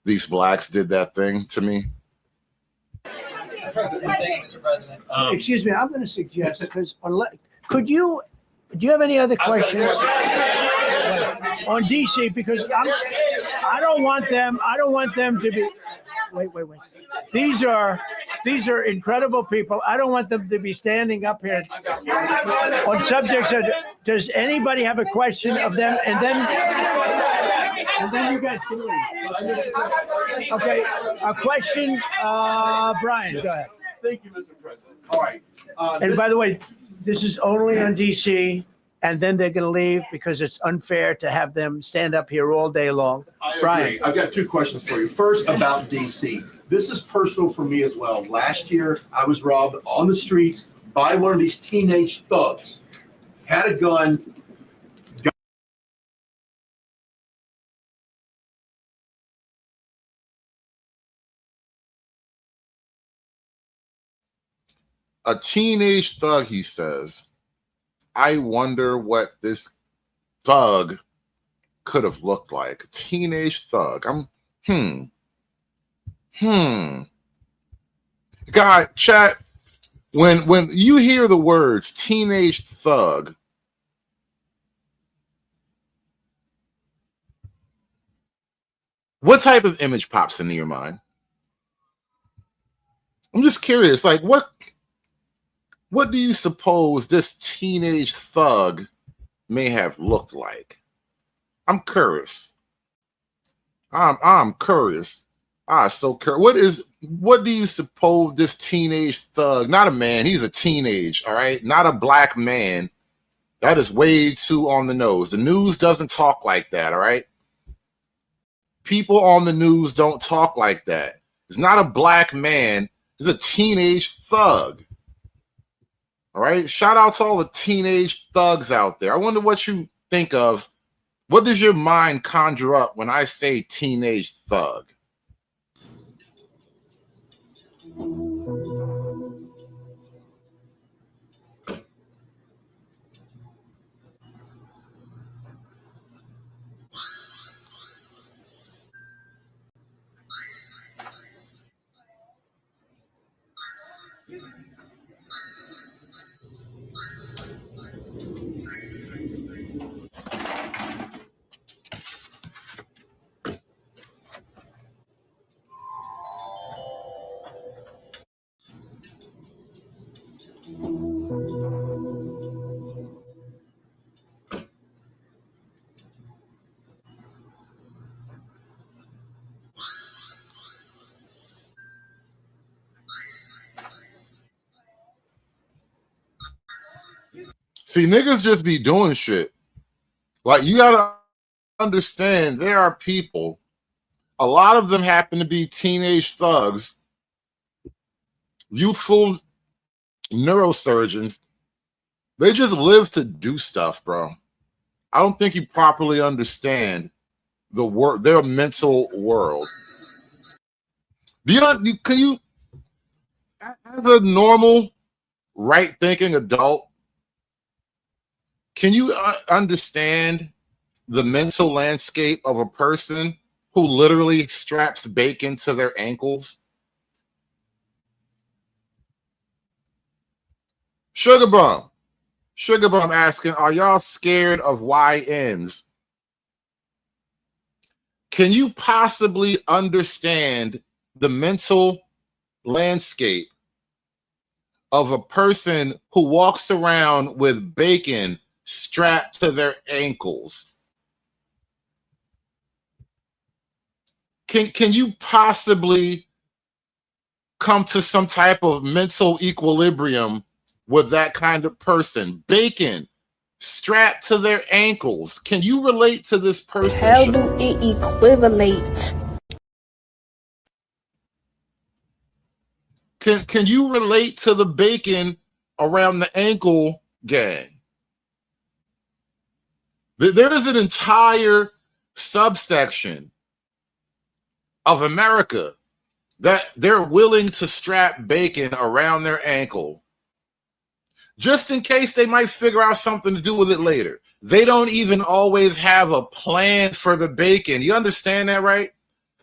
these blacks did that thing to me. Mr. President. Excuse me, I'm going to suggest, because do you have any other questions on DC? Because I don't want them to be. Wait. These are incredible people. I don't want them to be standing up here on subjects. Does anybody have a question of them? And then you guys can leave. Okay, a question, Brian, go ahead. Thank you, Mr. President. All right. And by the way, this is only on DC, and then they're going to leave because it's unfair to have them stand up here all day long. I agree. Brian. I've got two questions for you. First, about DC. This is personal for me as well. Last year, I was robbed on the streets by one of these teenage thugs. Had a gun. A teenage thug, he says. I wonder what this thug could have looked like. A teenage thug. God, chat, when you hear the words teenage thug, what type of image pops into your mind? I'm just curious, like what do you suppose this teenage thug may have looked like? I'm curious. I'm curious. So curious. What do you suppose this teenage thug, not a man, he's a teenage, all right? Not a black man. That is way too on the nose. The news doesn't talk like that, all right? People on the news don't talk like that. It's not a black man, it's a teenage thug. All right. Shout out to all the teenage thugs out there. I wonder what you think of. What does your mind conjure up when I say teenage thug? See, niggas just be doing shit. Like, you gotta understand, there are people, a lot of them happen to be teenage thugs, youthful neurosurgeons. They just live to do stuff, bro. I don't think you properly understand their mental world. Can you, as a normal, right-thinking adult, can you understand the mental landscape of a person who literally straps bacon to their ankles? Sugar Bum, Sugar Bum asking, are y'all scared of YNs? Can you possibly understand the mental landscape of a person who walks around with bacon strapped to their ankles? Can you possibly come to some type of mental equilibrium with that kind of person? Bacon strapped to their ankles. Can you relate to this person? How do it equivalate? Can you relate to the bacon around the ankle gang? There is an entire subsection of America that they're willing to strap bacon around their ankle just in case they might figure out something to do with it later. They don't even always have a plan for the bacon. You understand that, right?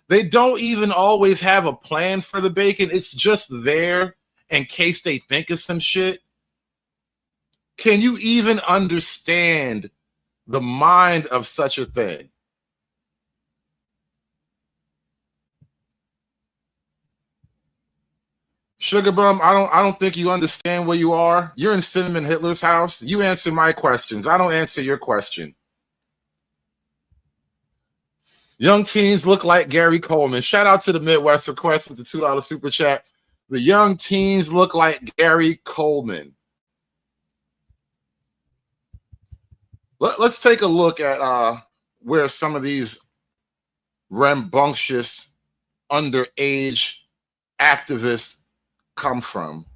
They don't even always have a plan for the bacon. It's just there in case they think of some shit. Can you even understand the mind of such a thing? Sugar Bum, I don't think you understand where you are. You're in Cinnamon Hitler's house. You answer my questions. I don't answer your question. Young teens look like Gary Coleman. Shout out to the Midwest Request with the $2 super chat. The young teens look like Gary Coleman. Let's take a look at where some of these rambunctious underage activists come from.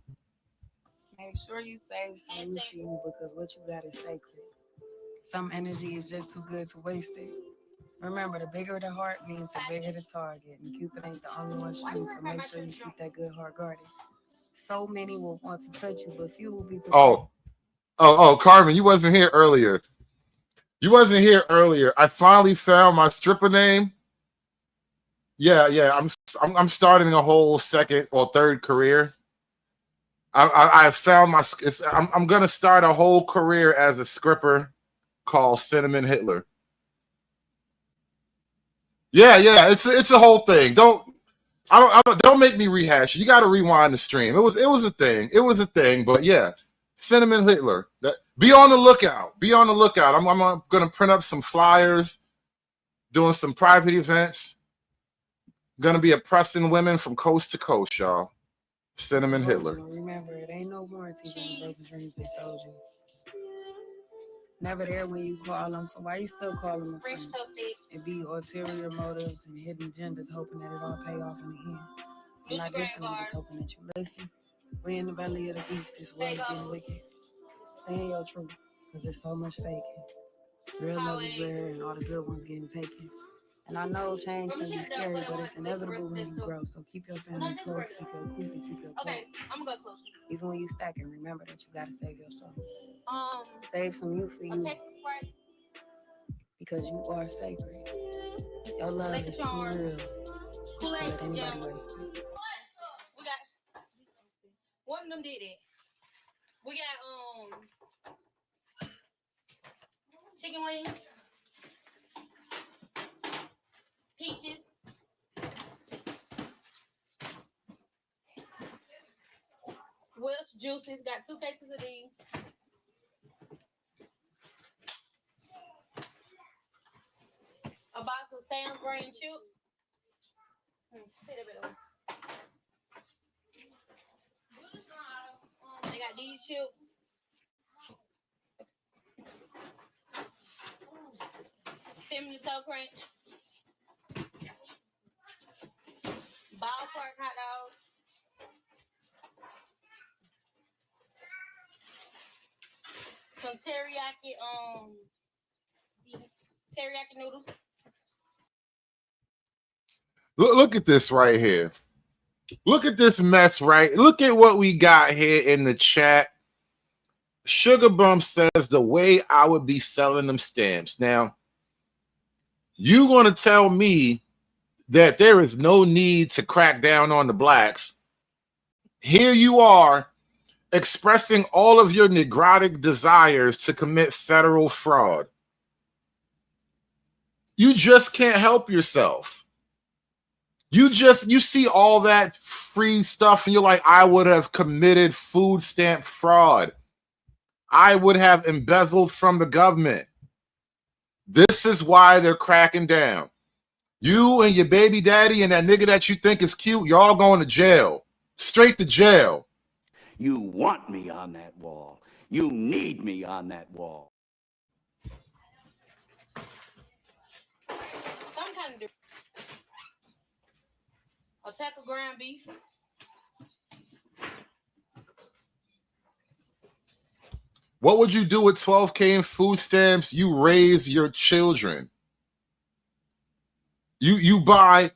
Make sure you save some for you because what you got is sacred. Some energy is just too good to waste it. Remember, the bigger the heart means the bigger the target. And Cupid ain't the only one shooting, so make sure you keep that good heart guarded. So many will want to touch you, but few will be prepared. Oh, Carmen, you wasn't here earlier. You wasn't here earlier. I finally found my stripper name. Yeah. I'm starting a whole second or third career. I found my. I'm gonna start a whole career as a stripper called Cinnamon Hitler. Yeah. It's a whole thing. Don't make me rehash. You got to rewind the stream. It was a thing. It was a thing. But yeah, Cinnamon Hitler. Be on the lookout. Be on the lookout. I'm gonna print up some flyers, doing some private events. Gonna be oppressing women from coast to coast, y'all. Cinnamon Hitler. Remember, it ain't no warranty on the broken dreams they sold you. Never there when you call them, so why you still call them a friend? It be ulterior motives and hidden agendas, hoping that it all pay off in the end. I'm not listening, just hoping that you listen. We in the belly of the beast, this world is getting wicked. Stay in your truth, because there's so much faking. Real love is rare and all the good ones getting taken. And I know change can be scary, but it's inevitable when you grow. So keep your family close, keep your cool, and keep your close. Okay, I'm gonna go close. Even when you stacking, remember that you gotta save your soul. Save some you for you. Because you are sacred. Your love is too real to let anybody waste it. We got one of them did it. We got chicken wings, peaches, Welch juices. Got 2 cases of these. A box of Sam's grain chips. They got these chips. Cinnamon Toast Crunch. Ballpark hot dogs. Some teriyaki noodles. Look at this right here. Look at this mess, right? Look at what we got here in the chat. Sugar Bum says the way I would be selling them stamps. Now, you going to tell me that there is no need to crack down on the blacks. Here you are expressing all of your neurotic desires to commit federal fraud. You just can't help yourself. You see all that free stuff and you're like, I would have committed food stamp fraud. I would have embezzled from the government. This is why they're cracking down. You and your baby daddy and that nigga that you think is cute, you're all going to jail. Straight to jail. You want me on that wall. You need me on that wall. Some kind of a pack of ground beef. What would you do with 12K in food stamps? You raise your children. You buy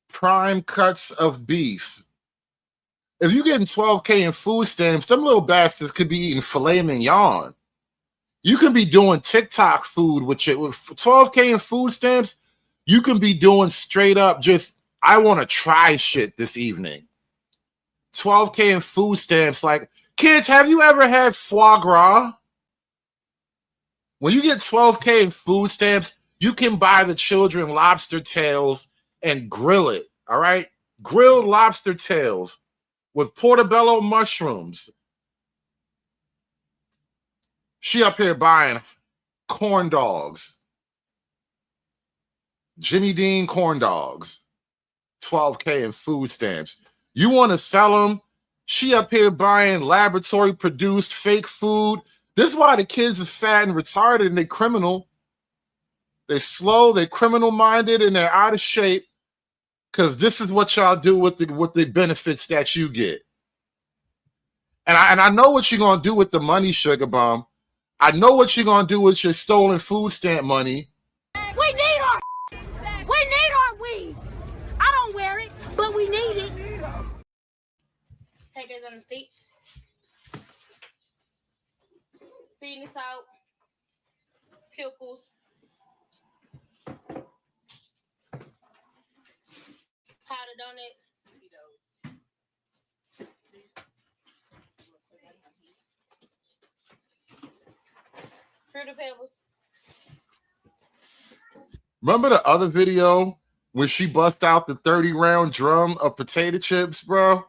prime cuts of beef. If you're getting 12K in food stamps, them little bastards could be eating filet mignon. You can be doing TikTok food with 12K in food stamps. You can be doing straight up just, I want to try shit this evening. 12K in food stamps. Like, kids, have you ever had foie gras? When you get 12K in food stamps, you can buy the children lobster tails and grill it, all right? Grilled lobster tails with portobello mushrooms. She up here buying corn dogs. Jimmy Dean corn dogs. 12K in food stamps. You want to sell them? She up here buying laboratory produced fake food. This is why the kids is fat and retarded and they criminal. They're slow, they're criminal minded, and they're out of shape because this is what y'all do with the benefits that you get. And I know what you're gonna do with the money, Sugar Bomb. I know what you're gonna do with your stolen food stamp money. We need our weed. I don't wear it, but we need it. Packers on the sticks. Seasoning salt. Pickles. Powdered donuts. Fruity pebbles. Remember the other video when she bust out the 30-round drum of potato chips, bro?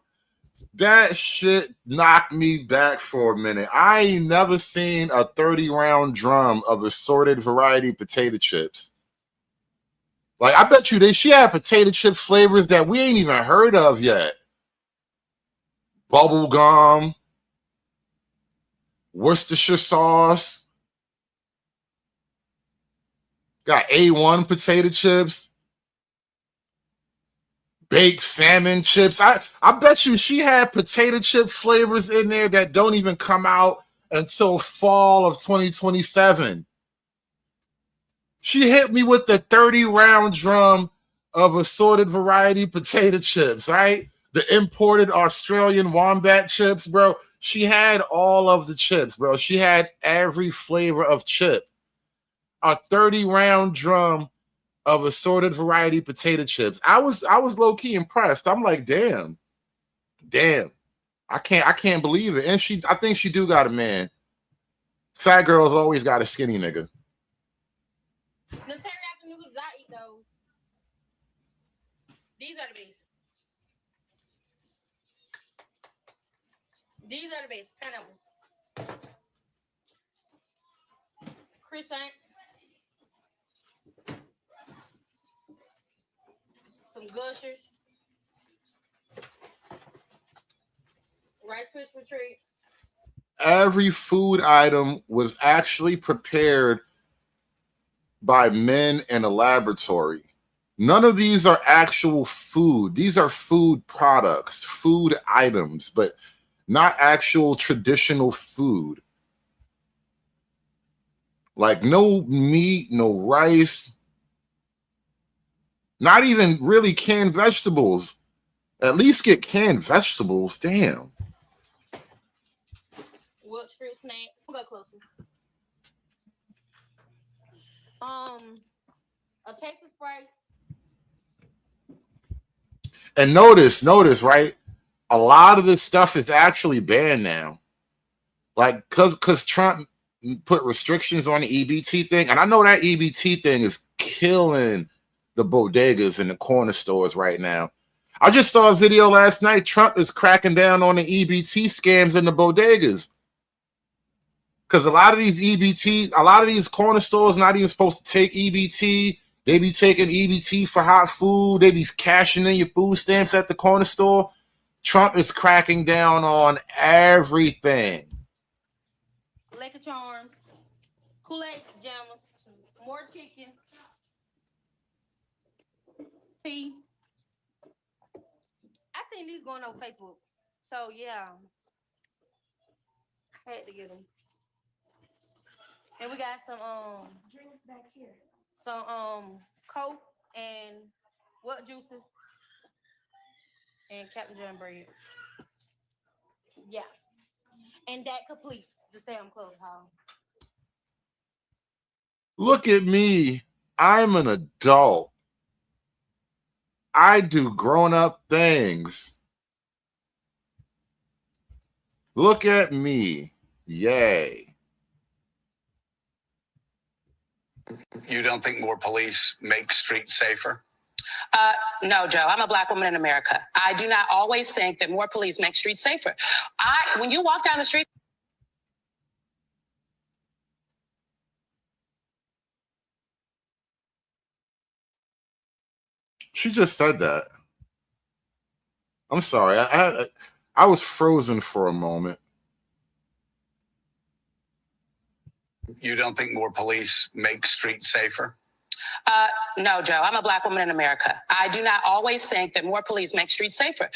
That shit knocked me back for a minute. I ain't never seen a 30-round drum of assorted variety potato chips. Like, I bet you she had potato chip flavors that we ain't even heard of yet. Bubble gum, Worcestershire sauce, got A1 potato chips, baked salmon chips. I bet you she had potato chip flavors in there that don't even come out until fall of 2027. She hit me with the 30-round drum of assorted variety potato chips, right? The imported Australian wombat chips, bro. She had all of the chips, bro. She had every flavor of chip. A 30-round drum of assorted variety potato chips. I was low-key impressed. I'm like, damn. I can't believe it. And I think she do got a man. Fat girls always got a skinny nigga. The teriyaki noodles, I eat those. These are the best. These are the best. Pineapples. Croissants. Some Gushers. Rice Krispie treat. Every food item was actually prepared by men in a laboratory. None of these are actual food. These are food products, food items, but not actual traditional food. Like no meat, no rice, not even really canned vegetables. At least get canned vegetables. Damn. Welch fruit snacks. Go closer. A case of Sprite. And notice, right? a lot of this stuff is actually banned now. Like, cause Trump put restrictions on the EBT thing, and I know that EBT thing is killing the bodegas and the corner stores right now. I just saw a video last night. Trump is cracking down on the EBT scams in the bodegas. Because a lot of these corner stores not even supposed to take EBT. They be taking EBT for hot food. They be cashing in your food stamps at the corner store. Trump is cracking down on everything. Lucky Charms, Kool-Aid pajamas, more chicken, tea. I seen these going on Facebook. So yeah, I had to get them. And we got some drinks back here. Some Coke and what juices? And Captain John bread. Yeah. And that completes the Sam Club haul. Look at me. I'm an adult. I do grown-up things. Look at me. Yay. You don't think more police make streets safer? No, Joe. I'm a Black woman in America. I do not always think that more police make streets safer. When you walk down the street. She just said that. I'm sorry. I was frozen for a moment. You don't think more police make streets safer? No, Joe. I'm a Black woman in America. I do not always think that more police make streets safer.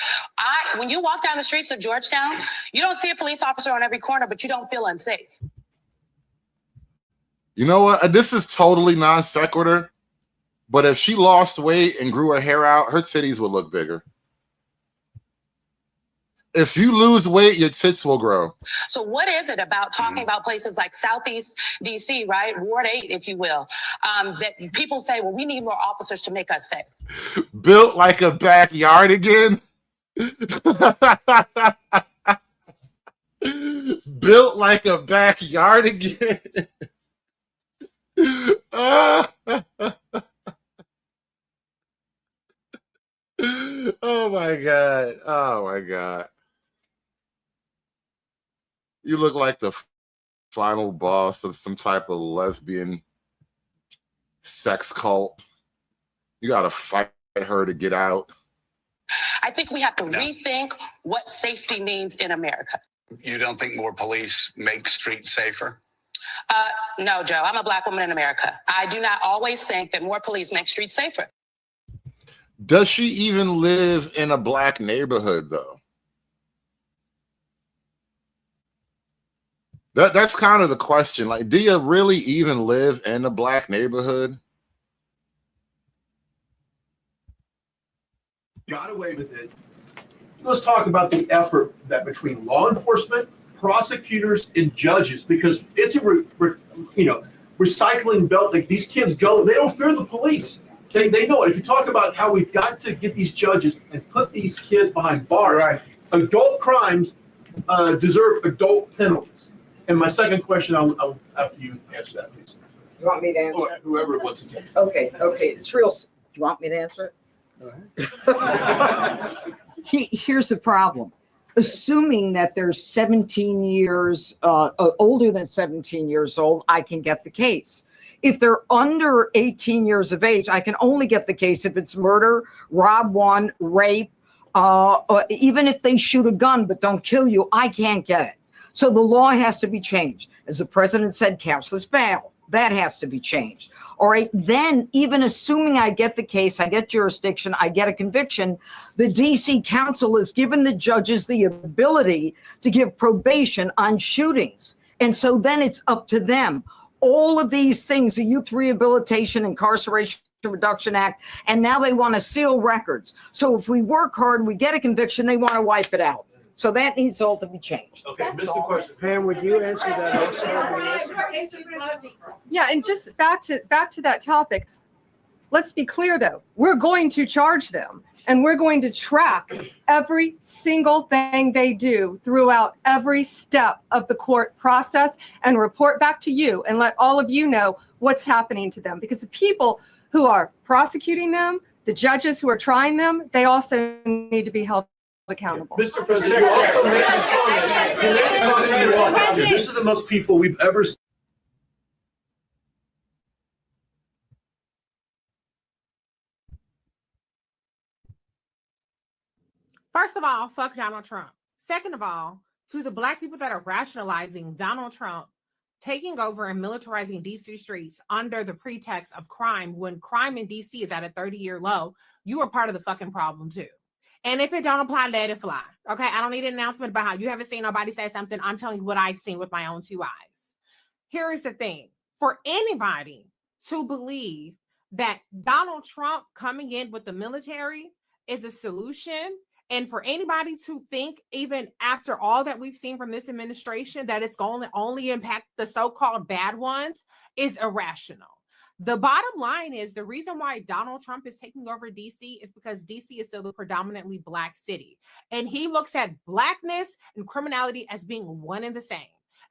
When you walk down the streets of Georgetown, you don't see a police officer on every corner, but you don't feel unsafe. You know what? This is totally non sequitur, but if she lost weight and grew her hair out, her titties would look bigger. If you lose weight, your tits will grow. So what is it about talking about places like Southeast DC, right? Ward 8, if you will, that people say, well, we need more officers to make us safe. Built like a backyard again. Built like a backyard again. Oh my God. Oh my God. You look like the final boss of some type of lesbian sex cult. You got to fight her to get out. I think we have to rethink what safety means in America. You don't think more police make streets safer? No, Joe. I'm a Black woman in America. I do not always think that more police make streets safer. Does she even live in a Black neighborhood, though? That's kind of the question. Like, do you really even live in a Black neighborhood? Got away with it. Let's talk about the effort that between law enforcement, prosecutors, and judges, because it's a recycling belt. Like, these kids go, they don't fear the police. They know it. If you talk about how we've got to get these judges and put these kids behind bars, right. Adult crimes deserve adult penalties. And my second question, I'll have you answer that, please. You want me to answer? Or whoever wants to take it. Okay. It's real. Do you want me to answer it? Here's the problem. Assuming that they're 17 years, older than 17 years old, I can get the case. If they're under 18 years of age, I can only get the case if it's murder, rob one, rape, even if they shoot a gun but don't kill you, I can't get it. So the law has to be changed. As the president said, cashless bail. That has to be changed. All right. Then, even assuming I get the case, I get jurisdiction, I get a conviction, the DC Council has given the judges the ability to give probation on shootings. And so then it's up to them. All of these things, the Youth Rehabilitation Incarceration Reduction Act, and now they want to seal records. So if we work hard, we get a conviction, they want to wipe it out. So that needs all to be changed. Okay, Mr. Question. Pam, would you answer that also? Yeah, and just back to that topic. let's be clear though, we're going to charge them and we're going to track every single thing they do throughout every step of the court process and report back to you and let all of you know what's happening to them. Because the people who are prosecuting them, the judges who are trying them, they also need to be held accountable. Mr. President, you also made a comment. You made a comment in your office. This is the most people we've ever seen. First of all, fuck Donald Trump. Second of all, to the Black people that are rationalizing Donald Trump taking over and militarizing DC streets under the pretext of crime, when crime in DC is at a 30-year low, you are part of the fucking problem too. And if it don't apply, let it fly. Okay, I don't need an announcement about how you haven't seen nobody say something. I'm telling you what I've seen with my own 2 eyes. Here is the thing. For anybody to believe that Donald Trump coming in with the military is a solution, and for anybody to think, even after all that we've seen from this administration, that it's going to only impact the so-called bad ones is irrational. The bottom line is the reason why Donald Trump is taking over DC is because DC is still a predominantly Black city. And he looks at Blackness and criminality as being one and the same.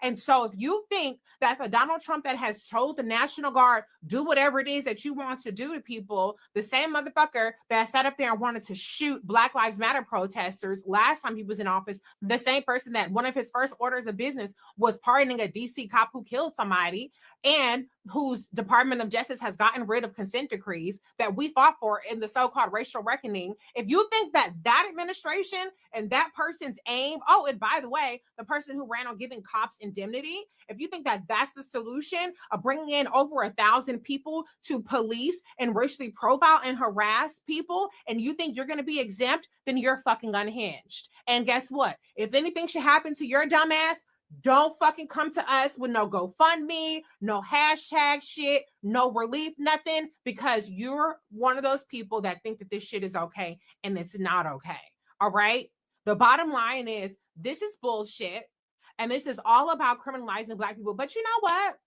And so if you think that the Donald Trump that has told the National Guard, do whatever it is that you want to do to people, the same motherfucker that sat up there and wanted to shoot Black Lives Matter protesters last time he was in office, the same person that one of his first orders of business was pardoning a DC cop who killed somebody, and whose Department of Justice has gotten rid of consent decrees that we fought for in the so-called racial reckoning. If you think that that administration and that person's aim, oh, and by the way, the person who ran on giving cops indemnity, if you think that that's the solution of bringing in over 1,000 people to police and racially profile and harass people, and you think you're going to be exempt, then you're fucking unhinged. And guess what? If anything should happen to your dumb ass, don't fucking come to us with no GoFundMe, no hashtag shit, no relief, nothing, because you're one of those people that think that this shit is okay, and it's not okay. All right? The bottom line is this is bullshit, and this is all about criminalizing Black people. But you know what?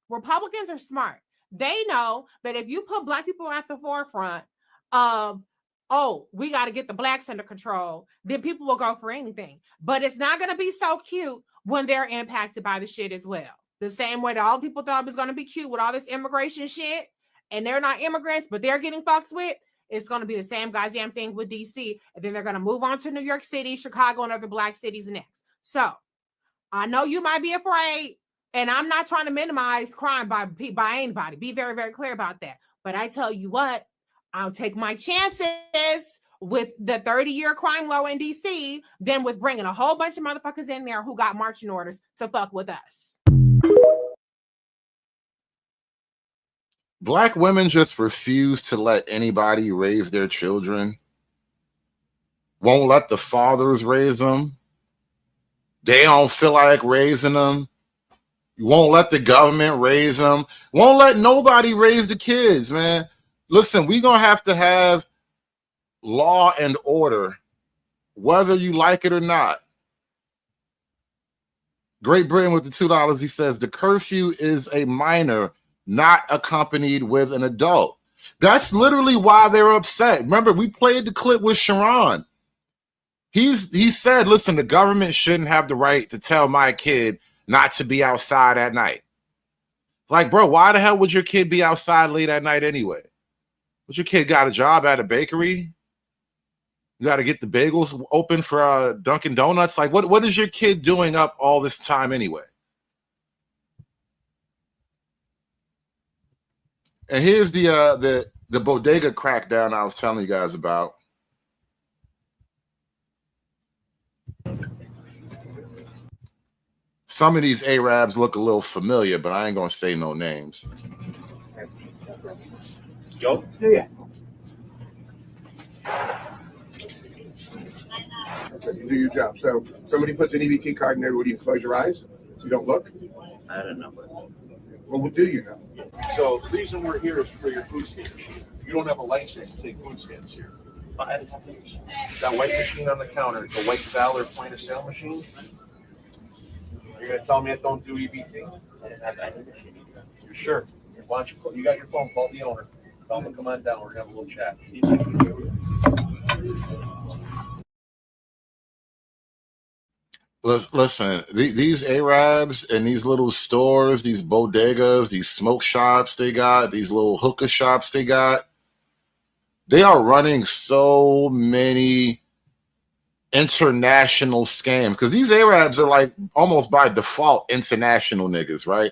Republicans are smart. They know that if you put Black people at the forefront of, oh, we got to get the Blacks under control, then people will go for anything. But it's not going to be so cute when they're impacted by the shit as well. The same way that all people thought it was going to be cute with all this immigration shit, and they're not immigrants, but they're getting fucked with, it's going to be the same goddamn thing with DC. And then they're going to move on to New York City, Chicago, and other Black cities next. So I know you might be afraid, and I'm not trying to minimize crime by anybody. Be very, very clear about that. But I tell you what, I'll take my chances with the 30-year crime low in DC than with bringing a whole bunch of motherfuckers in there who got marching orders to fuck with us. Black women just refuse to let anybody raise their children. Won't let the fathers raise them. They don't feel like raising them. You won't let the government raise them. Won't let nobody raise the kids, man. Listen, we're going to have law and order, whether you like it or not. Great Britain with the $2, he says, the curfew is a minor, not accompanied with an adult. That's literally why they're upset. Remember, we played the clip with Sharon. He said, listen, the government shouldn't have the right to tell my kid not to be outside at night. Like, bro, why the hell would your kid be outside late at night anyway? Would your kid got a job at a bakery? You got to get the bagels open for Dunkin' Donuts? Like, what is your kid doing up all this time anyway? And here's the bodega crackdown I was telling you guys about. Some of these Arabs look a little familiar, but I ain't gonna say no names. Joe? Yeah. You do your job. So somebody puts an EBT card in there. What do you close your eyes? You don't look? I don't know. Well, what do you know? So the reason we're here is for your food stamps. You don't have a license to take food stamps here. That white machine on the counter, the white Valor point of sale machine. You're gonna tell me it don't do EBT? You're sure? Why don't you got your phone? Call the owner. Tell them to come on down. We're gonna have a little chat. Listen, these Arabs and these little stores, these bodegas, these smoke shops they got, these little hookah shops they got, they are running so many international scams because these Arabs are like almost by default international niggas, right?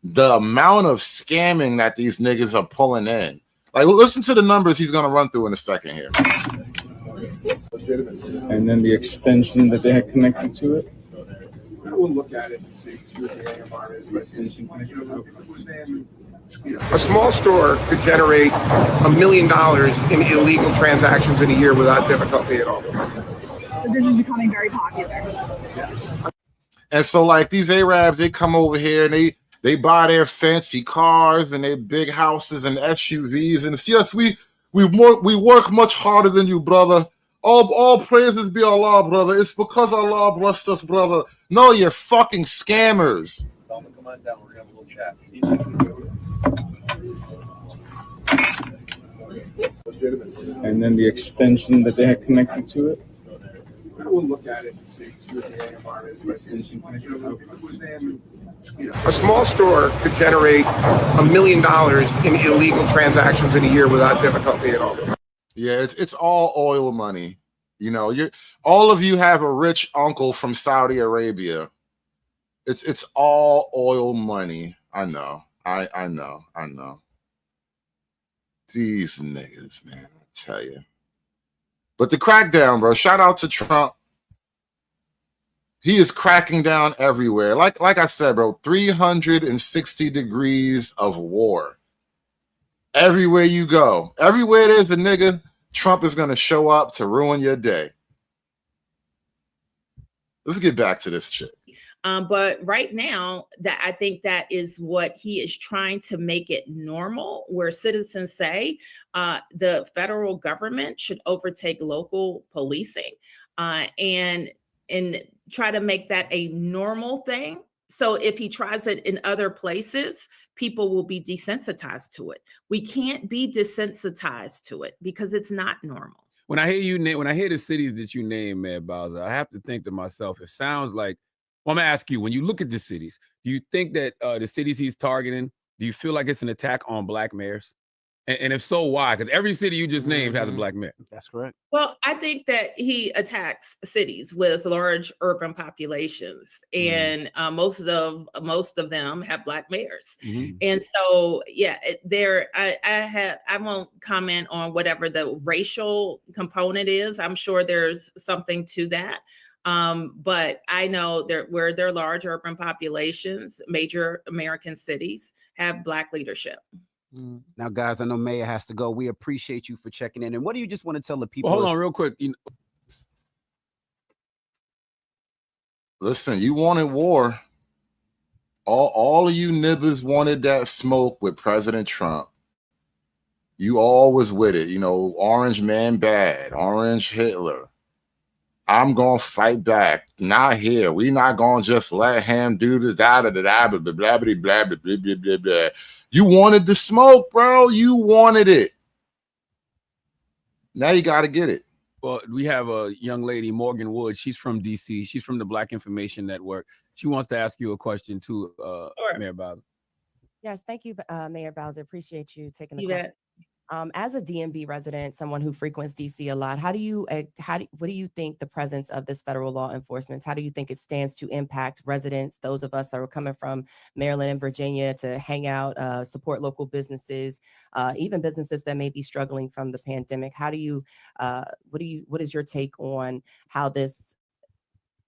The amount of scamming that these niggas are pulling in. Like, listen to the numbers he's going to run through in a second here. And then the extension that they had connected to it. We'll look at it and see what the AMR is. A small store could generate $1 million in illegal transactions in a year without difficulty at all. So this is becoming very popular. And so, like, these Arabs, they come over here and they buy their fancy cars and their big houses and SUVs. And it's, yes, we work much harder than you, brother. All praises be Allah, brother. It's because Allah blessed us, brother. No, you're fucking scammers. Tell them to come on down. We're gonna have a little chat. And then the extension that they had connected to it. We'll look at it and see what the AMR is. A small store could generate $1 million in illegal transactions in a year without difficulty at all. Yeah, it's all oil money. You know, all of you have a rich uncle from Saudi Arabia. It's all oil money. I know. I know. These niggas, man, I tell you. But the crackdown, bro. Shout out to Trump. He is cracking down everywhere. Like I said, bro, 360 degrees of war. Everywhere you go, everywhere there's a nigga, Trump is going to show up to ruin your day. Let's get back to this shit. But right now, that I think that is what he is trying to make it normal, where citizens say the federal government should overtake local policing and try to make that a normal thing. So if he tries it in other places, people will be desensitized to it. We can't be desensitized to it because it's not normal. When I hear the cities that you name, Mayor Bowser, I have to think to myself, it sounds like, well, I'm gonna ask you, when you look at the cities, do you think that the cities he's targeting, do you feel like it's an attack on Black mayors? And if so, why? Because every city you just named has a Black mayor. That's correct. Well, I think that he attacks cities with large urban populations, and most of them have Black mayors. And so, yeah, I won't comment on whatever the racial component is. I'm sure there's something to that. But I know where there are large urban populations, major American cities have Black leadership. Now, guys, I know Mayor has to go. We appreciate you for checking in. And what do you just want to tell the people? Well, hold on real quick. Listen, you wanted war. All of you nibbers wanted that smoke with President Trump. You all was with it. You know, orange man bad, orange Hitler. I'm going to fight back. Not here. We not going to just let him do this, blah, blah, blah, blah, blah, blah, blah, blah, blah, blah, blah. You wanted the smoke, bro. You wanted it. Now you got to get it. Well, we have a young lady, Morgan Wood. She's from D.C. She's from the Black Information Network. She wants to ask you a question too, Mayor Bowser. Yes, thank you, Mayor Bowser. Appreciate you taking the You question. bet. As a DMV resident, someone who frequents DC a lot, what do you think the presence of this federal law enforcement, how do you think it stands to impact residents, those of us that are coming from Maryland and Virginia to hang out, support local businesses, even businesses that may be struggling from the pandemic? What is your take on how this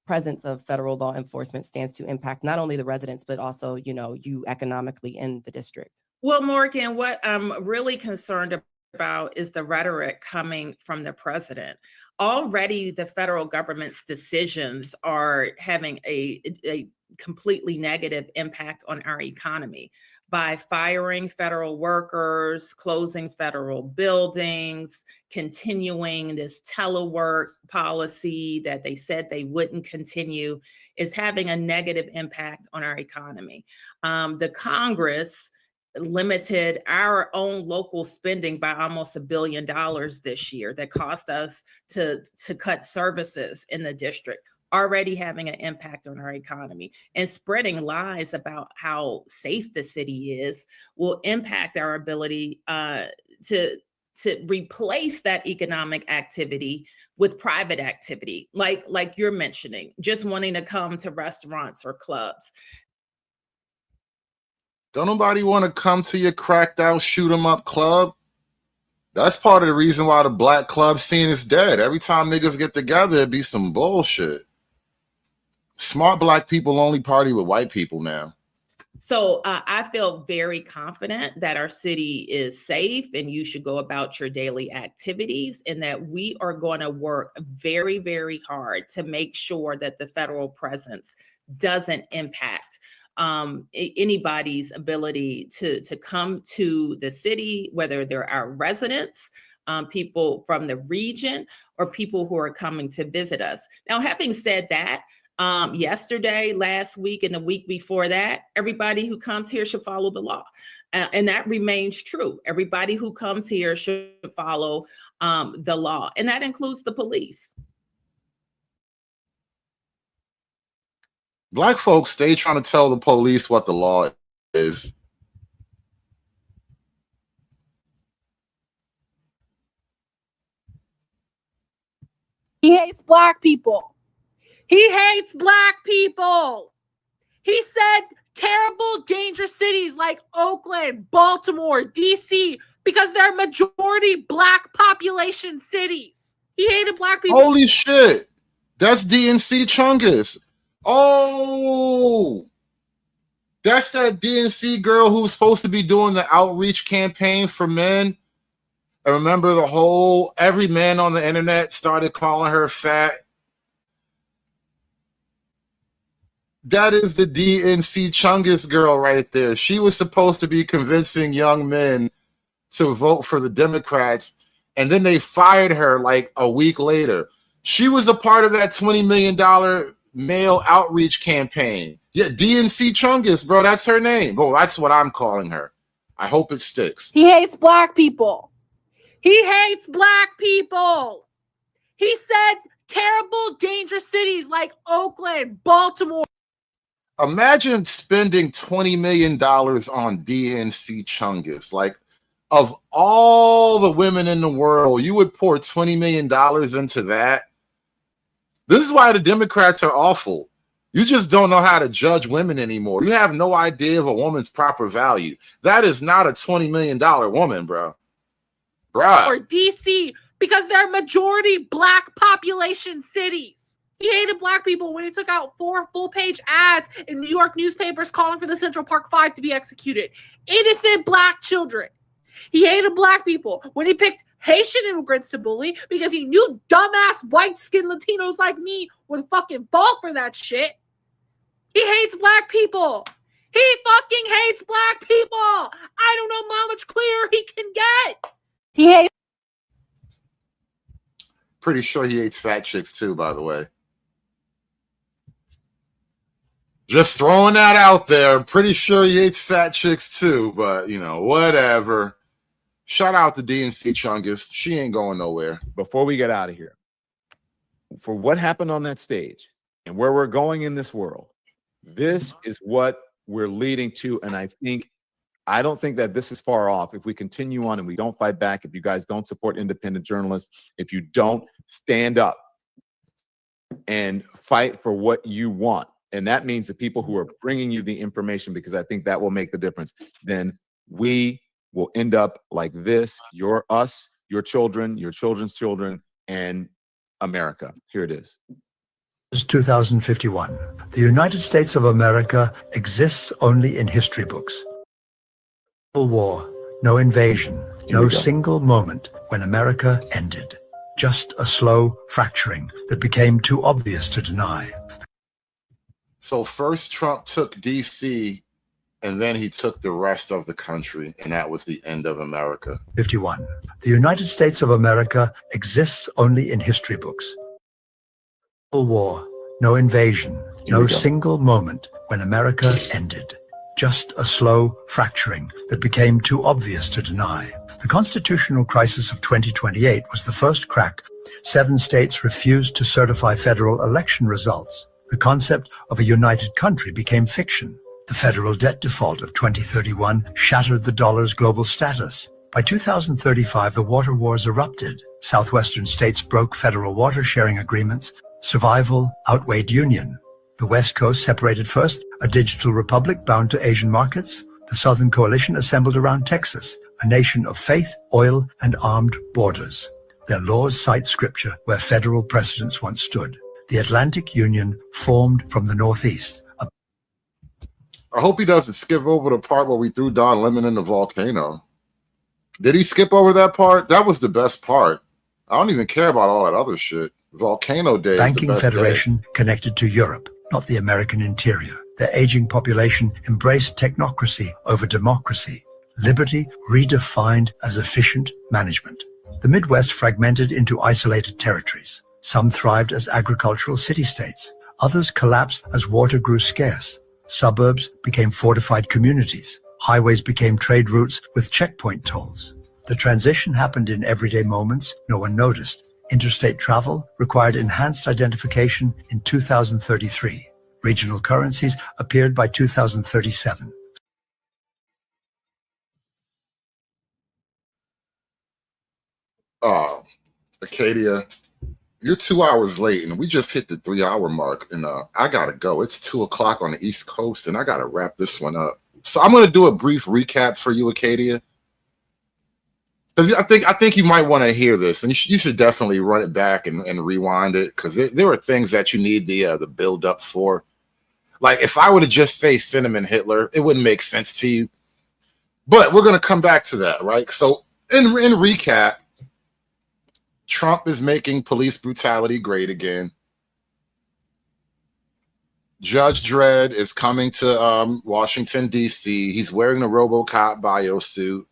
presence of federal law enforcement stands to impact not only the residents, but also, you economically in the district? Well, Morgan, what I'm really concerned about is the rhetoric coming from the president. Already, the federal government's decisions are having a completely negative impact on our economy by firing federal workers, closing federal buildings, continuing this telework policy that they said they wouldn't continue, is having a negative impact on our economy. The Congress limited our own local spending by almost $1 billion this year. That cost us to cut services in the district, already having an impact on our economy. And spreading lies about how safe the city is will impact our ability to replace that economic activity with private activity, like you're mentioning, just wanting to come to restaurants or clubs. Don't nobody want to come to your cracked out, shoot 'em up club. That's part of the reason why the black club scene is dead. Every time niggas get together, it be some bullshit. Smart black people only party with white people now. So I feel very confident that our city is safe and you should go about your daily activities, and that we are going to work very, very hard to make sure that the federal presence doesn't impact anybody's ability to come to the city, whether they're our residents, people from the region, or people who are coming to visit us. Now, having said that, yesterday, last week, and the week before that, everybody who comes here should follow the law. And that remains true. Everybody who comes here should follow the law, and that includes the police. Black folks stay trying to tell the police what the law is. He hates black people. He hates black people. He said terrible, dangerous cities like Oakland, Baltimore, DC, because they're majority black population cities. He hated black people. Holy shit. That's DNC Chungus. Oh, that's that DNC girl who was supposed to be doing the outreach campaign for men. I remember every man on the internet started calling her fat. That is the DNC Chungus girl right there. She was supposed to be convincing young men to vote for the Democrats, and then they fired her like a week later. She was a part of that $20 million male outreach campaign. Yeah, DNC Chungus, bro, that's her name. Bro, that's what I'm calling her. I hope it sticks. He hates black people. He hates black people. He said terrible, dangerous cities like Oakland, Baltimore. Imagine spending $20 million on DNC Chungus. Like, of all the women in the world, you would pour $20 million into that? This is why the Democrats are awful. You just don't know how to judge women anymore. You have no idea of a woman's proper value. That is not a $20 million woman, bro. Bruh. Or DC, because they're majority black population cities. He hated black people when he took out 4 full-page ads in New York newspapers calling for the Central Park 5 to be executed. Innocent black children. He hated black people when he picked Haitian immigrants to bully because he knew dumbass white-skinned Latinos like me would fucking fall for that shit. He hates black people. He fucking hates black people. I don't know how much clearer he can get. He hates. Pretty sure he hates fat chicks too, by the way. Just throwing that out there. I'm pretty sure he hates fat chicks too, but you know, whatever. Shout out to DNC Chungus. She ain't going nowhere. Before we get out of here, for what happened on that stage and where we're going in this world, this is what we're leading to. And I don't think that this is far off. If we continue on and we don't fight back, if you guys don't support independent journalists, if you don't stand up and fight for what you want, and that means the people who are bringing you the information, because I think that will make the difference, then we will end up like this, us, your children, your children's children, and America. Here it is. It's 2051. The United States of America exists only in history books. No war, no invasion, no single moment when America ended. Just a slow fracturing that became too obvious to deny. So first Trump took DC, and then he took the rest of the country, and that was the end of America. 51. The United States of America exists only in history books. No war, no invasion, no single moment when America ended. just a slow fracturing that became too obvious to deny. The constitutional crisis of 2028 was the first crack. 7 states refused to certify federal election results. The concept of a united country became fiction. The federal debt default of 2031 shattered the dollar's global status. By 2035, the water wars erupted. Southwestern states broke federal water sharing agreements. Survival outweighed union. The West Coast separated first, a digital republic bound to Asian markets. The Southern Coalition assembled around Texas, a nation of faith, oil, and armed borders. Their laws cite scripture where federal precedents once stood. The Atlantic Union formed from the Northeast. I hope he doesn't skip over the part where we threw Don Lemon in the volcano. Did he skip over that part? That was the best part. I don't even care about all that other shit. Volcano Day is the Banking best federation day. connected to Europe, not the American interior. Their aging population embraced technocracy over democracy. Liberty redefined as efficient management. The Midwest fragmented into isolated territories. Some thrived as agricultural city-states. Others collapsed as water grew scarce. Suburbs became fortified communities. Highways became trade routes with checkpoint tolls. The transition happened in everyday moments no one noticed. Interstate travel required enhanced identification in 2033. Regional currencies appeared by 2037. Acadia, you're 2 hours late, and we just hit the 3-hour mark, and I gotta go. It's 2 o'clock on the East Coast, and I gotta wrap this one up. So I'm gonna do a brief recap for you, Acadia, because I think you might want to hear this, and you should definitely run it back and rewind it, because there are things that you need the build up for. Like if I were to just say Cinnamon Hitler, it wouldn't make sense to you. But we're gonna come back to that, right? So in recap, Trump is making police brutality great again. Judge Dredd is coming to Washington, D.C. He's wearing the RoboCop biosuit.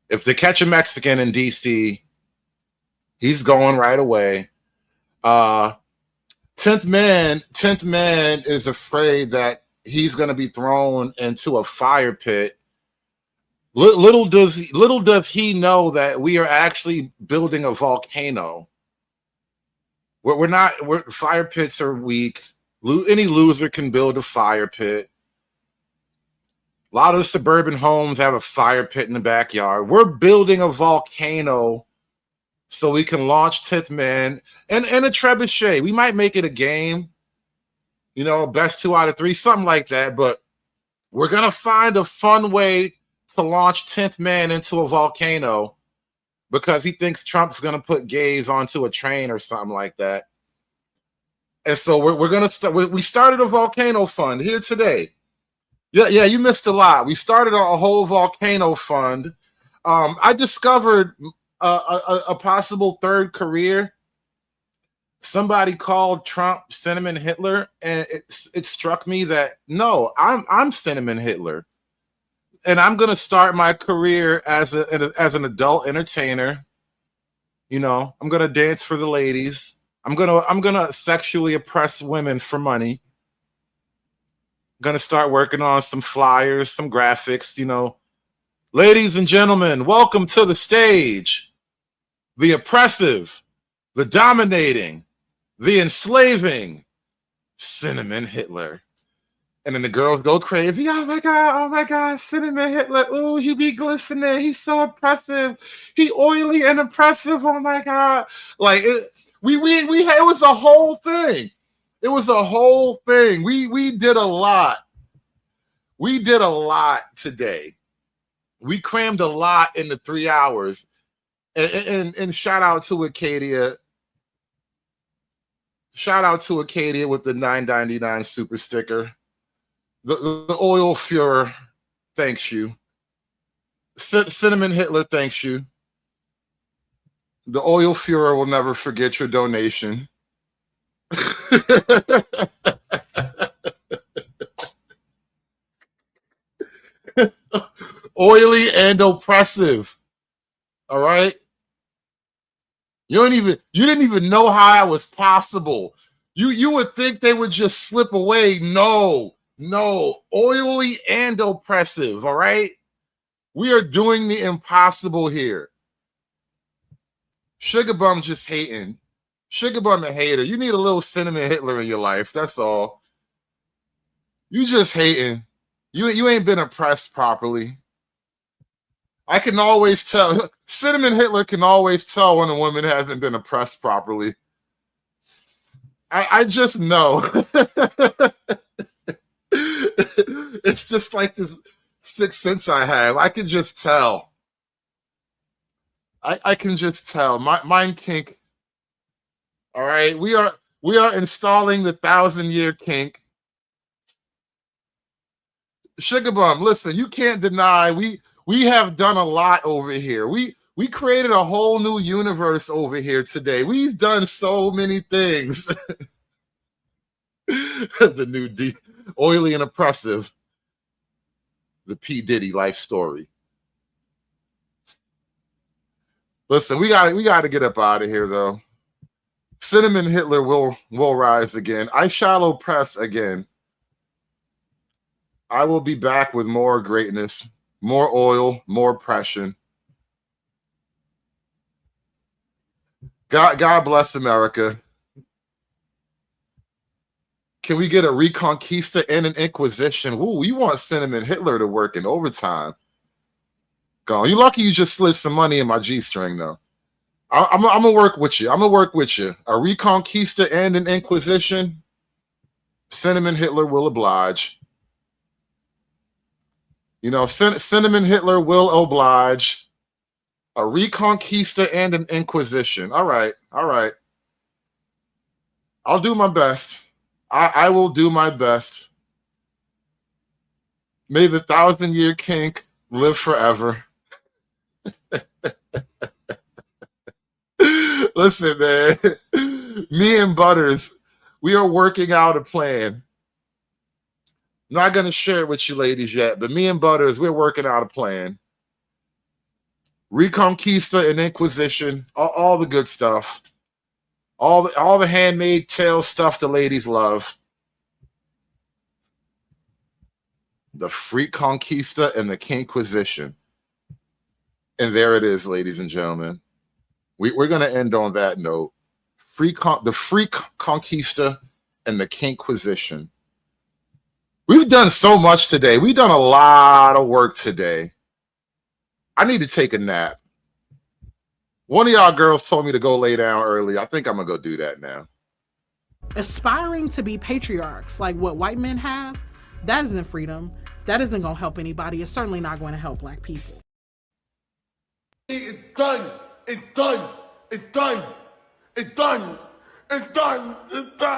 If they catch a Mexican in D.C., he's going right away. 10th Man is afraid that he's going to be thrown into a fire pit. Little does he know that we are actually building a volcano. We're fire pits are weak. Any loser can build a fire pit. A lot of the suburban homes have a fire pit in the backyard. We're building a volcano so we can launch 10th Man and a trebuchet. We might make it a game, best 2 out of 3, something like that. But we're gonna find a fun way to launch 10th Man into a volcano because he thinks Trump's gonna put gays onto a train or something like that. And so we're gonna start. We started a volcano fund here today. Yeah, you missed a lot. We started a whole volcano fund. I discovered a possible third career. Somebody called Trump Cinnamon Hitler, and it struck me that no, I'm Cinnamon Hitler, and I'm gonna start my career as an adult entertainer. I'm gonna dance for the ladies. I'm gonna sexually oppress women for money. Gonna start working on some flyers, some graphics, Ladies and gentlemen, welcome to the stage. The oppressive, the dominating, the enslaving Cinnamon Hitler. And then the girls go crazy. Oh my God, Cinnamon Hitler. Ooh, he be glistening. He's so oppressive. He oily and oppressive. Oh my God. Like it was a whole thing. It was a whole thing. We did a lot. We did a lot today. We crammed a lot into 3 hours. And shout out to Acadia. Shout out to Acadia with the $9.99 super sticker. The oil Fuhrer thanks you. Cinnamon Hitler thanks you. The oil Fuhrer will never forget your donation. Oily and oppressive. All right. You didn't even know how that was possible. You would think they would just slip away. No, No, oily and oppressive, all right? We are doing the impossible here. Sugar Bum just hating. Sugar Bum a hater. You need a little cinnamon Hitler in your life. That's all. You just hating. You ain't been oppressed properly. I can always tell. Cinnamon Hitler can always tell when a woman hasn't been oppressed properly. I just know. It's just like this sixth sense I have. I can just tell. I can just tell. Mind kink. All right. We are installing the 1,000-year kink. Sugar Bum, listen, you can't deny we have done a lot over here. We created a whole new universe over here today. We've done so many things. The new oily and oppressive. The P. Diddy life story. Listen, we got to get up out of here though. Cinnamon Hitler will rise again. I shallow press again. I will be back with more greatness, more oil, more oppression. God bless America. Can we get a Reconquista and an Inquisition? Ooh, we want Cinnamon Hitler to work in overtime. Go on. You lucky you just slid some money in my G-string though. I'm gonna work with you. I'm gonna work with you. A Reconquista and an Inquisition. Cinnamon Hitler will oblige. You know, Cinnamon Hitler will oblige. A Reconquista and an Inquisition. All right. All right. I'll do my best. I will do my best. May the 1,000-year kink live forever. Listen, man. Me and Butters, we are working out a plan. I'm not going to share it with you ladies yet, but me and Butters, we're working out a plan. Reconquista and Inquisition, all the good stuff. All the handmade tale stuff the ladies love. The Freakonquista and the Kinkquisition. And there it is, ladies and gentlemen. We're going to end on that note. The Freakonquista and the Kinkquisition. We've done so much today. We've done a lot of work today. I need to take a nap. One of y'all girls told me to go lay down early. I think I'm going to go do that now. Aspiring to be patriarchs like what white men have, that isn't freedom. That isn't going to help anybody. It's certainly not going to help Black people. It's done. It's done. It's done. It's done. It's done. It's done.